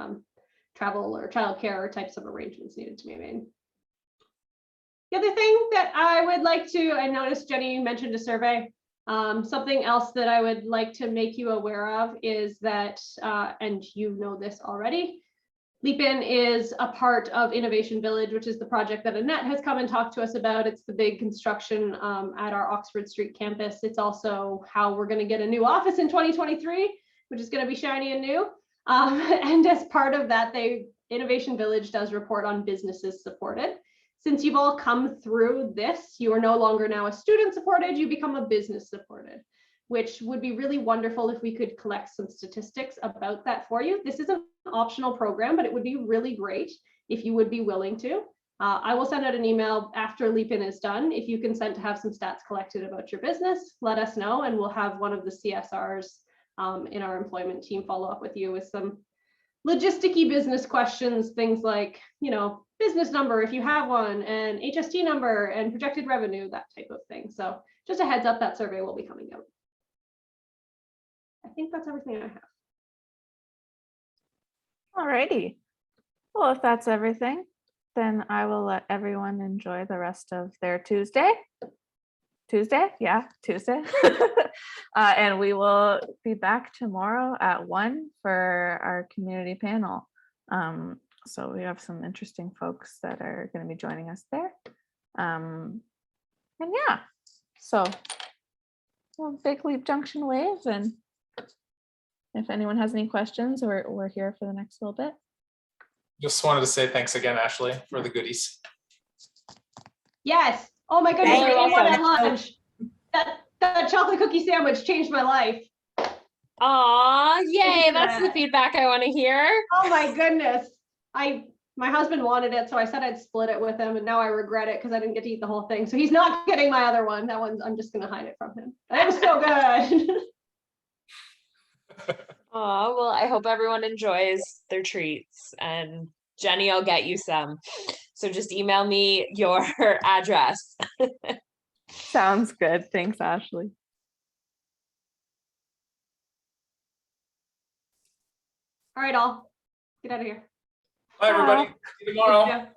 travel or childcare types of arrangements needed to be made. The other thing that I would like to, I noticed Jenny mentioned a survey. Something else that I would like to make you aware of is that, and you know this already, Leap In is a part of Innovation Village, which is the project that Annette has come and talked to us about. It's the big construction at our Oxford Street campus. It's also how we're going to get a new office in 2023, which is going to be shiny and new. And as part of that, Innovation Village does report on businesses supported. Since you've all come through this, you are no longer now a student supported, you become a business supported, which would be really wonderful if we could collect some statistics about that for you. This is an optional program, but it would be really great if you would be willing to. I will send out an email after Leap In is done. If you consent to have some stats collected about your business, let us know, and we'll have one of the CSRs in our employment team follow up with you with some logisticy business questions, things like, business number if you have one, and HST number and projected revenue, that type of thing. So just a heads up, that survey will be coming out. I think that's everything I have. Alrighty. Well, if that's everything, then I will let everyone enjoy the rest of their Tuesday. Yeah, Tuesday. And we will be back tomorrow at 1 for our community panel. So we have some interesting folks that are going to be joining us there. And yeah, so well, Big Leap Junction wave. And if anyone has any questions, we're here for the next little bit. Just wanted to say thanks again, Ashley, for the goodies. Yes. Oh my goodness, You're I ate one at welcome. lunch. That chocolate cookie sandwich changed my life. Aw, yay, that's the feedback I want to hear. Oh my goodness. My husband wanted it, so I said I'd split it with him, and now I regret it because I didn't get to eat the whole thing. So he's not getting my other one. That one's, I'm just gonna hide it from him. It was so good. Oh, well, I hope everyone enjoys their treats, and Jenny, I'll get you some. So just email me your address. Sounds good. Thanks, Ashley. All right, all get out of here. Bye, everybody. See you tomorrow.